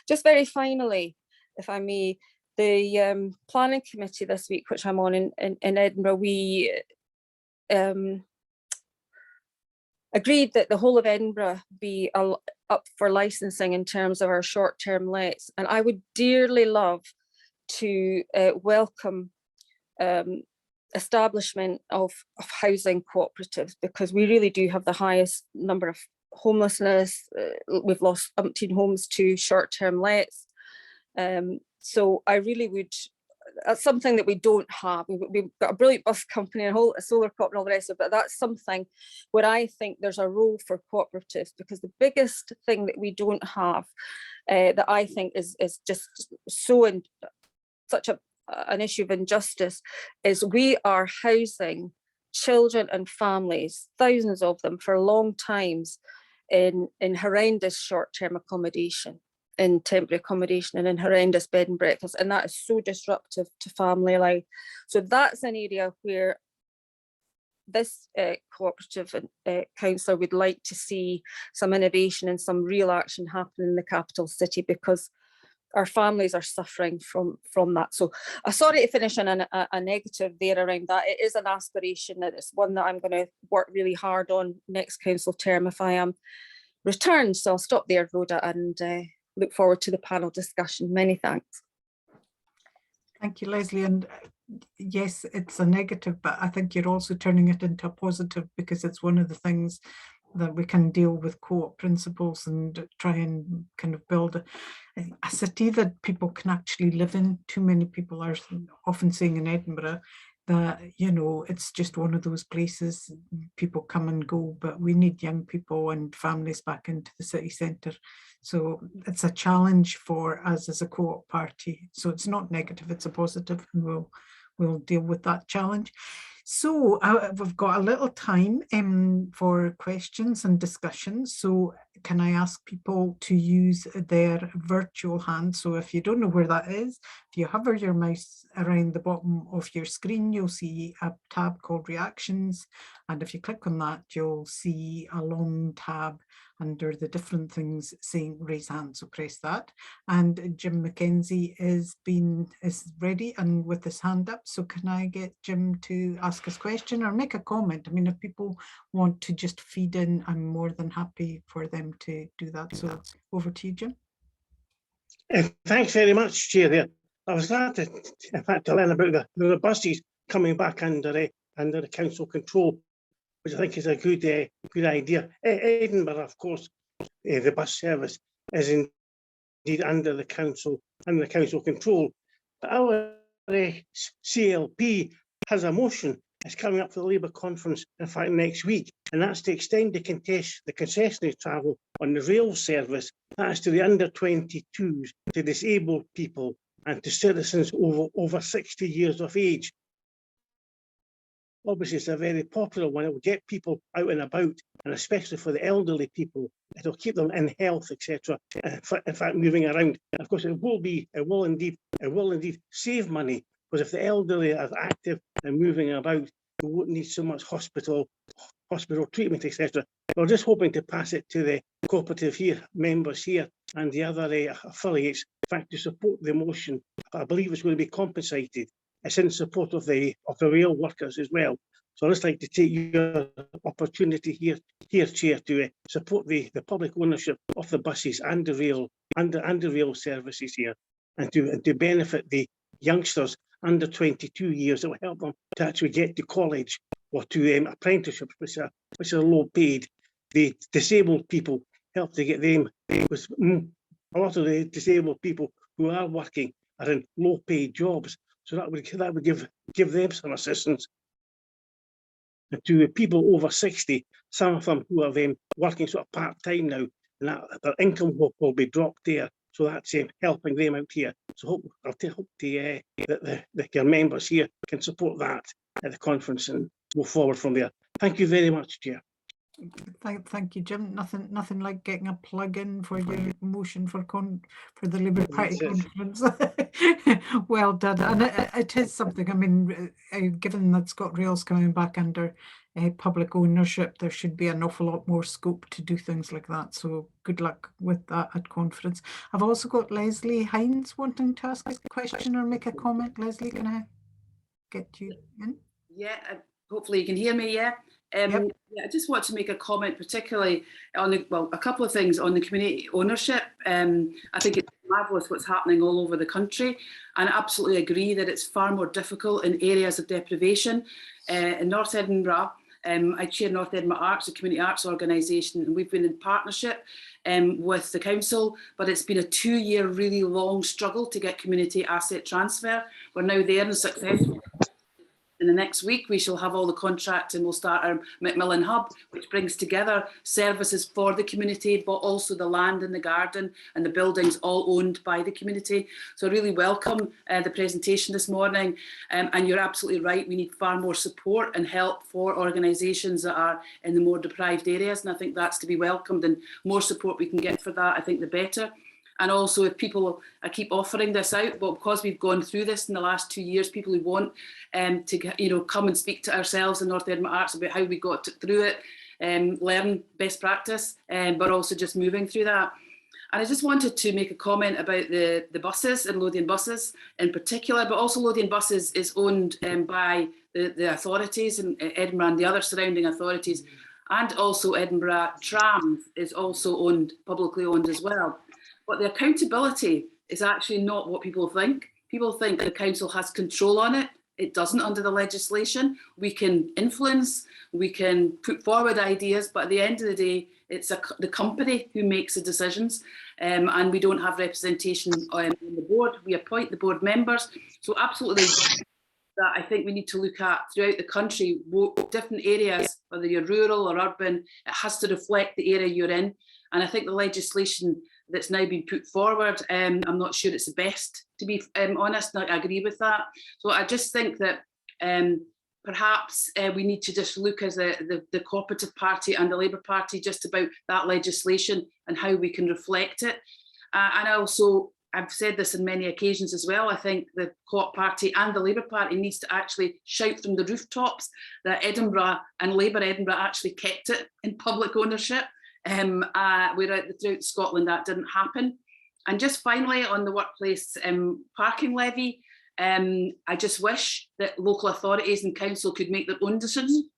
S13: just very finally, if I may, the planning committee this week, which I'm on in Edinburgh, we agreed that the whole of Edinburgh be up for licensing in terms of our short-term lets. And I would dearly love to welcome establishment of housing cooperatives, because we really do have the highest number homelessness. We've lost umpteen homes to short-term lets. So I really would, that's something that we don't have. We've got a brilliant bus company and a solar co-op and all the rest of it, but that's something where I think there's a role for cooperatives, because the biggest thing that we don't have that I think is just so such an issue of injustice is we are housing children and families, thousands of them for long times in horrendous short-term accommodation, in temporary accommodation and in horrendous bed and breakfast, and that is so disruptive to family life. So that's an area where this cooperative councillor would like to see some innovation and some real action happen in the capital city, because our families are suffering from that. So sorry to finish on a negative there around that. It is an aspiration, and it's one that I'm going to work really hard on next council term if I am returned. So I'll stop there, Rhoda, and look forward to the panel discussion. Many thanks.
S10: Thank you, Leslie. And yes, it's a negative, but I think you're also turning it into a positive, because it's one of the things that we can deal with co-op principles and try and kind of build a city that people can actually live in. Too many people are often saying in Edinburgh that, you know, it's just one of those places people come and go, but we need young people and families back into the city centre. So it's a challenge for us as a co-op party. So it's not negative, it's a positive, and we'll deal with that challenge. So we've got a little time for questions and discussions. So can I ask people to use their virtual hand? So if you don't know where that is, if you hover your mouse around the bottom of your screen, you'll see a tab called Reactions. And if you click on that, you'll see a long tab under the different things saying raise hand. So press that. And Jim McKenzie is ready and with his hand up. So can I get Jim to ask his question or make a comment? I mean, if people want to just feed in, I'm more than happy for them to do that. So over to you, Jim.
S14: Thanks very much, Chair. There, I was glad to learn about the buses coming back under the council control, which I think is a good idea. Edinburgh, of course, the bus service is indeed under the council control. But our CLP has a motion. It's coming up for the Labour conference, in fact, next week, and that's to extend the concessionary travel on the rail service. That's to the under 22s, to disabled people, and to citizens over 60 years of age. Obviously, it's a very popular one. It will get people out and about, and especially for the elderly people, it'll keep them in health, etc. In fact, moving around. And of course, it will indeed save money, because if the elderly are active and moving about, we won't need so much hospital treatment, etc. We're just hoping to pass it to the cooperative members here and the other affiliates, in fact, to support the motion. I believe it's going to be compensated. It's in support of the rail workers as well. So I'd just like to take your opportunity here, Chair, to support the public ownership of the buses and the rail services here, and to benefit the youngsters under 22 years. That will help them to actually get to college or to apprenticeships, which are low paid. The disabled people, help to get them, because a lot of the disabled people who are working are in low paid jobs. So that would give them some assistance. And to people over 60, some of them who are then working sort of part-time now, and that their income will be dropped there. So that's helping them out here. So hope that your members here can support that at the conference and go forward from there. Thank you very much, Chair.
S10: Thank you, Jim. Nothing like getting a plug in for your motion for the Labour Party conference. Well done, and it is something. I mean, given that ScotRail's coming back under public ownership, there should be an awful lot more scope to do things like that. So good luck with that at conference. I've also got Leslie Hines wanting to ask a question or make a comment. Leslie, can I get you in?
S15: Yeah, hopefully you can hear me. Yeah.
S10: Yep.
S15: Yeah, I just want to make a comment, particularly on a couple of things on the community ownership. I think it's marvellous what's happening all over the country, and I absolutely agree that it's far more difficult in areas of deprivation. In North Edinburgh, I chair North Edinburgh Arts, a community arts organisation, and we've been in partnership with the council, but it's been a 2-year really long struggle to get community asset transfer. We're now there and successful. In the next week, we shall have all the contracts and we'll start our Macmillan Hub, which brings together services for the community, but also the land and the garden and the buildings all owned by the community. So I really welcome the presentation this morning. And you're absolutely right, we need far more support and help for organisations that are in the more deprived areas. And I think that's to be welcomed, and more support we can get for that, I think the better. And also, if people, I keep offering this out, but because we've gone through this in the last 2 years, people who want to get, come and speak to ourselves in North Edinburgh Arts about how we got through it, learn best practice, but also just moving through that. And I just wanted to make a comment about the buses and Lothian buses in particular, but also Lothian buses is owned by the authorities in Edinburgh and the other surrounding authorities, and also Edinburgh Trams is also owned, publicly owned as well. But the accountability is actually not what people think. People think the council has control on it. It doesn't under the legislation. We can influence, we can put forward ideas, but at the end of the day, it's the company who makes the decisions, and we don't have representation on the board. We appoint the board members. So absolutely that I think we need to look at throughout the country, different areas, whether you're rural or urban, it has to reflect the area you're in. And I think the legislation that's now been put forward, I'm not sure it's the best, to be honest. I agree with that. So I just think that perhaps we need to just look as the Co-operative Party and the Labour Party just about that legislation and how we can reflect it. And also, I've said this on many occasions as well, I think the Co-op Party and the Labour Party needs to actually shout from the rooftops that Edinburgh and Labour Edinburgh actually kept it in public ownership. Where throughout Scotland that didn't happen. And just finally on the workplace parking levy, I just wish that local authorities and council could make their own decisions,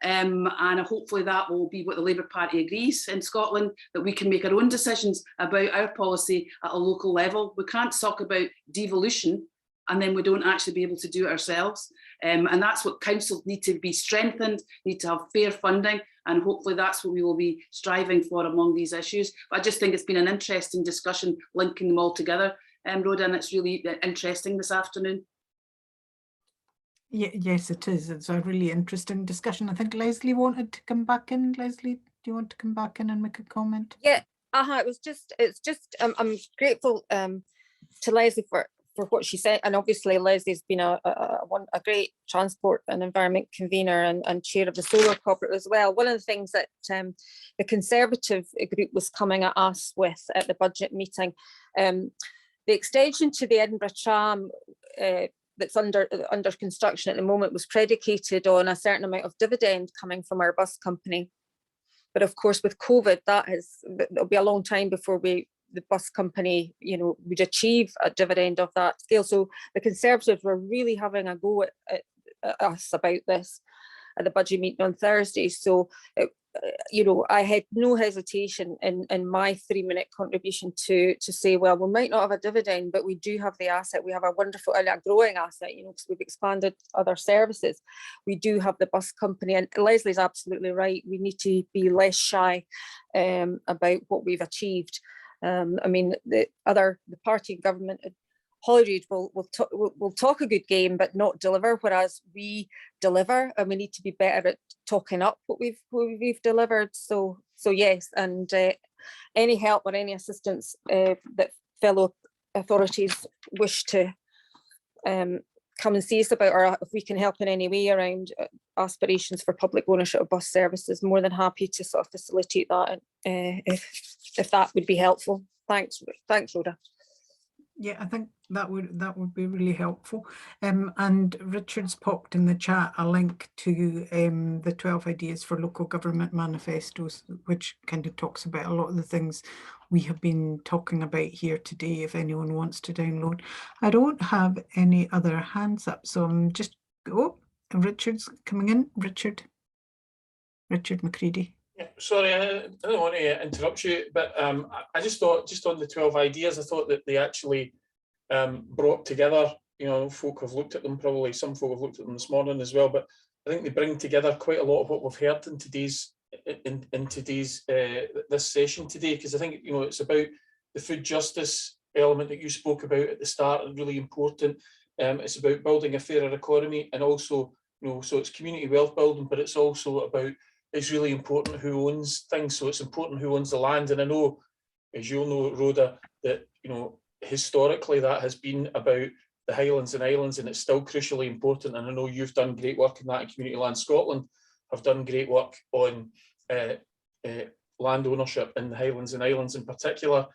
S15: and hopefully that will be what the Labour Party agrees in Scotland, that we can make our own decisions about our policy at a local level. We can't talk about devolution and then we don't actually be able to do it ourselves. And that's what councils need to be strengthened, need to have fair funding, and hopefully that's what we will be striving for among these issues. But I just think it's been an interesting discussion linking them all together, Rhoda, and it's really interesting this afternoon.
S10: Yeah, yes, it is. It's a really interesting discussion. I think Leslie wanted to come back in. Leslie, do you want to come back in and make a comment?
S13: Yeah, it's just I'm grateful to Leslie for what she said, and obviously Leslie's been a great transport and environment convener and chair of the solar cooperative as well. One of the things that the Conservative group was coming at us with at the budget meeting, the extension to the Edinburgh Tram that's under construction at the moment was predicated on a certain amount of dividend coming from our bus company. But of course, with COVID, it'll be a long time before the bus company, would achieve a dividend of that scale. So the Conservatives were really having a go at us about this at the budget meeting on Thursday. So, I had no hesitation in my 3-minute contribution to say, well, we might not have a dividend, but we do have the asset. We have a wonderful and a growing asset, because we've expanded other services. We do have the bus company, and Leslie's absolutely right. We need to be less shy about what we've achieved. The party and government at Holyrood will talk a good game but not deliver, whereas we deliver, and we need to be better at talking up what we've delivered. So yes, and any help or any assistance that fellow authorities wish to come and see us about, or if we can help in any way around aspirations for public ownership of bus services, more than happy to sort of facilitate that, if that would be helpful. Thanks, Rhoda.
S10: Yeah, I think that would be really helpful. And Richard's popped in the chat a link to the 12 Ideas for Local Government Manifestos, which kind of talks about a lot of the things we have been talking about here today, if anyone wants to download. I don't have any other hands up, so I'm just, Richard's coming in. Richard McCready.
S8: Yeah, sorry, I don't want to interrupt you, but I just thought, just on the 12 ideas, I thought that they actually brought together, folk have looked at them, probably some folk have looked at them this morning as well, but they bring together quite a lot of what we've heard in today's this session today, because I think, you know, it's about the food justice element that you spoke about at the start, and really important. It's about building a fairer economy, and also, you know, so it's community wealth building, but it's also about, it's really important who owns things. So it's important who owns the land. And I know, as you'll know, Rhoda, that, you know, historically that has been about the Highlands and Islands, and it's still crucially important. And I know you've done great work in that, in Communityland Scotland have done great work on land ownership in the Highlands and Islands in particular.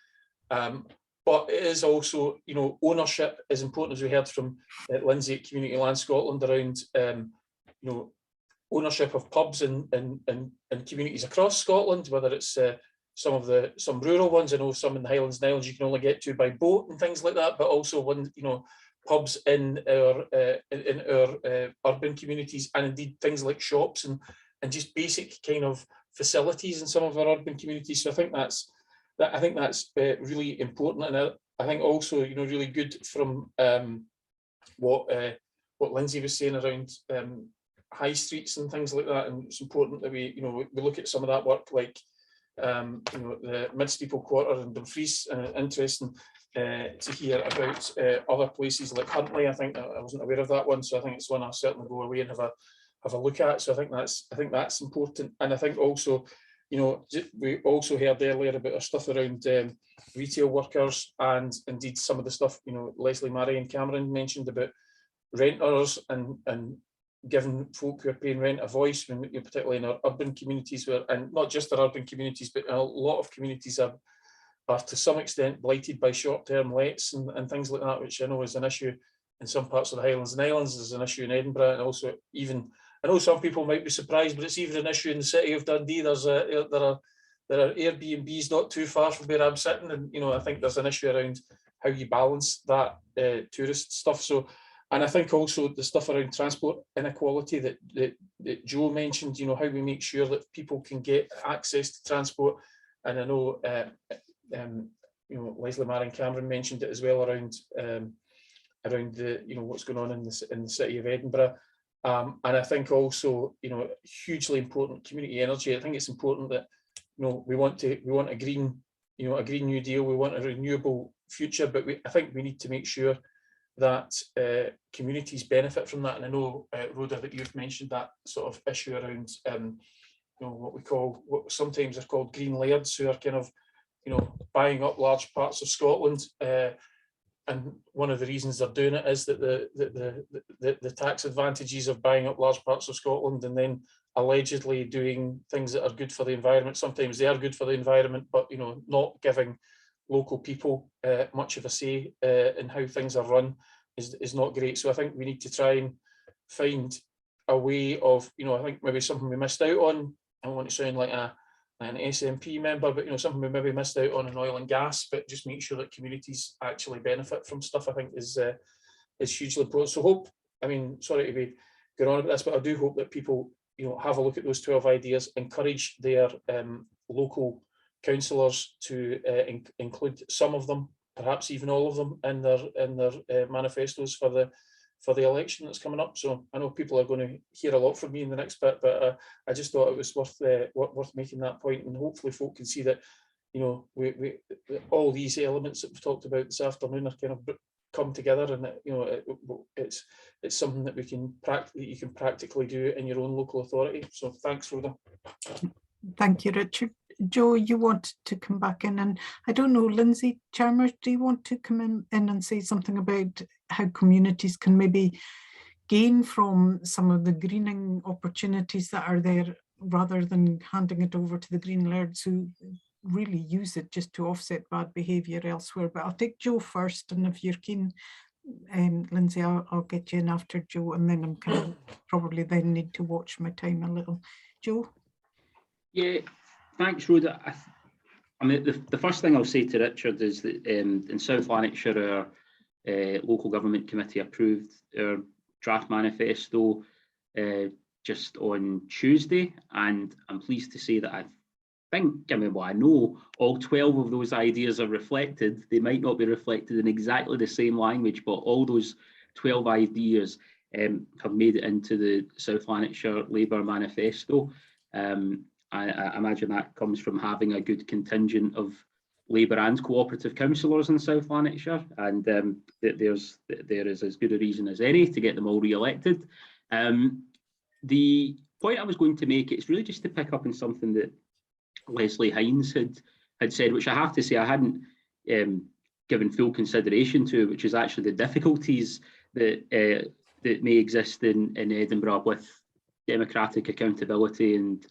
S8: But it is also, you know, ownership is important, as we heard from Lindsay at Communityland Scotland, around, you know, ownership of pubs in communities across Scotland, whether it's some rural ones. I know some in the Highlands and Islands you can only get to by boat and things like that, but also one, you know, pubs in our urban communities, and indeed things like shops and just basic kind of facilities in some of our urban communities. So I think that's really important, and I think also, you know, really good from what Lindsay was saying around high streets and things like that. And it's important that we, you know, we look at some of that work, like you know, the Mid-Steeple Quarter and Dumfries. Interesting to hear about other places like Huntly. I think I wasn't aware of that one, so I think it's one I'll certainly go away and have a look at. So I think that's important. And I think also, you know, we also heard earlier about our stuff around retail workers, and indeed some of the stuff, you know, Leslie, Marion, Cameron mentioned about renters and giving folk who are paying rent a voice, when, you know, particularly in our urban communities, where, and not just our urban communities, but a lot of communities are to some extent blighted by short-term lets and things like that, which I know is an issue in some parts of the Highlands and Islands. There's an issue in Edinburgh, and also even, I know some people might be surprised, but it's even an issue in the city of Dundee. There are Airbnbs not too far from where I'm sitting, and, you know, I think there's an issue around how you balance that tourist stuff. So, and I think also the stuff around transport inequality that Joe mentioned, you know, how we make sure that people can get access to transport. And I know, you know, Leslie, Marion, Cameron mentioned it as well around the, you know, what's going on in the city of Edinburgh. And I think also, you know, hugely important, community energy. I think it's important that, you know, we want a green, you know, a Green New Deal. We want a renewable future, but I think we need to make sure that communities benefit from that. And I know, Rhoda, that you've mentioned that sort of issue around, you know, what sometimes are called green lairds, who are kind of, you know, buying up large parts of Scotland. And one of the reasons they're doing it is that the tax advantages of buying up large parts of Scotland and then allegedly doing things that are good for the environment. Sometimes they are good for the environment, but, you know, not giving local people much of a say in how things are run is not great. So I think we need to try and find a way of, you know, I think maybe something we missed out on. I don't want to sound like an SNP member, but, you know, something we maybe missed out on in oil and gas, but just make sure that communities actually benefit from stuff, I think is hugely important. So hope, I mean, sorry to be going on about this, but I do hope that people, you know, have a look at those 12 ideas, encourage their local councillors to include some of them, perhaps even all of them, in their manifestos for the election that's coming up. So I know people are going to hear a lot from me in the next bit, but I just thought it was worth making that point, and hopefully folk can see that, you know, we all these elements that we've talked about this afternoon are kind of come together, and that, you know, it's something that you can practically do in your own local authority. So thanks, Rhoda.
S10: Thank you, Richard. Joe, you wanted to come back in, and I don't know, Lindsay Chalmers, do you want to come in and say something about how communities can maybe gain from some of the greening opportunities that are there, rather than handing it over to the green lairds who really use it just to offset bad behaviour elsewhere? But I'll take Joe first, and if you're keen, Lindsay, I'll get you in after Joe, and then I'm kind of probably then need to watch my time a little. Joe?
S12: Yeah, thanks, Rhoda. I mean, the first thing I'll say to Richard is that in South Lanarkshire, our local government committee approved our draft manifesto just on Tuesday, and I'm pleased to say that I know all 12 of those ideas are reflected. They might not be reflected in exactly the same language, but all those 12 ideas have made it into the South Lanarkshire Labour manifesto. I imagine that comes from having a good contingent of Labour and cooperative councillors in South Lanarkshire, and there is as good a reason as any to get them all re-elected. The point I was going to make, it's really just to pick up on something that Leslie Hines had said, which I have to say I hadn't given full consideration to, which is actually the difficulties that that may exist in Edinburgh with democratic accountability and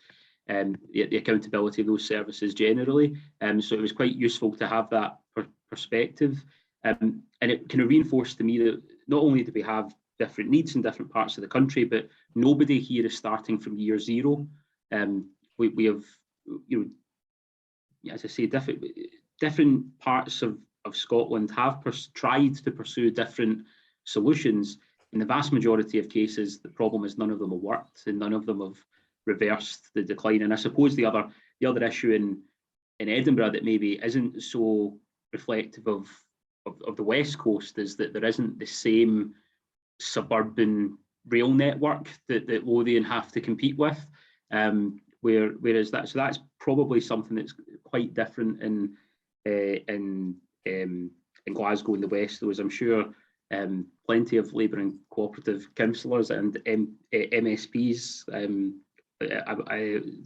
S12: the accountability of those services generally. So it was quite useful to have that perspective. And it kind of reinforced to me that not only do we have different needs in different parts of the country, but nobody here is starting from year zero. We have, you know, as I say, different parts of Scotland have tried to pursue different solutions. In the vast majority of cases, the problem is none of them have worked and none of them have reversed the decline. And I suppose the other issue in Edinburgh that maybe isn't so reflective of the West Coast is that there isn't the same suburban rail network that Lothian have to compete with. Whereas that's probably something that's quite different in Glasgow in the West, though, as I'm sure plenty of Labour and cooperative councillors and MSPs,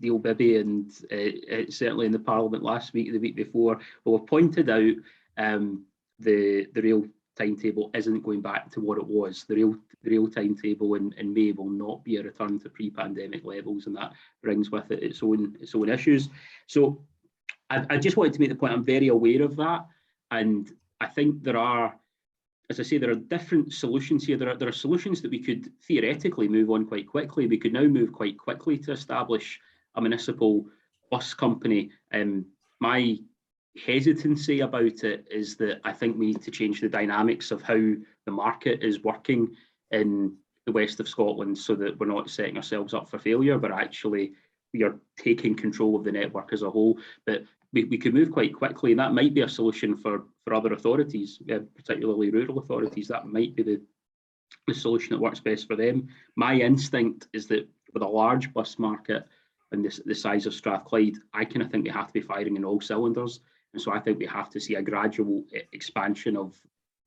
S12: Neil Bibby and certainly in the Parliament last week, the week before, will have pointed out the rail timetable isn't going back to what it was. The rail timetable in May will not be a return to pre-pandemic levels, and that brings with it its own issues. So I just wanted to make the point, I'm very aware of that, and I think there are, as I say, there are different solutions here. There are solutions that we could theoretically move on quite quickly. We could now move quite quickly to establish a municipal bus company. My hesitancy about it is that I think we need to change the dynamics of how the market is working in the west of Scotland, so that we're not setting ourselves up for failure, but actually we are taking control of the network as a whole. But we could move quite quickly, and that might be a solution for other authorities, particularly rural authorities. That might be the solution that works best for them. My instinct is that with a large bus market and the size of Strathclyde, I kind of think they have to be firing in all cylinders. And so I think we have to see a gradual expansion of,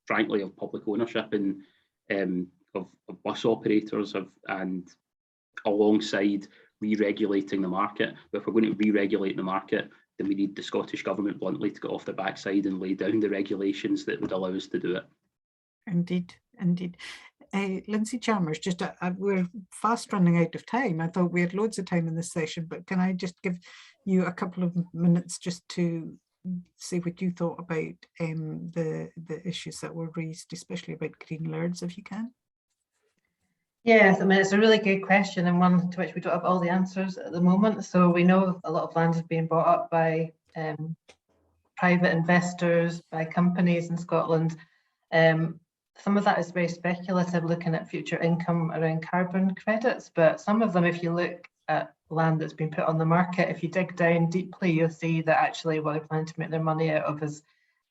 S12: frankly, of public ownership and of bus operators and alongside re-regulating the market. But if we're going to re-regulate the market, then we need the Scottish Government bluntly to get off the backside and lay down the regulations that would allow us to do it.
S10: Indeed, indeed. Lindsay Chalmers, just we're fast running out of time. I thought we had loads of time in this session, but can I just give you a couple of minutes just to say what you thought about the issues that were raised, especially about green lairs, if you can?
S11: Yes, I mean, it's a really good question and one to which we don't have all the answers at the moment. So we know a lot of land is being bought up by private investors, by companies in Scotland. Some of that is very speculative, looking at future income around carbon credits, but some of them, if you look at land that's been put on the market, if you dig down deeply, you'll see that actually what they're planning to make their money out of is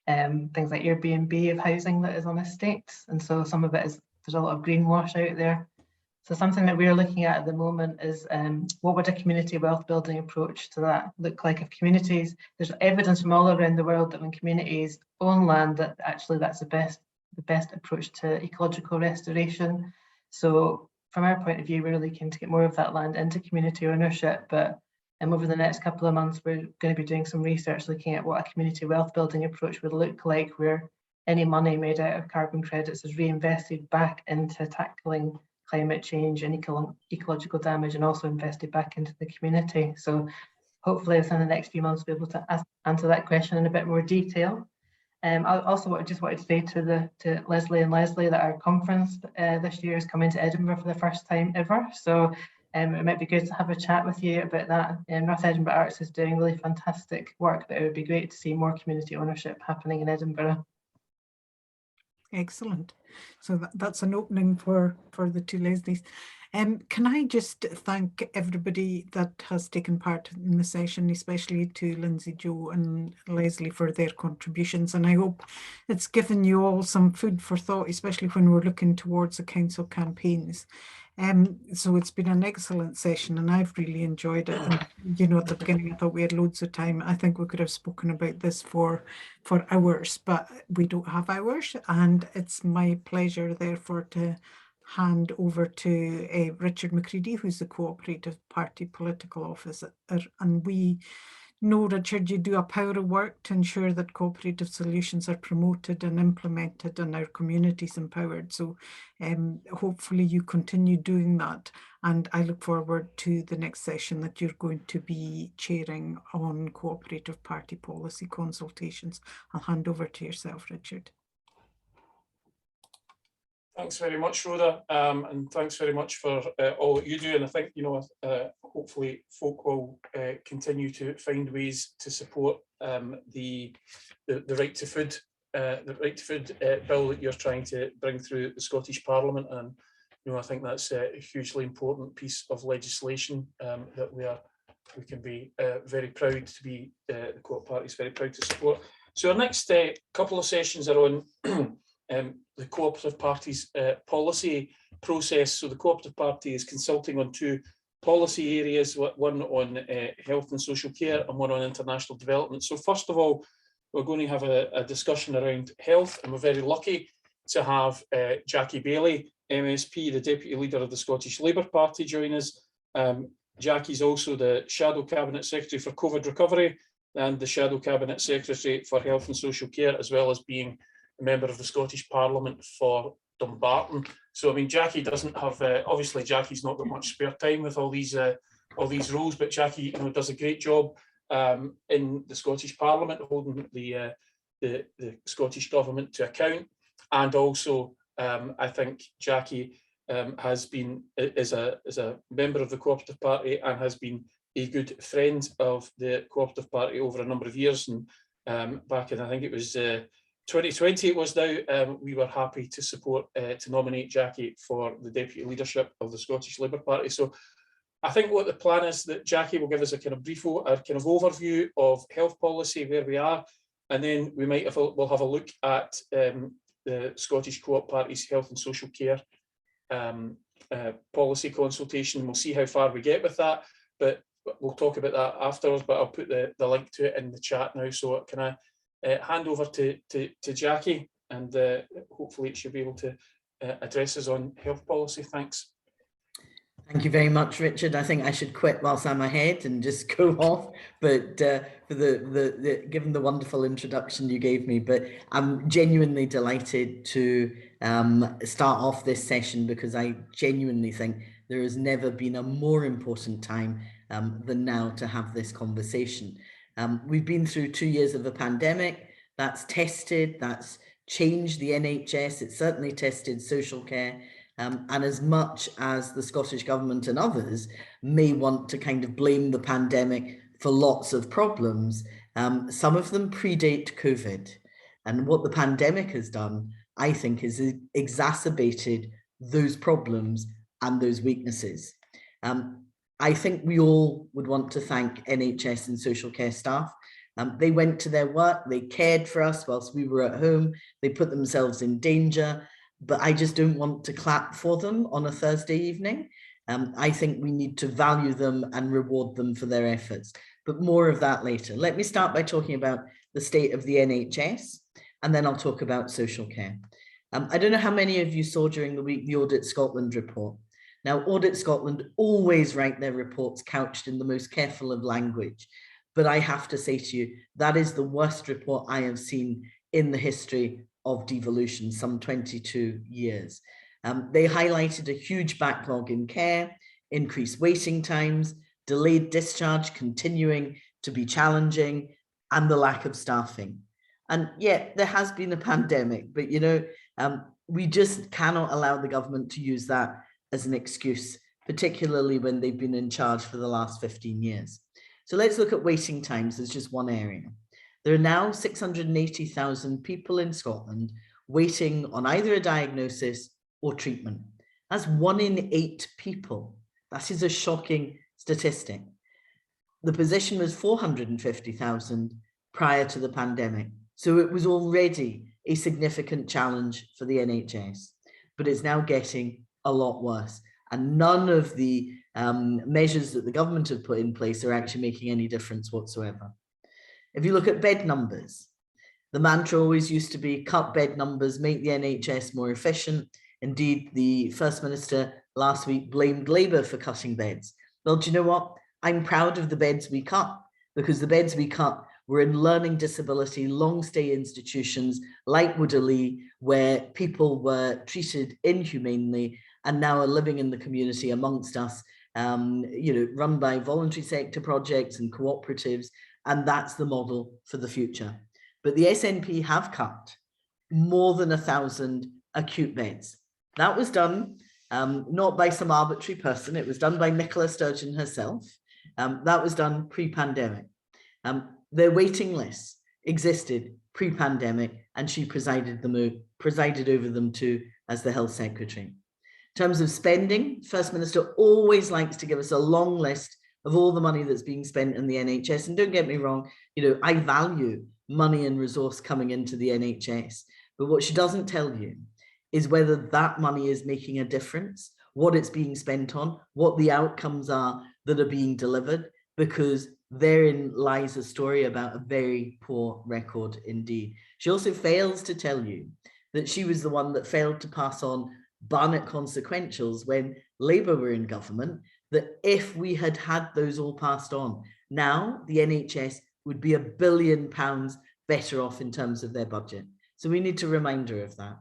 S11: things like Airbnb of housing that is on estates. And so some of it is, there's a lot of greenwash out there. So something that we're looking at the moment is what would a community wealth building approach to that look like? If communities, there's evidence from all around the world that when communities own land, that actually that's the best approach to ecological restoration. So from our point of view, we're really keen to get more of that land into community ownership. But over the next couple of months, we're going to be doing some research looking at what a community wealth building approach would look like, where any money made out of carbon credits is reinvested back into tackling climate change and ecological damage, and also invested back into the community. So hopefully within the next few months we'll be able to answer that question in a bit more detail. I also just wanted to say to Leslie and Leslie that our conference this year is coming to Edinburgh for the first time ever. So it might be good to have a chat with you about that. North Edinburgh Arts is doing really fantastic work, but it would be great to see more community ownership happening in Edinburgh.
S10: Excellent. So that's an opening for the two Leslies. Can I just thank everybody that has taken part in the session, especially to Lindsay, Joe and Leslie for their contributions. And I hope it's given you all some food for thought, especially when we're looking towards the council campaigns. So it's been an excellent session and I've really enjoyed it. And, you know, at the beginning, I thought we had loads of time. I think we could have spoken about this for hours, but we don't have hours. And it's my pleasure, therefore, to hand over to Richard McCready, who's the Co-operative Party Political Officer. And we know, Richard, you do a power of work to ensure that cooperative solutions are promoted and implemented and our communities empowered. So hopefully you continue doing that. And I look forward to the next session that you're going to be chairing on cooperative party policy consultations. I'll hand over to yourself, Richard.
S8: Thanks very much, Rhoda, and thanks very much for all that you do. And I think, you know, hopefully folk will continue to find ways to support the right to food, bill that you're trying to bring through the Scottish Parliament. And you know, I think that's a hugely important piece of legislation that we can be very proud to be. The Co-op Party is very proud to support. So our next couple of sessions are on the Cooperative Party's policy process. So the Cooperative Party is consulting on two policy areas, one on health and social care and one on international development. So first of all, we're going to have a discussion around health, and we're very lucky to have Jackie Bailey, MSP, the Deputy Leader of the Scottish Labour Party, join us. Jackie's also the Shadow Cabinet Secretary for COVID Recovery and the Shadow Cabinet Secretary for Health and Social Care, as well as being a member of the Scottish Parliament for Dumbarton. So I mean, Jackie doesn't have obviously Jackie's not got much spare time with all these roles, but Jackie, you know, does a great job in the Scottish Parliament, holding the Scottish Government to account. And also I think Jackie is a member of the Cooperative Party and has been a good friend of the Cooperative Party over a number of years. And back in, I think it was 2020 it was now, we were happy to support, to nominate Jackie for the deputy leadership of the Scottish Labour Party. So I think what the plan is that Jackie will give us a kind of brief, overview of health policy, where we are, and then we might we'll have a look at the Scottish Co-op Party's health and social care policy consultation. We'll see how far we get with that, but we'll talk about that afterwards. But I'll put the link to it in the chat now. So can I hand over to Jackie, and hopefully she'll be able to address us on health policy. Thanks.
S16: Thank you very much, Richard. I think I should quit whilst I'm ahead and just go off, but for given the wonderful introduction you gave me, but I'm genuinely delighted to start off this session, because I genuinely think there has never been a more important time than now to have this conversation. We've been through 2 years of a pandemic. That's changed the NHS. It's certainly tested social care. And as much as the Scottish Government and others may want to kind of blame the pandemic for lots of problems, some of them predate COVID. And what the pandemic has done, I think, is exacerbated those problems and those weaknesses. I think we all would want to thank NHS and social care staff. They went to their work, they cared for us whilst we were at home, they put themselves in danger. But I just don't want to clap for them on a Thursday evening. I think we need to value them and reward them for their efforts, but more of that later. Let me start by talking about the state of the NHS, and then I'll talk about social care. I don't know how many of you saw during the week the Audit Scotland report. Now, Audit Scotland always write their reports couched in the most careful of language, but I have to say to you, that is the worst report I have seen in the history of devolution, some 22 years. They highlighted a huge backlog in care, increased waiting times, delayed discharge continuing to be challenging, and the lack of staffing. And yet there has been a pandemic, but you know, we just cannot allow the government to use that as an excuse, particularly when they've been in charge for the last 15 years. So let's look at waiting times as just one area. There are now 680,000 people in Scotland waiting on either a diagnosis or treatment. That's 1 in 8 people. That is a shocking statistic. The position was 450,000 prior to the pandemic. So it was already a significant challenge for the NHS, but it's now getting a lot worse. And none of the measures that the government have put in place are actually making any difference whatsoever. If you look at bed numbers, the mantra always used to be cut bed numbers, make the NHS more efficient. Indeed, the First Minister last week blamed Labour for cutting beds. Well, do you know what? I'm proud of the beds we cut, because the beds we cut were in learning disability, long stay institutions like Woodley, where people were treated inhumanely and now are living in the community amongst us, run by voluntary sector projects and cooperatives, and that's the model for the future. But the SNP have cut more than 1,000 acute beds. That was done not by some arbitrary person, it was done by Nicola Sturgeon herself. That was done pre-pandemic. Their waiting lists existed pre-pandemic, and she presided over them too as the Health Secretary. In terms of spending, First Minister always likes to give us a long list of all the money that's being spent in the NHS. And don't get me wrong, I value money and resource coming into the NHS. But what she doesn't tell you is whether that money is making a difference, what it's being spent on, what the outcomes are that are being delivered, because therein lies a story about a very poor record indeed. She also fails to tell you that she was the one that failed to pass on Barnett consequentials when Labour were in government, that if we had had those all passed on, now the NHS would be £1 billion better off in terms of their budget. So we need to remind her of that.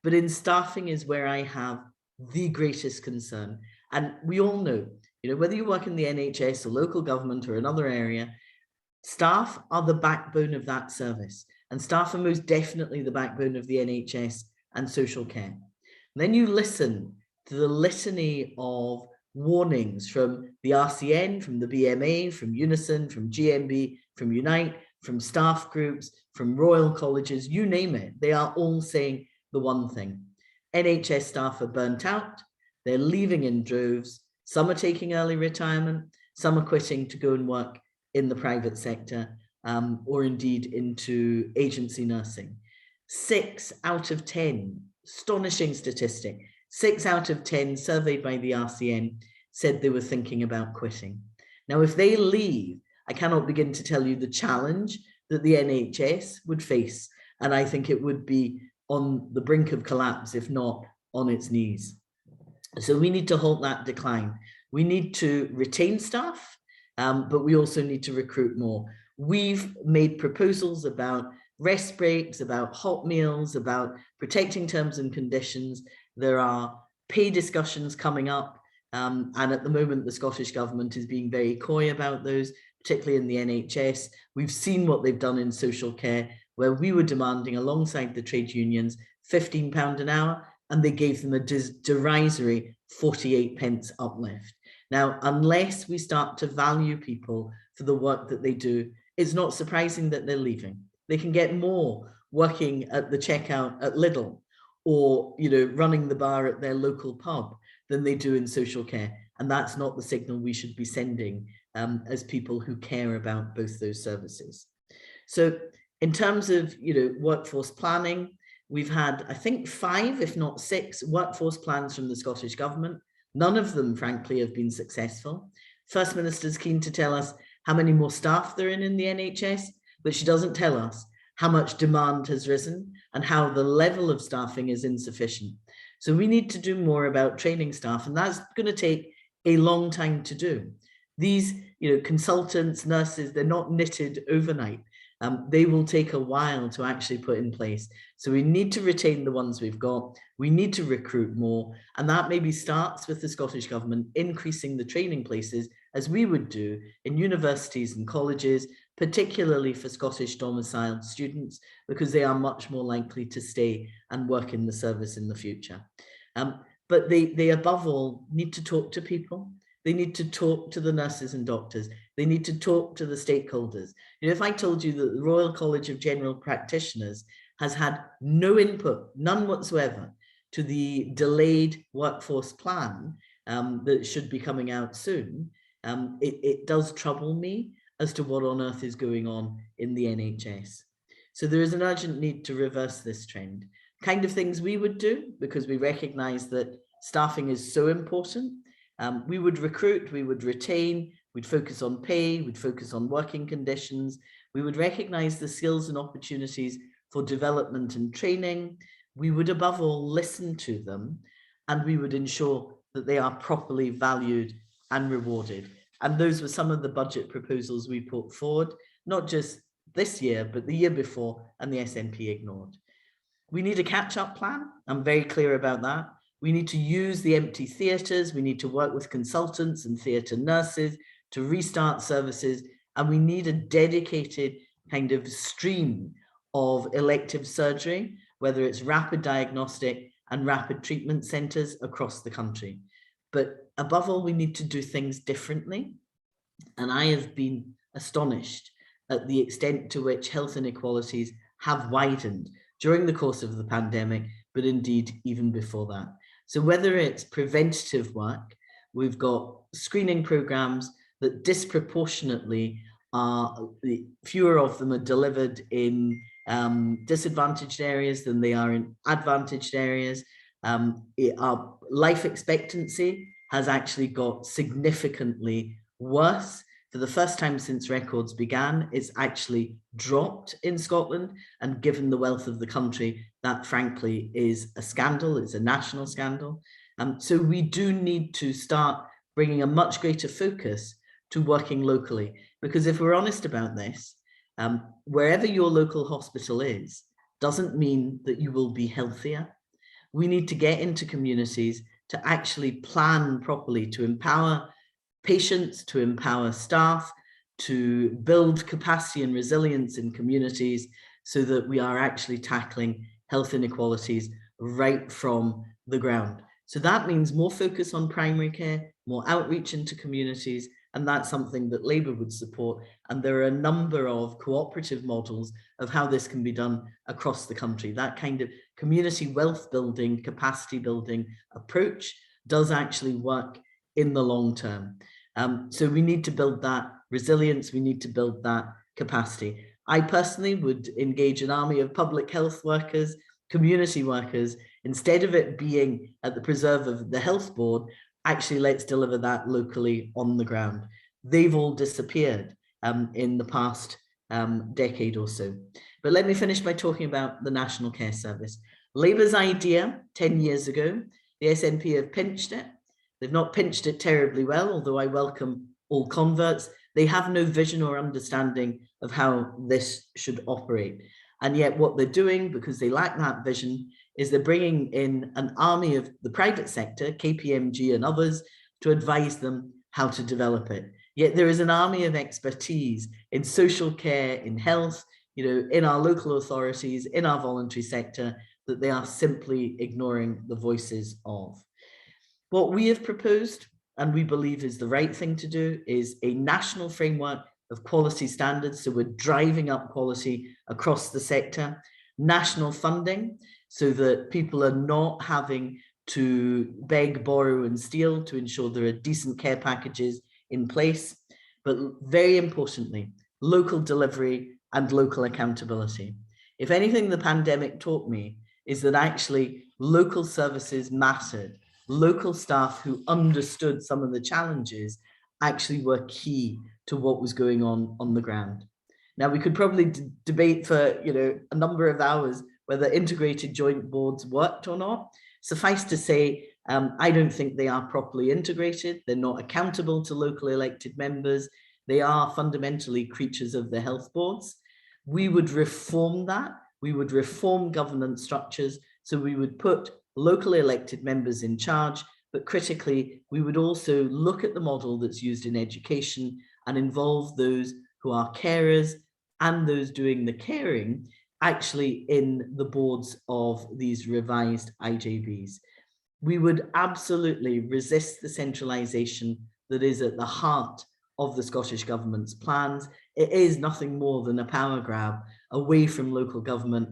S16: But in staffing is where I have the greatest concern. And we all know, whether you work in the NHS or local government or another area, staff are the backbone of that service. And staff are most definitely the backbone of the NHS and social care. And then you listen to the litany of warnings from the RCN, from the BMA, from Unison, from GMB, from Unite, from staff groups, from Royal Colleges, you name it. They are all saying the one thing. NHS staff are burnt out. They're leaving in droves. Some are taking early retirement. Some are quitting to go and work in the private sector or indeed into agency nursing. 6 out of 10, astonishing statistic, 6 out of 10 surveyed by the RCN said they were thinking about quitting. Now, if they leave, I cannot begin to tell you the challenge that the NHS would face. And I think it would be on the brink of collapse, if not on its knees. So we need to halt that decline. We need to retain staff, but we also need to recruit more. We've made proposals about rest breaks, about hot meals, about protecting terms and conditions. There are pay discussions coming up. And at the moment, the Scottish Government is being very coy about those, particularly in the NHS. We've seen what they've done in social care, where we were demanding alongside the trade unions £15 an hour, and they gave them a derisory 48 pence uplift. Now, unless we start to value people for the work that they do, it's not surprising that they're leaving. They can get more working at the checkout at Lidl or running the bar at their local pub than they do in social care. And that's not the signal we should be sending as people who care about both those services. So in terms of workforce planning, we've had, I think, 5, if not 6 workforce plans from the Scottish Government. None of them, frankly, have been successful. First Minister's keen to tell us how many more staff there are in the NHS, but she doesn't tell us how much demand has risen and how the level of staffing is insufficient. So we need to do more about training staff, and that's going to take a long time to do. These consultants, nurses, they're not knitted overnight. They will take a while to actually put in place. So we need to retain the ones we've got. We need to recruit more. And that maybe starts with the Scottish Government increasing the training places, as we would do in universities and colleges, particularly for Scottish domiciled students, because they are much more likely to stay and work in the service in the future. But they above all need to talk to people. They need to talk to the nurses and doctors. They need to talk to the stakeholders. If I told you that the Royal College of General Practitioners has had no input, none whatsoever, to the delayed workforce plan that should be coming out soon, it does trouble me as to what on earth is going on in the NHS. So there is an urgent need to reverse this trend. Kind of things we would do, because we recognise that staffing is so important. We would recruit, we would retain, we'd focus on pay, we'd focus on working conditions, we would recognise the skills and opportunities for development and training. We would above all listen to them, and we would ensure that they are properly valued and rewarded. And those were some of the budget proposals we put forward, not just this year, but the year before, and the SNP ignored. We need a catch-up plan. I'm very clear about that. We need to use the empty theatres. We need to work with consultants and theatre nurses to restart services. And we need a dedicated kind of stream of elective surgery, whether it's rapid diagnostic and rapid treatment centres across the country. But above all, we need to do things differently. And I have been astonished at the extent to which health inequalities have widened during the course of the pandemic, but indeed even before that. So whether it's preventative work, we've got screening programs that disproportionately fewer of them are delivered in disadvantaged areas than they are in advantaged areas. Our life expectancy has actually got significantly worse. For the first time since records began, it's actually dropped in Scotland, and given the wealth of the country, that frankly is a scandal, it's a national scandal. So we do need to start bringing a much greater focus to working locally, because if we're honest about this, wherever your local hospital is, doesn't mean that you will be healthier. We need to get into communities to actually plan properly, to empower patients, to empower staff, to build capacity and resilience in communities so that we are actually tackling health inequalities right from the ground. So that means more focus on primary care, more outreach into communities, and that's something that Labour would support. And there are a number of cooperative models of how this can be done across the country. That kind of community wealth building, capacity building approach does actually work in the long term. So we need to build that resilience, we need to build that capacity. I personally would engage an army of public health workers, community workers, instead of it being at the preserve of the health board, actually let's deliver that locally on the ground. They've all disappeared in the past decade or so. But let me finish by talking about the National Care Service. Labour's idea 10 years ago, the SNP have pinched it. They've not pinched it terribly well, although I welcome all converts. They have no vision or understanding of how this should operate. And yet what they're doing, because they lack that vision, is they're bringing in an army of the private sector, KPMG and others, to advise them how to develop it. Yet there is an army of expertise in social care, in health, in our local authorities, in our voluntary sector, that they are simply ignoring the voices of. What we have proposed, and we believe is the right thing to do, is a national framework of quality standards. So we're driving up quality across the sector, national funding, so that people are not having to beg, borrow and steal to ensure there are decent care packages in place. But very importantly, local delivery and local accountability. If anything the pandemic taught me is that actually local services mattered. Local staff who understood some of the challenges actually were key to what was going on the ground. Now, we could probably debate for a number of hours whether integrated joint boards worked or not. Suffice to say, I don't think they are properly integrated. They're not accountable to local elected members. They are fundamentally creatures of the health boards. We would reform that. We would reform governance structures. So we would put local elected members in charge, but critically, we would also look at the model that's used in education and involve those who are carers and those doing the caring actually in the boards of these revised IJBs. We would absolutely resist the centralisation that is at the heart of the Scottish Government's plans. It is nothing more than a power grab away from local government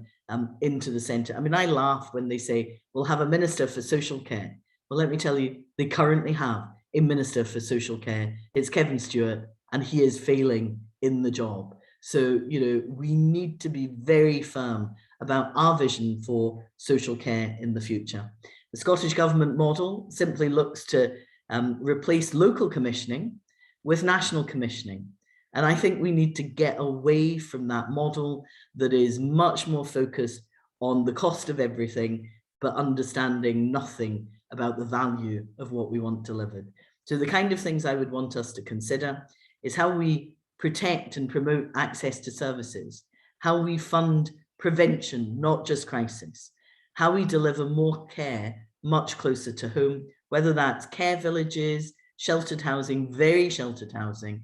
S16: into the centre. I mean, I laugh when they say we'll have a minister for social care. Well, let me tell you, they currently have a minister for social care. It's Kevin Stewart, and he is failing in the job. So, you know, we need to be very firm about our vision for social care in the future. The Scottish Government model simply looks to replace local commissioning with national commissioning. And I think we need to get away from that model that is much more focused on the cost of everything, but understanding nothing about the value of what we want delivered. So the kind of things I would want us to consider is how we protect and promote access to services, how we fund prevention, not just crisis, how we deliver more care much closer to home, whether that's care villages, sheltered housing, very sheltered housing,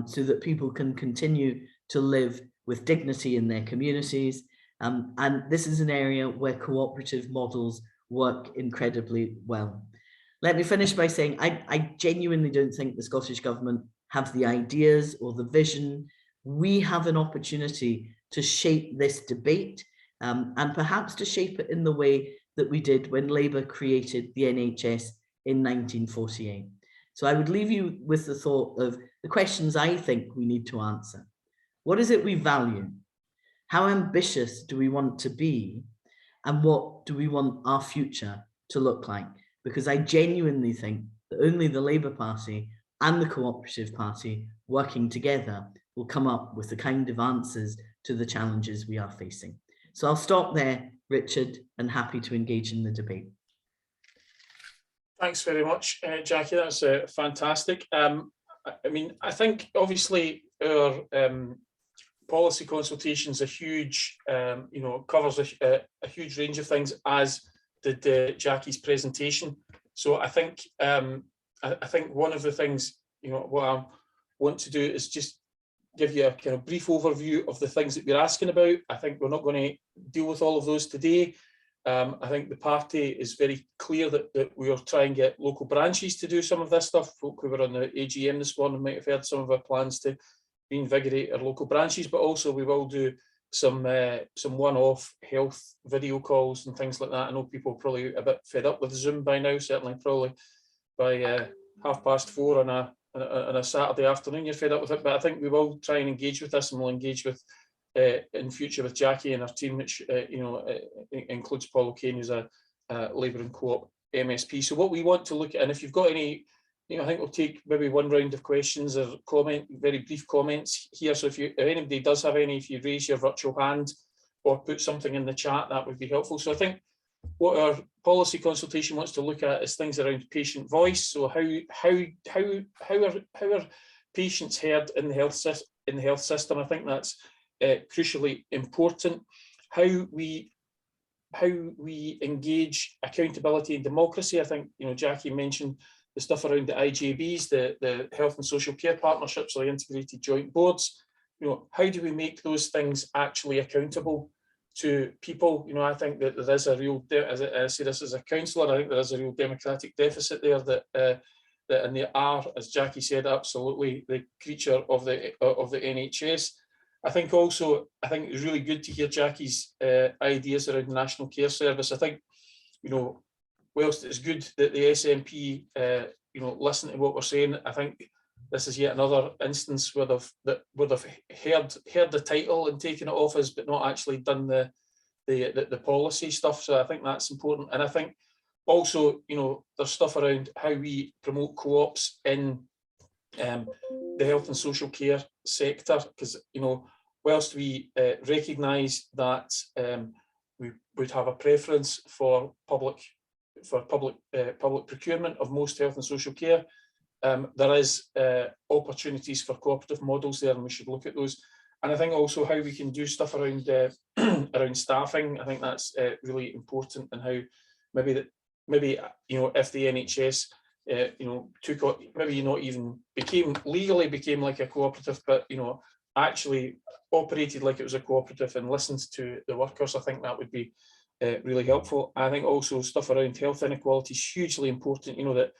S16: so that people can continue to live with dignity in their communities. And this is an area where cooperative models work incredibly well. Let me finish by saying I genuinely don't think the Scottish Government have the ideas or the vision. We have an opportunity to shape this debate and perhaps to shape it in the way that we did when Labour created the NHS in 1948. So I would leave you with the thought of the questions I think we need to answer. What is it we value? How ambitious do we want to be? And what do we want our future to look like? Because I genuinely think that only the Labour Party and the Cooperative Party working together will come up with the kind of answers to the challenges we are facing. So I'll stop there, Richard, and happy to engage in the debate.
S8: Thanks very much, Jackie. That's fantastic. I mean, I think obviously our policy consultations are huge, you know, covers a huge range of things, as did Jackie's presentation. So I think one of the things, you know, what I want to do is just give you a kind of brief overview of the things that we're asking about. I think we're not going to deal with all of those today. I think the party is very clear that we are trying to get local branches to do some of this stuff. Folk who were on the AGM this morning might have heard some of our plans to reinvigorate our local branches, but also we will do some one-off health video calls and things like that. I know people are probably a bit fed up with Zoom by now, certainly probably by 4:30 on a Saturday afternoon you're fed up with it, but I think we will try and engage with this, and we'll engage with in future with Jackie and our team, which you know, includes Paul O'Kane, who's a Labour and Co-op MSP. So what we want to look at, and if you've got any, you know, I think we'll take maybe one round of questions or very brief comments here. So if anybody does have any, if you raise your virtual hand or put something in the chat, that would be helpful. So I think what our policy consultation wants to look at is things around patient voice. So how are patients heard in the health system? I think that's crucially important. How we engage accountability and democracy. I think, you know, Jackie mentioned the stuff around the IJBs, the health and social care partnerships, or the integrated joint boards. You know, how do we make those things actually accountable to people? You know, I think that there is a real, as I say this as a councillor, I think there is a real democratic deficit there that and they are, as Jackie said, absolutely the creature of the NHS. I think it's really good to hear Jackie's ideas around the National Care Service. I think, you know, whilst it's good that the SNP, you know, listen to what we're saying, I think this is yet another instance where they've heard the title and taken it off us, but not actually done the policy stuff. So I think that's important. And I think also, you know, there's stuff around how we promote co-ops in the health and social care sector, because, you know, whilst we recognise that we would have a preference for public procurement of most health and social care, there is opportunities for cooperative models there, and we should look at those. And I think also how we can do stuff around around staffing. I think that's really important, and how maybe you know, if the NHS you know, maybe not even legally became like a cooperative, but, you know, actually operated like it was a cooperative and listened to the workers, I think that would be really helpful. I think also stuff around health inequality is hugely important. You know, that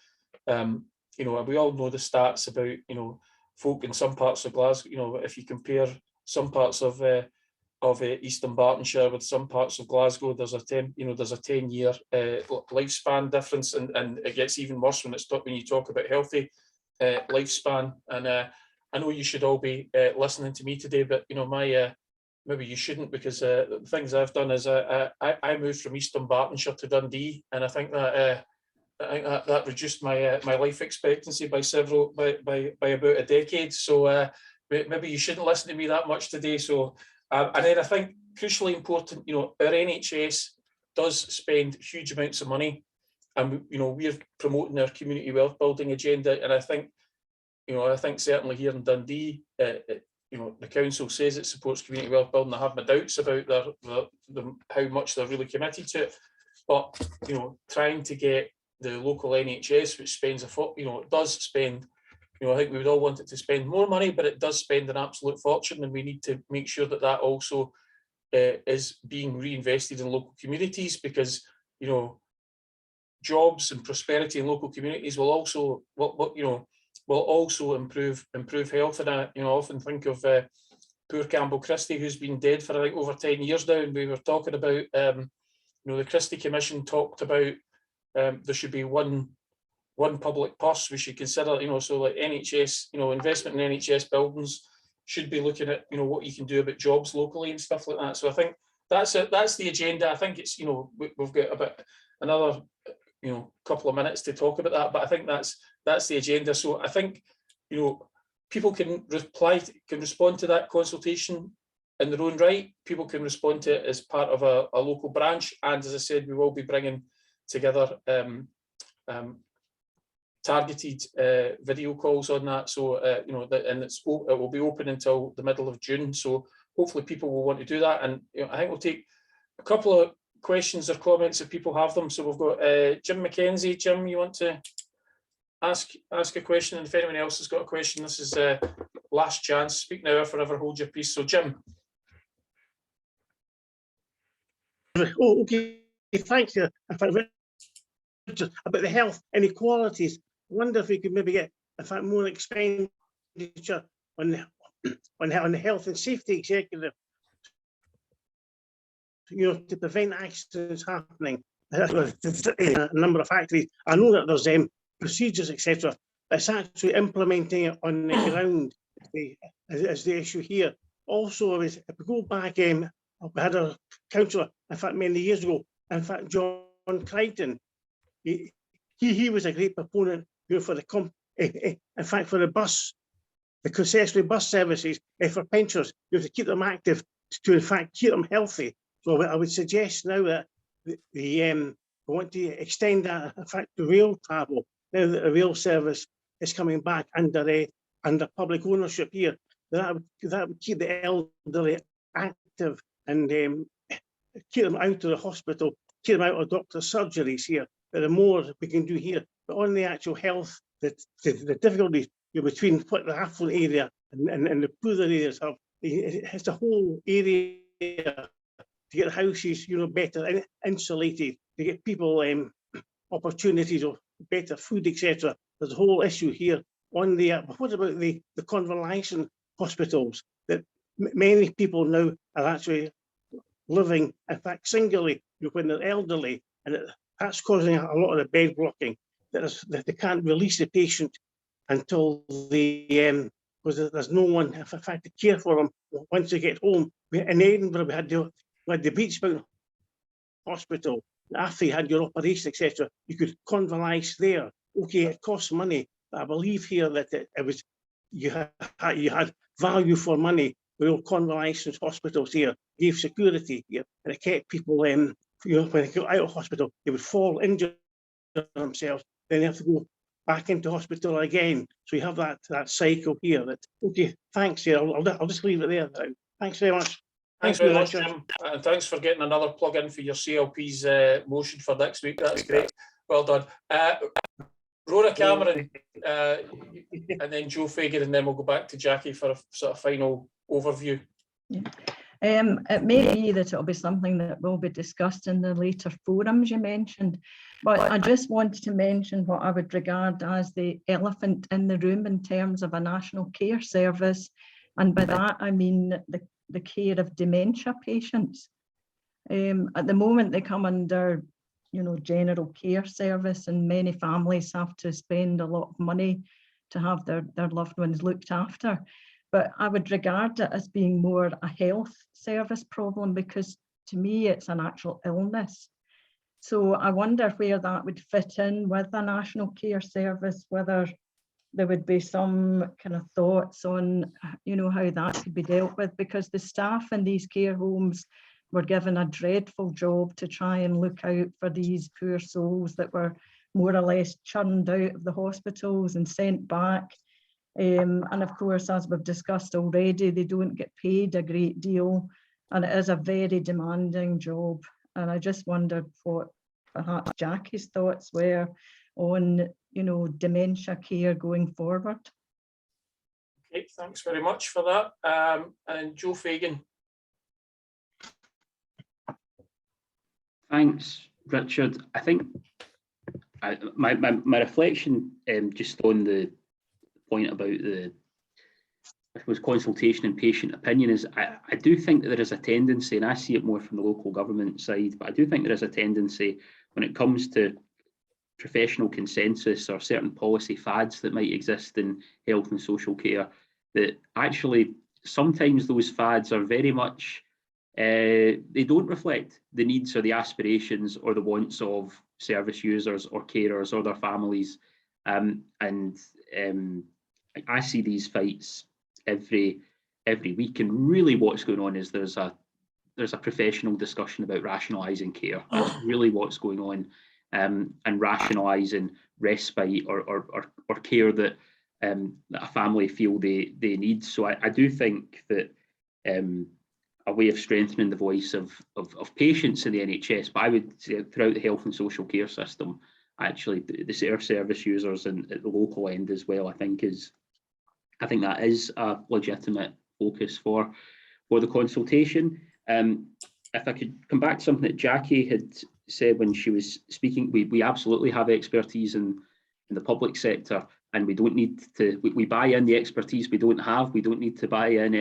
S8: you know, we all know the stats about, you know, folk in some parts of Glasgow. You know, if you compare some parts of Eastern Bartonshire with some parts of Glasgow. There's a 10-year lifespan difference, and it gets even worse when you talk about healthy lifespan. And I know you should all be listening to me today, but maybe you shouldn't, because the things I've done is I moved from Eastern Bartonshire to Dundee, and I think that that reduced my life expectancy by about a decade. So maybe you shouldn't listen to me that much today. So and then I think crucially important, our NHS does spend huge amounts of money, and we're promoting our community wealth building agenda. And I think certainly here in Dundee, the council says it supports community wealth building. I have my doubts about how much they're really committed to it. But trying to get the local NHS, which spends it does spend, I think we would all want it to spend more money, but it does spend an absolute fortune, and we need to make sure that that also is being reinvested in local communities, because jobs and prosperity in local communities will also improve health. And I often think of poor Campbell Christie, who's been dead for I think over 10 years now, and we were talking about the Christie Commission talked about there should be one public purse we should consider, so like NHS, investment in NHS buildings should be looking at, what you can do about jobs locally and stuff like that. So I think that's the agenda. I think it's, we've got about another, couple of minutes to talk about that, but I think that's the agenda. So I think, people can respond to that consultation in their own right. People can respond to it as part of a local branch. And as I said, we will be bringing together targeted video calls on that. So, and it will be open until the middle of June. So hopefully people will want to do that. And I think we'll take a couple of questions or comments if people have them. So we've got Jim McKenzie. Jim, you want to ask a question? And if anyone else has got a question, this is last chance. Speak now or forever hold your peace. So Jim.
S14: Oh, okay. Thank you. About the health inequalities, I wonder if we could maybe get more expenditure on the health and safety executive, to prevent accidents happening. A number of factories. I know that there's procedures, etc. It's actually implementing it on the ground is the issue here. Also, if we go back, we had a councillor, in fact, many years ago, in fact, John Crichton. He was a great proponent for in fact, for the concessionary bus services for pensioners, to keep them active, to in fact keep them healthy. So I would suggest now that we want to extend that, in fact, to rail travel, now that the rail service is coming back under public ownership here. That would keep the elderly active and keep them out of the hospital, keep them out of doctor's surgeries here. But the more we can do here, but on the actual health, the difficulties between what the affluent area and the poorer areas have, it's the whole area to get houses, better insulated, to get people opportunities of better food, etc. There's a whole issue here on the. What about the convalescent hospitals that many people now are actually living, in fact, singly when they're elderly, and that's causing a lot of the bed blocking. That they can't release the patient until because there's no one, in fact, to care for them once they get home. In Edinburgh, we had the Beachmount Hospital. After you had your operation, etc., you could convalesce there. Okay, it costs money, but I believe here that it was you had value for money. The old convalescent hospitals here gave security here, and it kept people when they go out of hospital, they would fall injured themselves, then they have to go back into hospital again. So you have that cycle here. Okay, thanks. Here, I'll just leave it there now. Thanks very much.
S8: Thanks very much, Jim. And thanks for getting another plug in for your CLP's motion for next week. That's great. Well done. Rona Cameron, and then Joe Fagan, and then we'll go back to Jackie for a sort of final overview.
S7: Yeah. It may be that it'll be something that will be discussed in the later forums you mentioned, but I just wanted to mention what I would regard as the elephant in the room in terms of a national care service. And by that, I mean the
S17: the care of dementia patients. At the moment, they come under, you know, general care service, and many families have to spend a lot of money to have their loved ones looked after. But I would regard it as being more a health service problem, because to me, it's an actual illness. So I wonder where that would fit in with a national care service, whether there would be some kind of thoughts on, you know, how that could be dealt with, because the staff in these care homes were given a dreadful job to try and look out for these poor souls that were more or less churned out of the hospitals and sent back. And of course, as we've discussed already, they don't get paid a great deal, and it is a very demanding job. And I just wondered what perhaps Jackie's thoughts were on, you know, dementia care going forward.
S8: Okay, thanks very much for that. And Joe Fagan.
S12: Thanks, Richard. I think my reflection just on the point about the, I suppose, consultation and patient opinion is I do think that there is a tendency, and I see it more from the local government side, but I do think there is a tendency when it comes to professional consensus or certain policy fads that might exist in health and social care, that actually sometimes those fads are very much, they don't reflect the needs or the aspirations or the wants of service users or carers or their families. I see these fights every week, and really what's going on is there's a professional discussion about rationalising care. That's really what's going on, and rationalising respite or care that a family feel they need. So I do think that a way of strengthening the voice of patients in the NHS, but I would say throughout the health and social care system, actually the service users and at the local end as well, I think that is a legitimate focus for the consultation. If I could come back to something that Jackie had said when she was speaking, we absolutely have expertise in the public sector, and we don't need to, we buy in the expertise we don't have. We don't need to buy in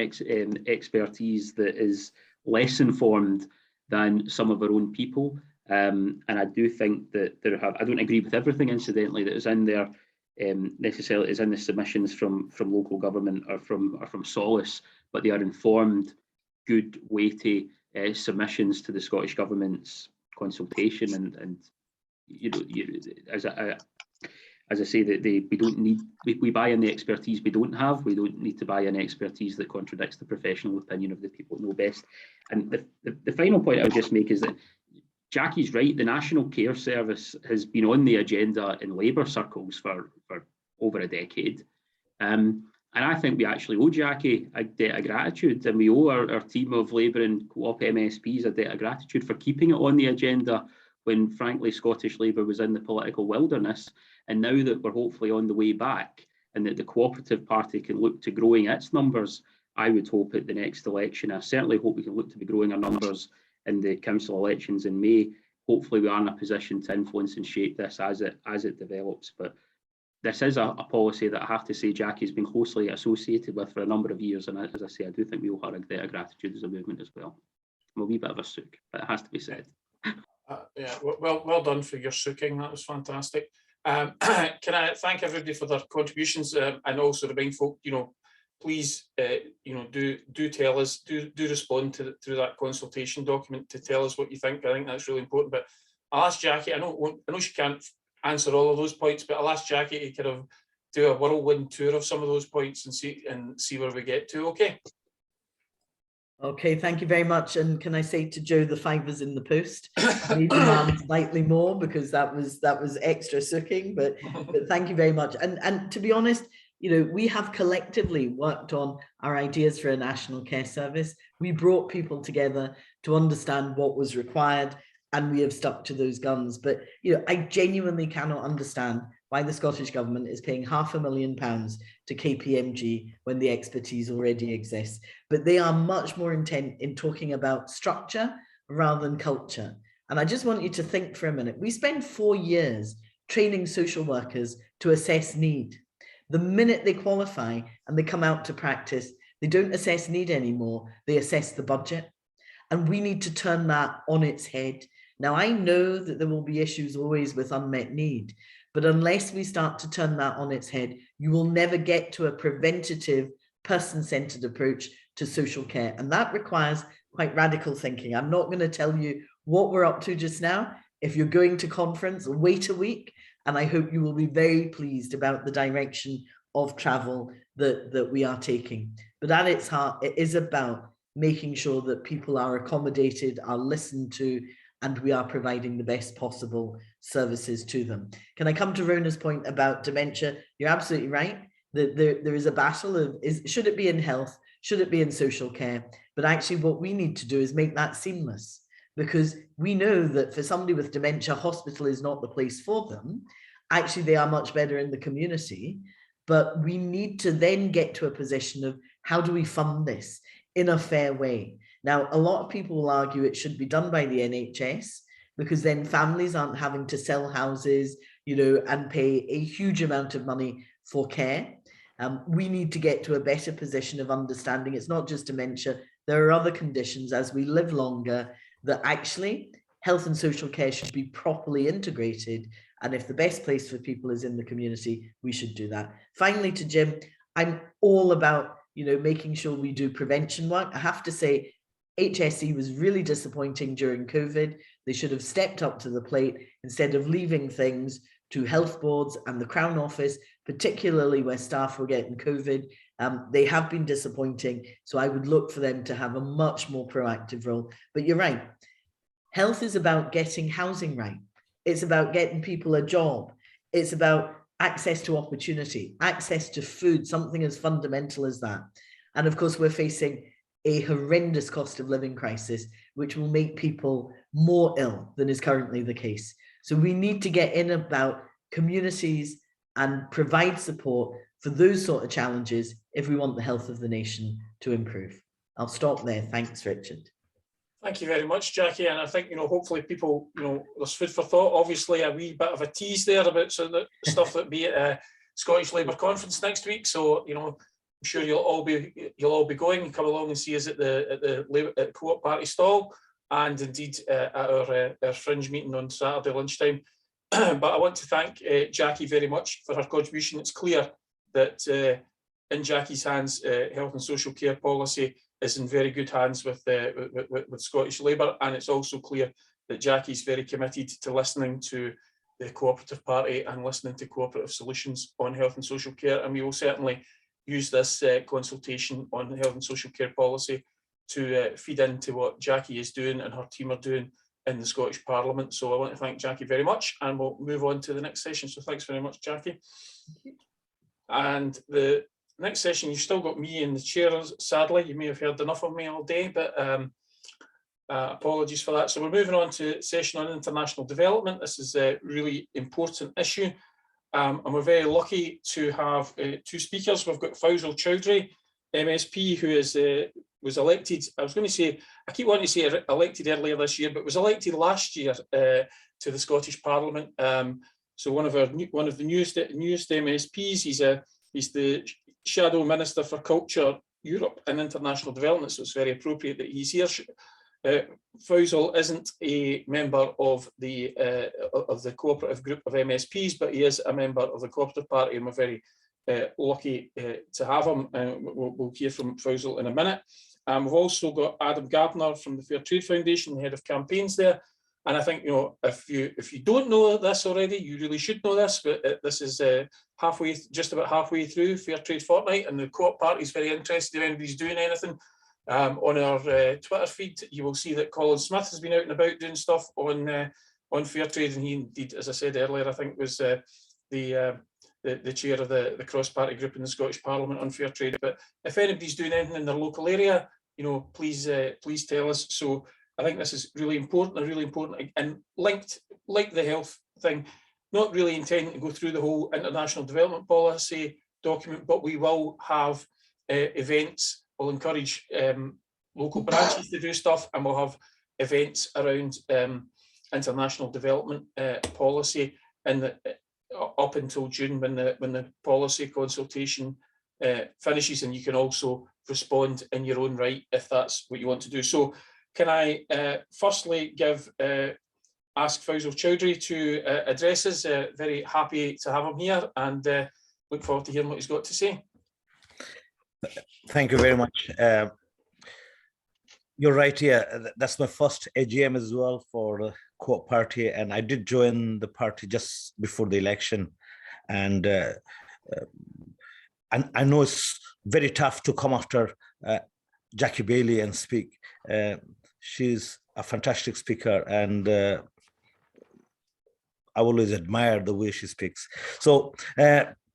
S12: expertise that is less informed than some of our own people. And I do think that I don't agree with everything, incidentally, that is in there necessarily is in the submissions from local government or from Solace, but they are informed, good, weighty submissions to the Scottish Government's consultation. And you know, as I say, that we don't need, we buy in the expertise we don't have. We don't need to buy in expertise that contradicts the professional opinion of the people who know best. And the final point I would just make is that Jackie's right. The National Care Service has been on the agenda in Labour circles for over a decade. And I think we actually owe Jackie a debt of gratitude, and we owe our team of Labour and Co-op MSPs a debt of gratitude for keeping it on the agenda when, frankly, Scottish Labour was in the political wilderness. And now that we're hopefully on the way back and that the Co-operative Party can look to growing its numbers, I would hope at the next election, I certainly hope we can look to be growing our numbers in the council elections in May. Hopefully we are in a position to influence and shape this as it develops. But this is a policy that I have to say Jackie's been closely associated with for a number of years. And as I say, I do think we owe her a debt of gratitude as a movement as well. I'm a wee bit of a sook, but it has to be said.
S8: Yeah, well done for your sooking. That was fantastic. Can I thank everybody for their contributions, and also remind folk, you know, please, you know, do tell us, do respond through that consultation document to tell us what you think. I think that's really important. But I'll ask Jackie. I know she can't answer all of those points, but I'll ask Jackie to kind of do a whirlwind tour of some of those points and see where we get to. Okay.
S16: Okay, thank you very much. And can I say to Joe, the $5 in the post? I need demand slightly more because that was extra sooking, but thank you very much. And to be honest, you know, we have collectively worked on our ideas for a national care service. We brought people together to understand what was required, and we have stuck to those guns. But, you know, I genuinely cannot understand why the Scottish Government is paying £500,000 to KPMG when the expertise already exists. But they are much more intent in talking about structure rather than culture. And I just want you to think for a minute. We spend 4 years training social workers to assess need. The minute they qualify and they come out to practice, They don't assess need anymore, they assess the budget. And we need to turn that on its head. Now, I know that there will be issues always with unmet need, but unless we start to turn that on its head, you will never get to a preventative, person-centered approach to social care. And that requires quite radical thinking. I'm not going to tell you what we're up to just now. If you're going to conference, wait a week, and I hope you will be very pleased about the direction of travel that we are taking. But at its heart, it is about making sure that people are accommodated, are listened to, and we are providing the best possible services to them. Can I come to Rona's point about dementia? You're absolutely right. That there is a battle of, should it be in health? Should it be in social care? But actually what we need to do is make that seamless, because we know that for somebody with dementia, hospital is not the place for them. Actually, they are much better in the community, but we need to then get to a position of how do we fund this in a fair way? Now, a lot of people will argue it should be done by the NHS, because then families aren't having to sell houses, and pay a huge amount of money for care. We need to get to a better position of understanding it's not just dementia, there are other conditions as we live longer that actually health and social care should be properly integrated. And if the best place for people is in the community, we should do that. Finally, to Jim, I'm all about, making sure we do prevention work. I have to say, HSE was really disappointing during COVID. They should have stepped up to the plate instead of leaving things to health boards and the Crown Office, particularly where staff were getting COVID. They have been disappointing. So I would look for them to have a much more proactive role. But you're right. Health is about getting housing right. It's about getting people a job. It's about access to opportunity, access to food, something as fundamental as that. And of course, we're facing a horrendous cost of living crisis, which will make people more ill than is currently the case. So we need to get in about communities and provide support for those sort of challenges if we want the health of the nation to improve. I'll stop there. Thanks, Richard.
S8: Thank you very much, Jackie. And I think, hopefully people, there's food for thought. Obviously, a wee bit of a tease there about some of the stuff that be at Scottish Labour Conference next week. So, I'm sure you'll all be going and come along and see us at the Co-op party stall, and indeed at our fringe meeting on Saturday lunchtime. But I want to thank Jackie very much for her contribution. It's clear that in Jackie's hands, health and social care policy is in very good hands with Scottish Labour, and it's also clear that Jackie's very committed to listening to the Co-operative Party and listening to cooperative solutions on health and social care, and we will certainly use this consultation on health and social care policy to feed into what Jackie is doing and her team are doing in the Scottish Parliament. So I want to thank Jackie very much, and we'll move on to the next session. So thanks very much, Jackie. And the next session, you've still got me in the chair, sadly. You may have heard enough of me all day, but apologies for that. So we're moving on to session on international development. This is a really important issue. And we're very lucky to have two speakers. We've got Faisal Chowdhury, MSP, who was elected, I keep wanting to say elected earlier this year, but was elected last year to the Scottish Parliament. So one of the newest MSPs. He's the Shadow Minister for Culture, Europe and International Development, so it's very appropriate that he's here. Faisal isn't a member of the cooperative group of MSPs, but he is a member of the Cooperative Party, and we're very lucky to have him. We'll hear from Faisal in a minute. We've also got Adam Gardner from the Fair Trade Foundation, the head of campaigns there. And I think, if you don't know this already, you really should know this. But this is just about halfway through Fair Trade Fortnight, and the Co-op Party is very interested if anybody's doing anything. On our Twitter feed, you will see that Colin Smith has been out and about doing stuff on Fair Trade, and he indeed, as I said earlier, I think was the chair of the cross-party group in the Scottish Parliament on Fair Trade. But if anybody's doing anything in their local area, please tell us. So I think this is really important, and linked, like the health thing, not really intending to go through the whole international development policy document, but we will have events. We'll encourage local branches to do stuff, and we'll have events around international development policy up until June, when the policy consultation finishes, and you can also respond in your own right if that's what you want to do. So can I firstly ask Faisal Chowdhury to address us? Very happy to have him here, and look forward to hearing what he's got to say.
S18: Thank you very much. You're right, yeah, that's my first AGM as well for the Co-op Party, and I did join the party just before the election. And I know it's very tough to come after Jackie Bailey and speak. She's a fantastic speaker, and I always admire the way she speaks. So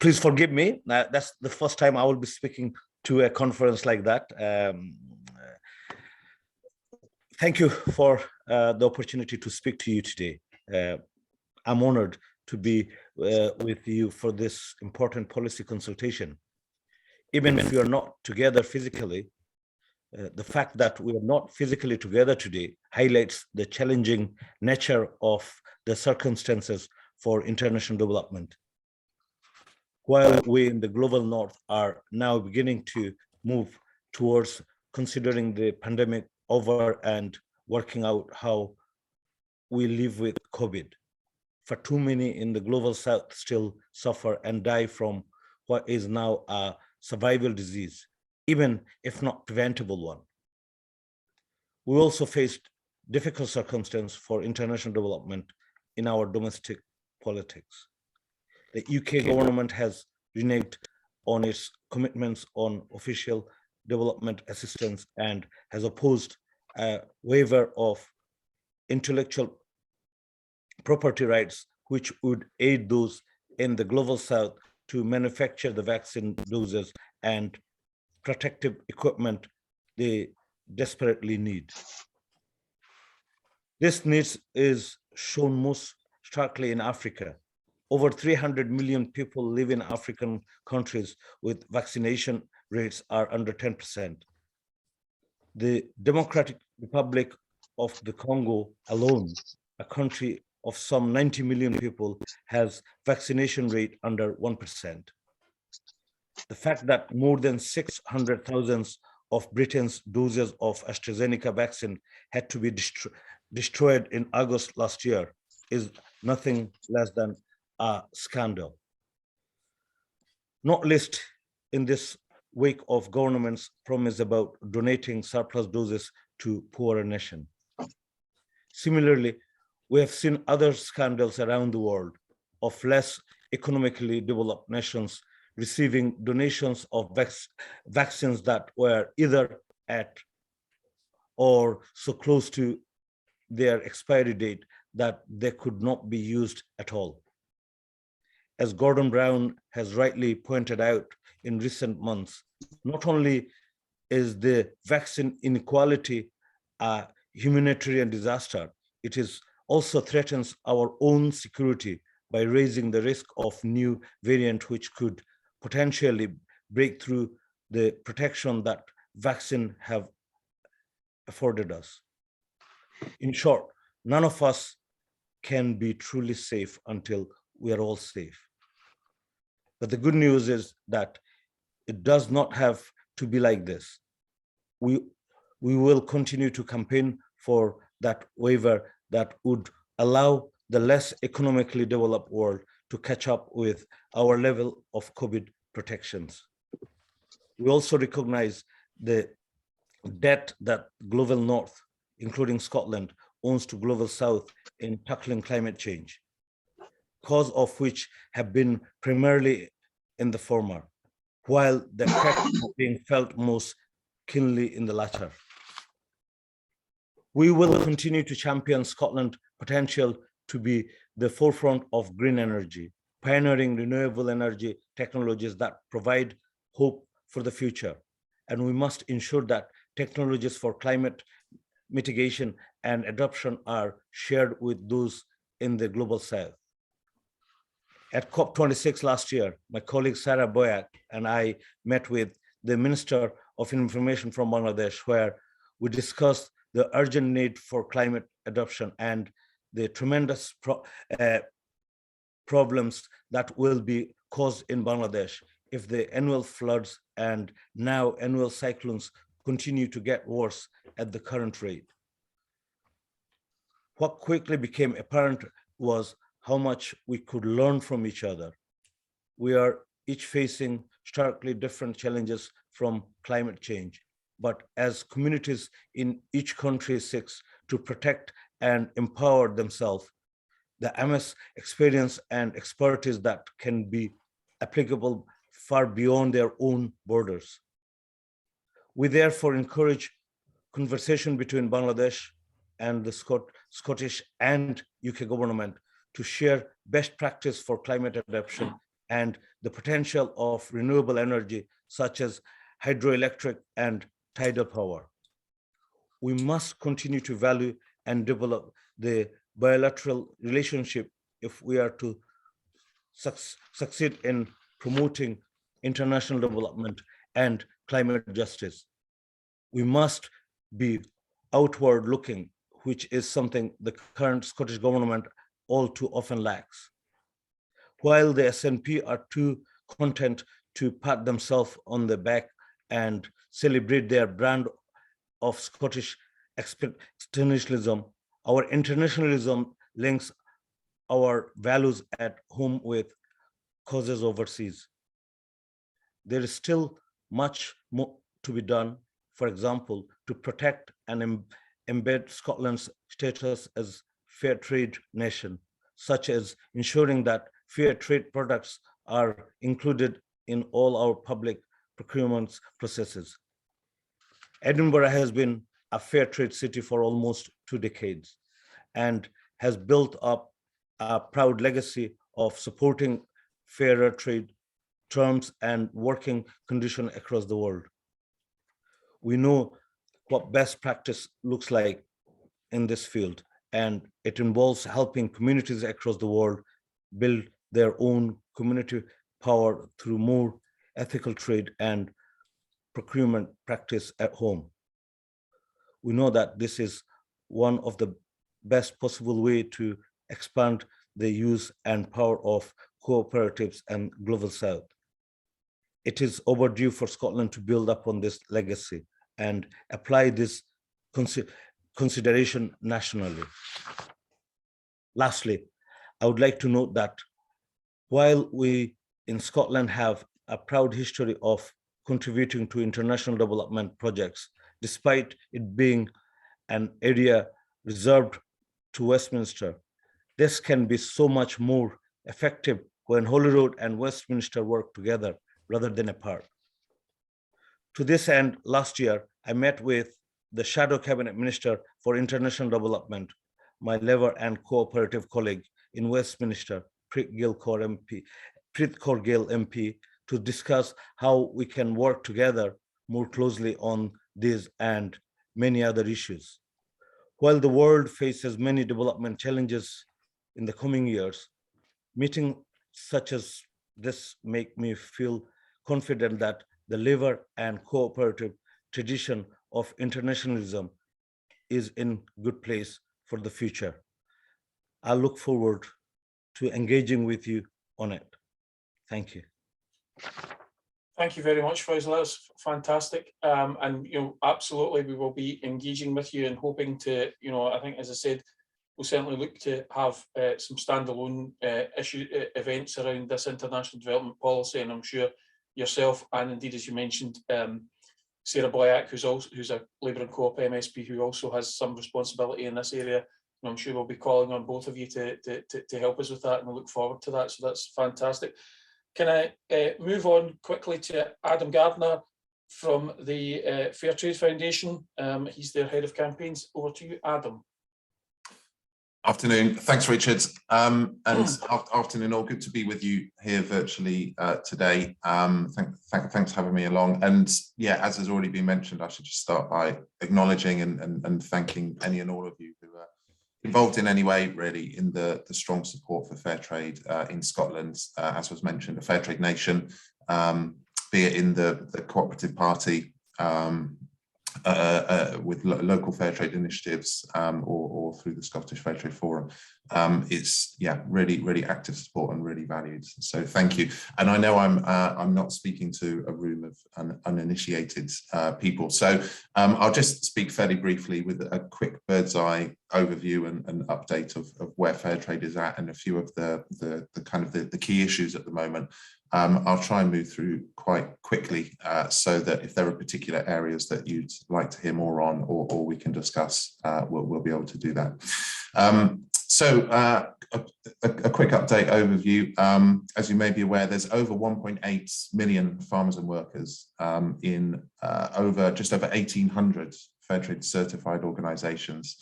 S18: please forgive me. That's the first time I will be speaking to a conference like that. Thank you for the opportunity to speak to you today. I'm honored to be with you for this important policy consultation. Even if we are not together physically, the fact that we are not physically together today highlights the challenging nature of the circumstances for international development. While we in the global north are now beginning to move towards considering the pandemic over and working out how we live with COVID, for too many in the global south still suffer and die from what is now a survival disease, even if not preventable one. We also faced difficult circumstances for international development in our domestic politics. The UK government has reneged on its commitments on official development assistance and has opposed a waiver of intellectual property rights, which would aid those in the global south to manufacture the vaccine doses and protective equipment they desperately need. This need is shown most starkly in Africa. Over 300 million people live in African countries with vaccination rates are under 10%. The Democratic Republic of the Congo alone, a country of some 90 million people, has vaccination rate under 1%. The fact that more than 600,000 of Britain's doses of AstraZeneca vaccine had to be destroyed in August last year is nothing less than a scandal. Not least in this wake of government's promise about donating surplus doses to poorer nations. Similarly, we have seen other scandals around the world of less economically developed nations receiving donations of vaccines that were either at or so close to their expiry date that they could not be used at all. As Gordon Brown has rightly pointed out in recent months, not only is the vaccine inequality a humanitarian disaster, it is also threatens our own security by raising the risk of new variant which could potentially break through the protection that vaccine have afforded us. In short, none of us can be truly safe until we are all safe. But the good news is that it does not have to be like this. We will continue to campaign for that waiver that would allow the less economically developed world to catch up with our level of COVID protections. We also recognize the debt that global north, including Scotland, owns to global south in tackling climate change, cause of which have been primarily in the former, while the effects are being felt most keenly in the latter. We will continue to champion Scotland's potential to be the forefront of green energy, pioneering renewable energy technologies that provide hope for the future. And we must ensure that technologies for climate mitigation and adoption are shared with those in the global south. At COP26 last year, my colleague Sarah Boyack and I met with the Minister of Information from Bangladesh, where we discussed the urgent need for climate adoption and the tremendous problems that will be caused in Bangladesh if the annual floods and now annual cyclones continue to get worse at the current rate. What quickly became apparent was how much we could learn from each other. We are each facing starkly different challenges from climate change, but as communities in each country seeks to protect and empower themselves, the MS experience and expertise that can be applicable far beyond their own borders. We therefore encourage conversation between Bangladesh and the Scottish and UK government to share best practice for climate adaptation and the potential of renewable energy such as hydroelectric and tidal power. We must continue to value and develop the bilateral relationship if we are to succeed in promoting international development and climate justice. We must be outward looking, which is something the current Scottish government all too often lacks. While the SNP are too content to pat themselves on the back and celebrate their brand of Scottish exceptionalism, our internationalism links our values at home with causes overseas. There is still much more to be done, for example, to protect and embed Scotland's status as fair trade nation, such as ensuring that fair trade products are included in all our public procurement processes. Edinburgh has been a fair trade city for almost 2 decades and has built up a proud legacy of supporting fairer trade terms and working conditions across the world. We know what best practice looks like in this field, and it involves helping communities across the world build their own community power through more ethical trade and procurement practice at home. We know that this is one of the best possible way to expand the use and power of cooperatives and Global South. It is overdue for Scotland to build upon this legacy and apply this consideration nationally. Lastly, I would like to note that while we in Scotland have a proud history of contributing to international development projects, despite it being an area reserved to Westminster, this can be so much more effective when Holyrood and Westminster work together rather than apart. To this end, last year, I met with the Shadow Cabinet Minister for International Development, my Labour and Cooperative colleague in Westminster, Preet Kaur Gill MP, to discuss how we can work together more closely on these and many other issues. While the world faces many development challenges in the coming years, meetings such as this make me feel confident that the Labour and Cooperative tradition of internationalism is in good place for the future. I look forward to engaging with you on it. Thank you.
S8: Thank you very much, Faisal. That's fantastic. And absolutely, we will be engaging with you and hoping to, I think, as I said, we'll certainly look to have some standalone events around this international development policy. And I'm sure yourself, and indeed, as you mentioned, Sarah Boyack, who's a Labour and Co-op MSP, who also has some responsibility in this area, and I'm sure we'll be calling on both of you to help us with that, and I look forward to that. So that's fantastic. Can I move on quickly to Adam Gardner from the Fair Trade Foundation? He's their head of campaigns. Over to you, Adam.
S19: Afternoon. Thanks, Richard. And afternoon all. Good to be with you here virtually today. Thanks for having me along. And yeah, as has already been mentioned, I should just start by acknowledging and thanking any and all of you who are involved in any way, really, in the strong support for fair trade in Scotland. As was mentioned, a fair trade nation, be it in the Cooperative Party, with local fair trade initiatives or through the Scottish Fair Trade Forum. It's really active support and really valued. So thank you. And I know I'm not speaking to a room of uninitiated people. So I'll just speak fairly briefly with a quick bird's eye overview and update of where fair trade is at and a few of the kind of the key issues at the moment. I'll try and move through quite quickly so that if there are particular areas that you'd like to hear more on or we can discuss, we'll be able to do that. So a quick update overview. As you may be aware, there's over 1.8 million farmers and workers in just over 1,800 fair trade certified organisations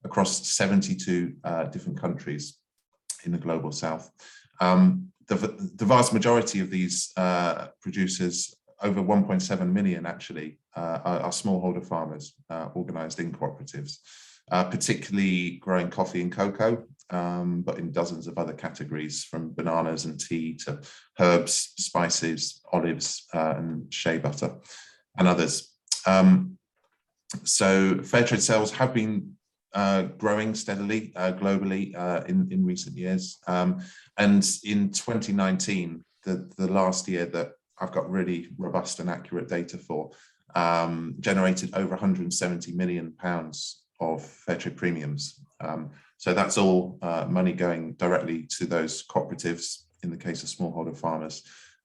S19: across 72 different countries in the global south. The vast majority of these producers, over 1.7 million actually, are smallholder farmers organised in cooperatives, particularly growing coffee and cocoa, but in dozens of other categories from bananas and tea to herbs, spices, olives and shea butter and others. So fair trade sales have been growing steadily globally in recent years. And in 2019, the last year that I've got really robust and accurate data for, generated over £170 million of fair trade premiums. So that's all money going directly to those cooperatives, in the case of smallholder farmers,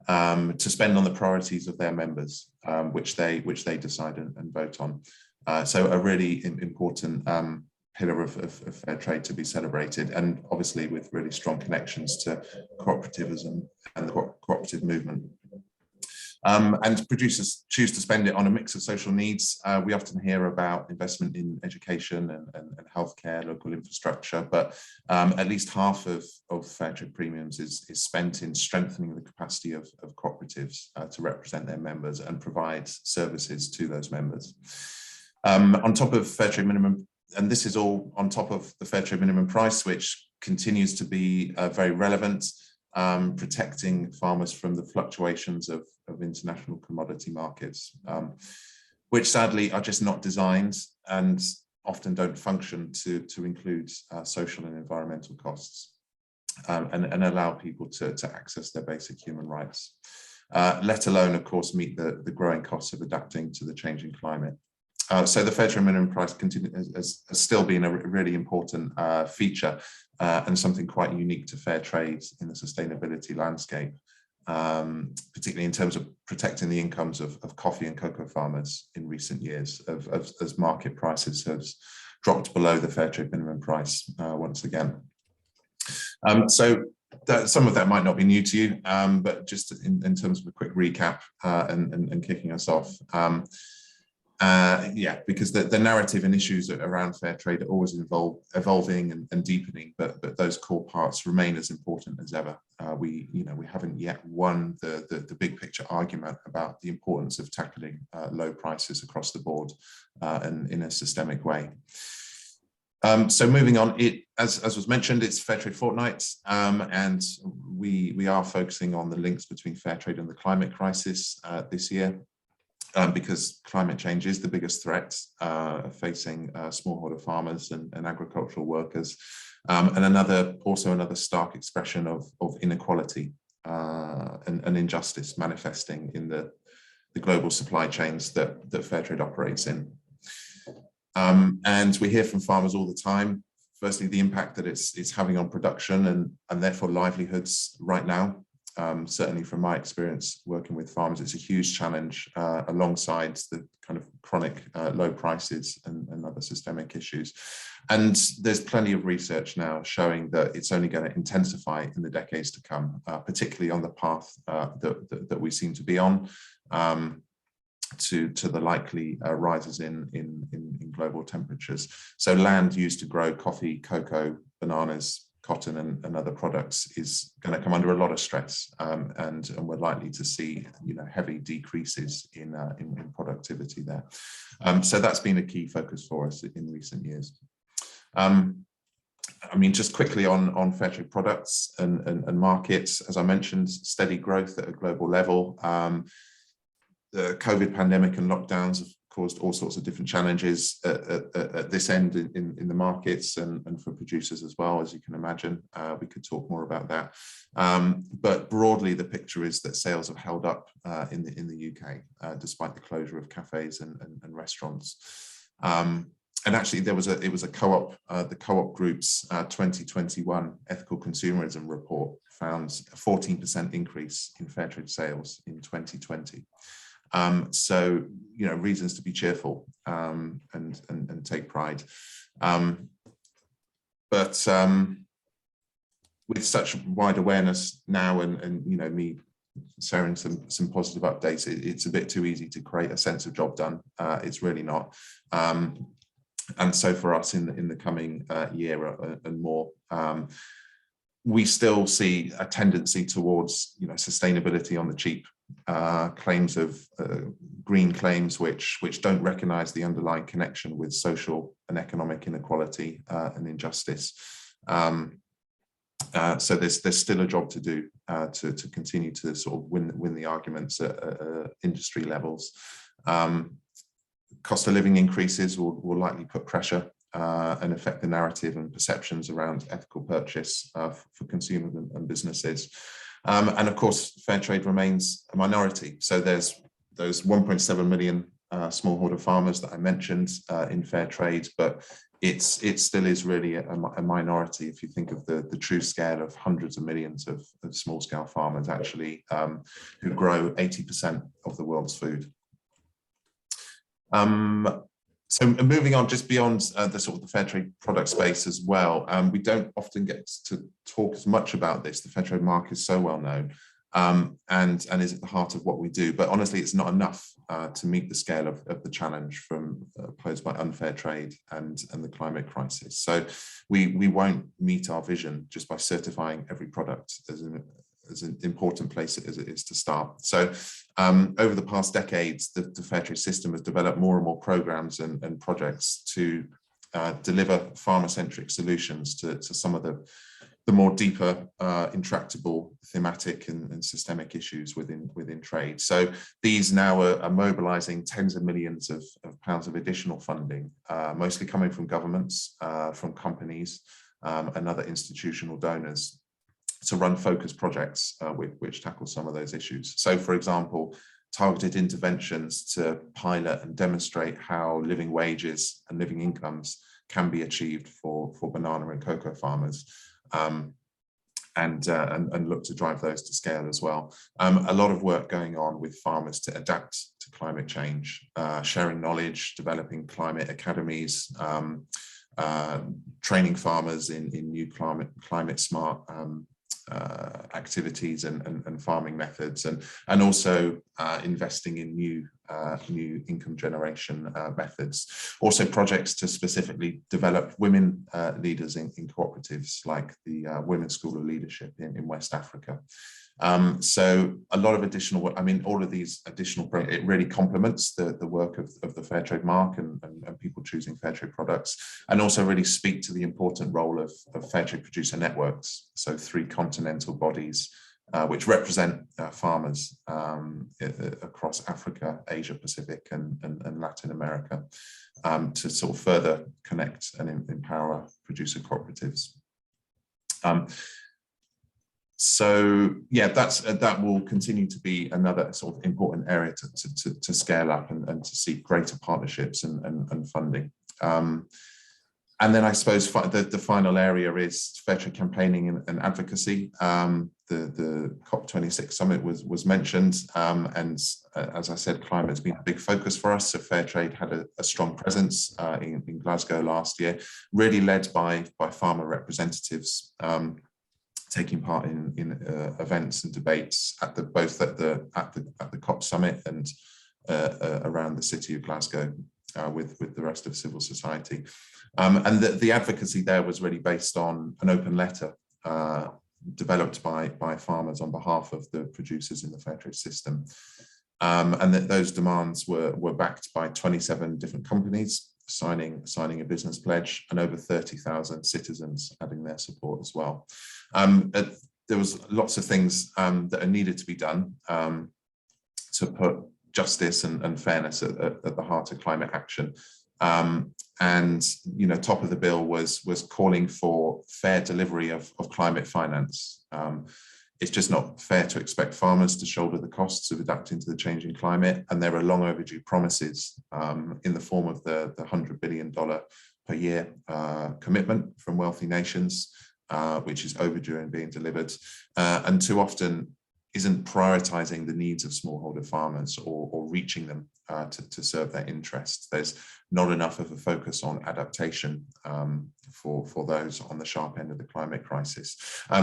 S19: to spend on the priorities of their members, which they decide and vote on. So a really important pillar of fair trade to be celebrated, and obviously with really strong connections to cooperativism and the cooperative movement. And producers choose to spend it on a mix of social needs. We often hear about investment in education and healthcare, local infrastructure, but at least half of fair trade premiums is spent in strengthening the capacity of cooperatives to represent their members and provide services to those members. On top of fair trade minimum, and this is all on top of the fair trade minimum price, which continues to be very relevant, protecting farmers from the fluctuations of international commodity markets, which sadly are just not designed and often don't function to include social and environmental costs and allow people to access their basic human rights, let alone, of course, meet the growing costs of adapting to the changing climate. So the fair trade minimum price has still been a really important feature and something quite unique to fair trade in the sustainability landscape, particularly in terms of protecting the incomes of coffee and cocoa farmers in recent years, as market prices have dropped below the fair trade minimum price once again. So some of that might not be new to you, but just in terms of a quick recap and kicking us off. Because the narrative and issues around fair trade are always evolving and deepening, but those core parts remain as important as ever. We haven't yet won the big picture argument about the importance of tackling low prices across the board and in a systemic way. So moving on, as was mentioned, it's Fair Trade Fortnight, and we are focusing on the links between fair trade and the climate crisis this year. Because climate change is the biggest threat facing smallholder farmers and agricultural workers, and also another stark expression of inequality and injustice manifesting in the global supply chains that fair trade operates in. And we hear from farmers all the time, firstly, the impact that it's having on production and therefore livelihoods right now. Certainly from my experience working with farmers, it's a huge challenge alongside the kind of chronic low prices and other systemic issues. And there's plenty of research now showing that it's only going to intensify in the decades to come, particularly on the path that we seem to be on, to the likely rises in global temperatures. So land used to grow coffee, cocoa, bananas, cotton and other products is going to come under a lot of stress, and we're likely to see heavy decreases in productivity there. So that's been a key focus for us in recent years. I mean, just quickly on fair trade products and markets, as I mentioned, steady growth at a global level. The COVID pandemic and lockdowns have caused all sorts of different challenges at this end in the markets and for producers as well, as you can imagine. We could talk more about that. But broadly, the picture is that sales have held up in the UK, despite the closure of cafes and restaurants. And actually, it was a co-op, the Co-op Group's 2021 Ethical Consumerism report found a 14% increase in fair trade sales in 2020. So, you know, reasons to be cheerful and take pride. But with such wide awareness now and you know, me sharing some positive updates, it's a bit too easy to create a sense of job done. It's really not. And so for us in the coming year and more, we still see a tendency towards, you know, sustainability on the cheap, claims of green claims which don't recognise the underlying connection with social and economic inequality and injustice. So there's still a job to do to continue to sort of win the arguments at industry levels. Cost of living increases will likely put pressure and affect the narrative and perceptions around ethical purchase for consumers and businesses. And of course, fair trade remains a minority. So there's those 1.7 million smallholder farmers that I mentioned in fair trade, but it still is really a minority if you think of the true scale of hundreds of millions of small scale farmers actually who grow 80% of the world's food. So moving on just beyond the sort of the fair trade product space as well, we don't often get to talk as much about this. The fair trade mark is so well known and is at the heart of what we do. But honestly, it's not enough to meet the scale of the challenge posed by unfair trade and the climate crisis. So we won't meet our vision just by certifying every product as an important place as it is to start. So over the past decades, the fair trade system has developed more and more programs and projects to deliver farmer-centric solutions to some of the more deeper, intractable, thematic and systemic issues within trade. So these now are mobilising tens of millions of pounds of additional funding, mostly coming from governments, from companies and other institutional donors, to run focused projects which tackle some of those issues. So, for example, targeted interventions to pilot and demonstrate how living wages and living incomes can be achieved for banana and cocoa farmers, and look to drive those to scale as well. A lot of work going on with farmers to adapt to climate change, sharing knowledge, developing climate academies, training farmers in new climate smart activities and farming methods, and also investing in new income generation methods. Also projects to specifically develop women leaders in cooperatives like the Women's School of Leadership in West Africa. So a lot of additional work. I mean, all of these additional, it really complements the work of the fair trade mark and people choosing fair trade products, and also really speak to the important role of fair trade producer networks. So 3 continental bodies which represent farmers across Africa, Asia Pacific and Latin America, to sort of further connect and empower producer cooperatives. So yeah, that will continue to be another sort of important area to scale up and to seek greater partnerships and funding. And then I suppose the final area is fair trade campaigning and advocacy. The COP26 summit was mentioned, and as I said, climate has been a big focus for us. So fair trade had a strong presence in Glasgow last year, really led by farmer representatives, taking part in events and debates both at the COP summit and around the city of Glasgow with the rest of civil society. And the advocacy there was really based on an open letter developed by farmers on behalf of the producers in the fair trade system. And that those demands were backed by 27 different companies signing a business pledge, and over 30,000 citizens adding their support as well. There was lots of things that are needed to be done to put justice and fairness at the heart of climate action. And top of the bill was calling for fair delivery of climate finance. It's just not fair to expect farmers to shoulder the costs of adapting to the changing climate, and there are long overdue promises in the form of the $100 billion per year commitment from wealthy nations, which is overdue and being delivered, and too often isn't prioritizing the needs of smallholder farmers or reaching them to serve their interests. There's not enough of a focus on adaptation for those on the sharp end of the climate crisis.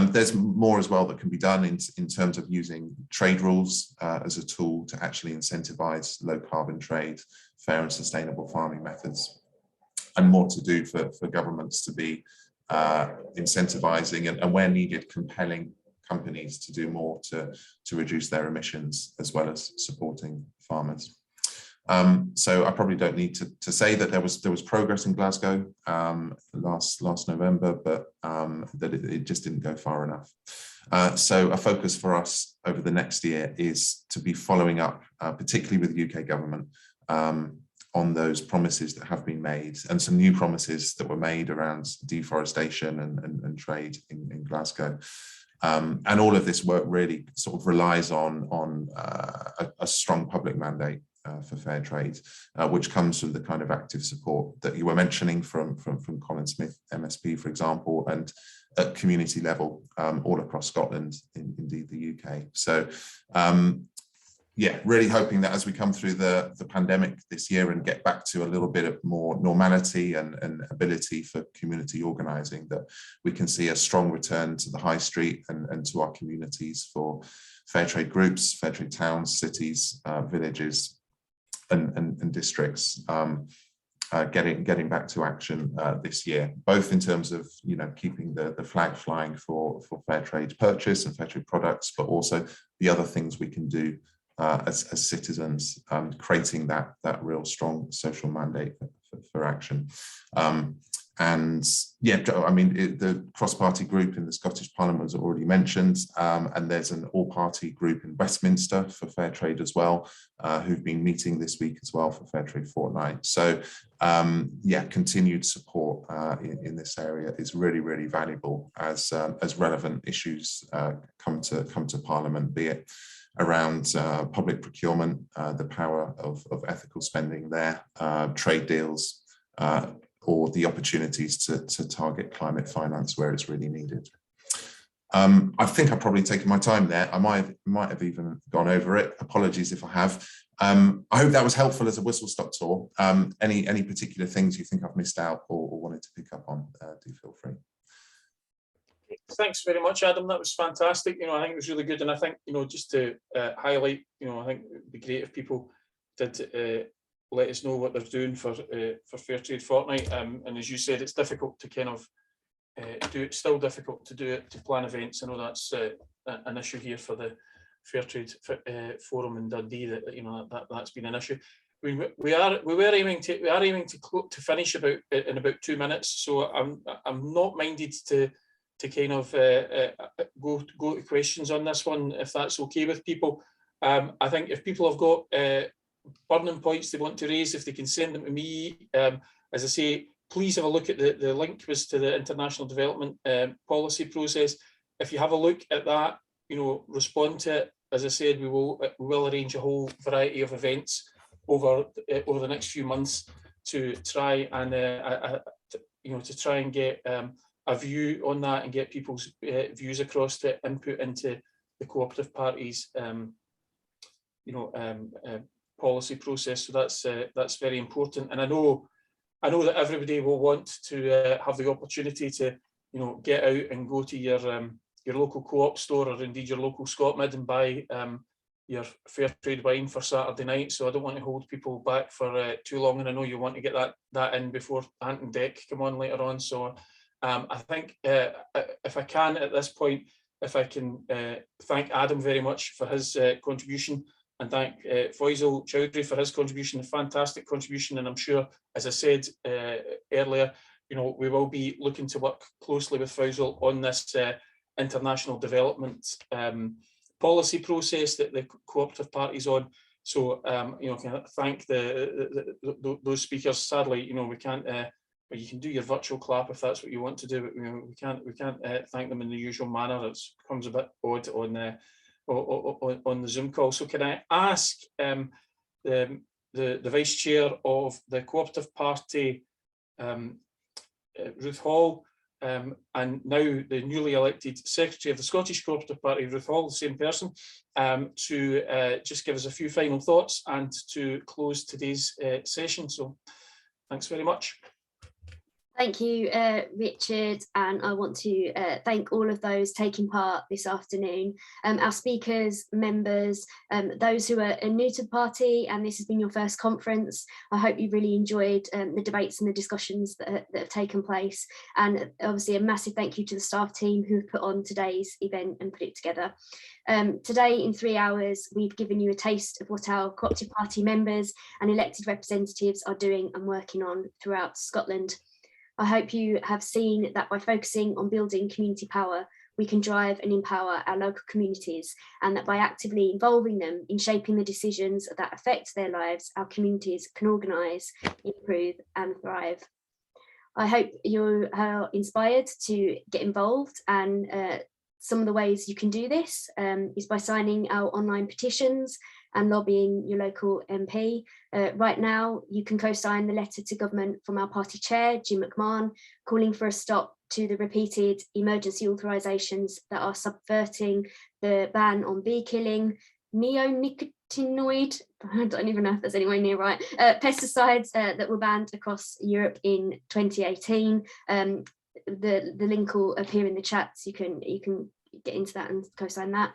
S19: There's more as well that can be done in terms of using trade rules as a tool to actually incentivize low carbon trade, fair and sustainable farming methods, and more to do for governments to be incentivizing and where needed, compelling companies to do more to reduce their emissions, as well as supporting farmers. So I probably don't need to say that there was progress in Glasgow last November, but that it just didn't go far enough. So a focus for us over the next year is to be following up, particularly with the UK government, on those promises that have been made, and some new promises that were made around deforestation and trade in Glasgow. And all of this work really sort of relies on a strong public mandate for fair trade, which comes from the kind of active support that you were mentioning from Colin Smith MSP, for example, and at community level all across Scotland, indeed the UK. So yeah, really hoping that as we come through the pandemic this year and get back to a little bit of more normality and ability for community organising, that we can see a strong return to the high street and to our communities for fair trade groups, fair trade towns, cities, villages and districts, getting back to action this year, both in terms of keeping the flag flying for fair trade purchase and fair trade products, but also the other things we can do as citizens, creating that real strong social mandate for action. And yeah, I mean, the cross-party group in the Scottish Parliament was already mentioned, and there's an all-party group in Westminster for fair trade as well, who've been meeting this week as well for Fair Trade Fortnight. So yeah, continued support in this area is really, really valuable as relevant issues come to Parliament, be it around public procurement, the power of ethical spending there, trade deals, or the opportunities to target climate finance where it's really needed. I think I've probably taken my time there. I might have even gone over it. Apologies if I have. I hope that was helpful as a whistle-stop tour. Any particular things you think I've missed out or wanted to pick up on, do feel free.
S8: Thanks very much, Adam. That was fantastic. I think it was really good, and I think just to highlight, I think it'd be great if people did let us know what they're doing for Fair Trade Fortnight. And as you said, it's difficult to kind of do it. Still difficult to do it, to plan events. I know that's an issue here for the Fair Trade Forum in Dundee. That's been an issue. We are aiming to finish in about 2 minutes. So I'm not minded to kind of go to questions on this one, if that's okay with people. I think if people have got burning points they want to raise, if they can send them to me, as I say, please have a look at the link was to the international development policy process. If you have a look at that, respond to it. As I said, we will arrange a whole variety of events over the next few months to try and get a view on that and get people's views across to input into the cooperative parties policy process. So that's very important. And I know that everybody will want to have the opportunity to get out and go to your local co-op store, or indeed your local Scotmid, and buy your fair trade wine for Saturday night. So I don't want to hold people back for too long, and I know you want to get that in before Ant and Deck come on later on. So I think if I can at this point, if I can thank Adam very much for his contribution, and thank Faisal Chowdhury for his contribution, a fantastic contribution. And I'm sure, as I said earlier, we will be looking to work closely with Faisal on this international development policy process that the cooperative party's on. So can I thank those speakers. Sadly, we can't. But you can do your virtual clap if that's what you want to do. But we can't thank them in the usual manner. It becomes a bit odd on the Zoom call. So can I ask the Vice Chair of the Co-operative Party, Ruth Hall, and now the newly elected Secretary of the Scottish Co-operative Party, Ruth Hall, the same person, to just give us a few final thoughts and to close today's session. So thanks very much.
S5: Thank you, Richard, and I want to thank all of those taking part this afternoon, our speakers, members, those who are new to the party, and this has been your first conference. I hope you really enjoyed the debates and the discussions that have taken place, and obviously a massive thank you to the staff team who put on today's event and put it together. Today, in 3 hours, we've given you a taste of what our Co-operative Party members and elected representatives are doing and working on throughout Scotland. I hope you have seen that by focusing on building community power, we can drive and empower our local communities, and that by actively involving them in shaping the decisions that affect their lives, our communities can organise, improve and thrive. I hope you are inspired to get involved, and some of the ways you can do this is by signing our online petitions and lobbying your local MP. Right now, you can co-sign the letter to government from our party chair, Jim McMahon, calling for a stop to the repeated emergency authorisations that are subverting the ban on bee killing, neonicotinoid, I don't even know if there's anywhere near right, pesticides that were banned across Europe in 2018. The link will appear in the chat, so you can get into that and co-sign that.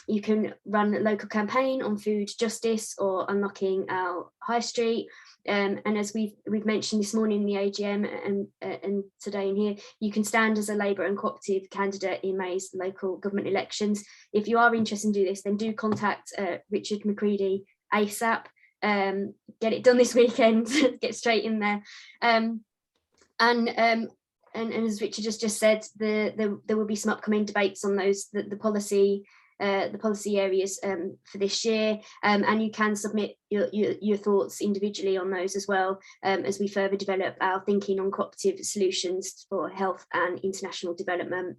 S5: You can run a local campaign on food justice or unlocking our high street. And as we've mentioned this morning in the AGM and today in here, you can stand as a Labour and cooperative candidate in May's local government elections. If you are interested in doing this, then do contact Richard McCready ASAP. Get it done this weekend, get straight in there. And as Richard just said, there will be some upcoming debates on those, the policy areas for this year, and you can submit your thoughts individually on those as well, as we further develop our thinking on cooperative solutions for health and international development.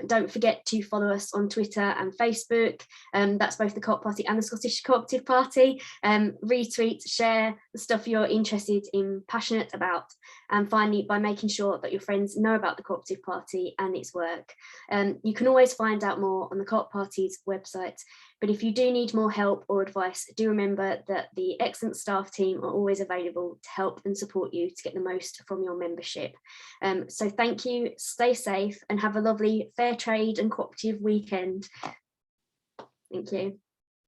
S5: Don't forget to follow us on Twitter and Facebook. That's both the Co-op Party and the Scottish Co-operative Party. Retweet, share the stuff you're interested in, passionate about. And finally, by making sure that your friends know about the Co-operative Party and its work. You can always find out more on the Co-op Party's website. But if you do need more help or advice, do remember that the excellent staff team are always available to help and support you to get the most from your membership. So thank you, stay safe and have a lovely fair trade and cooperative weekend. Thank you.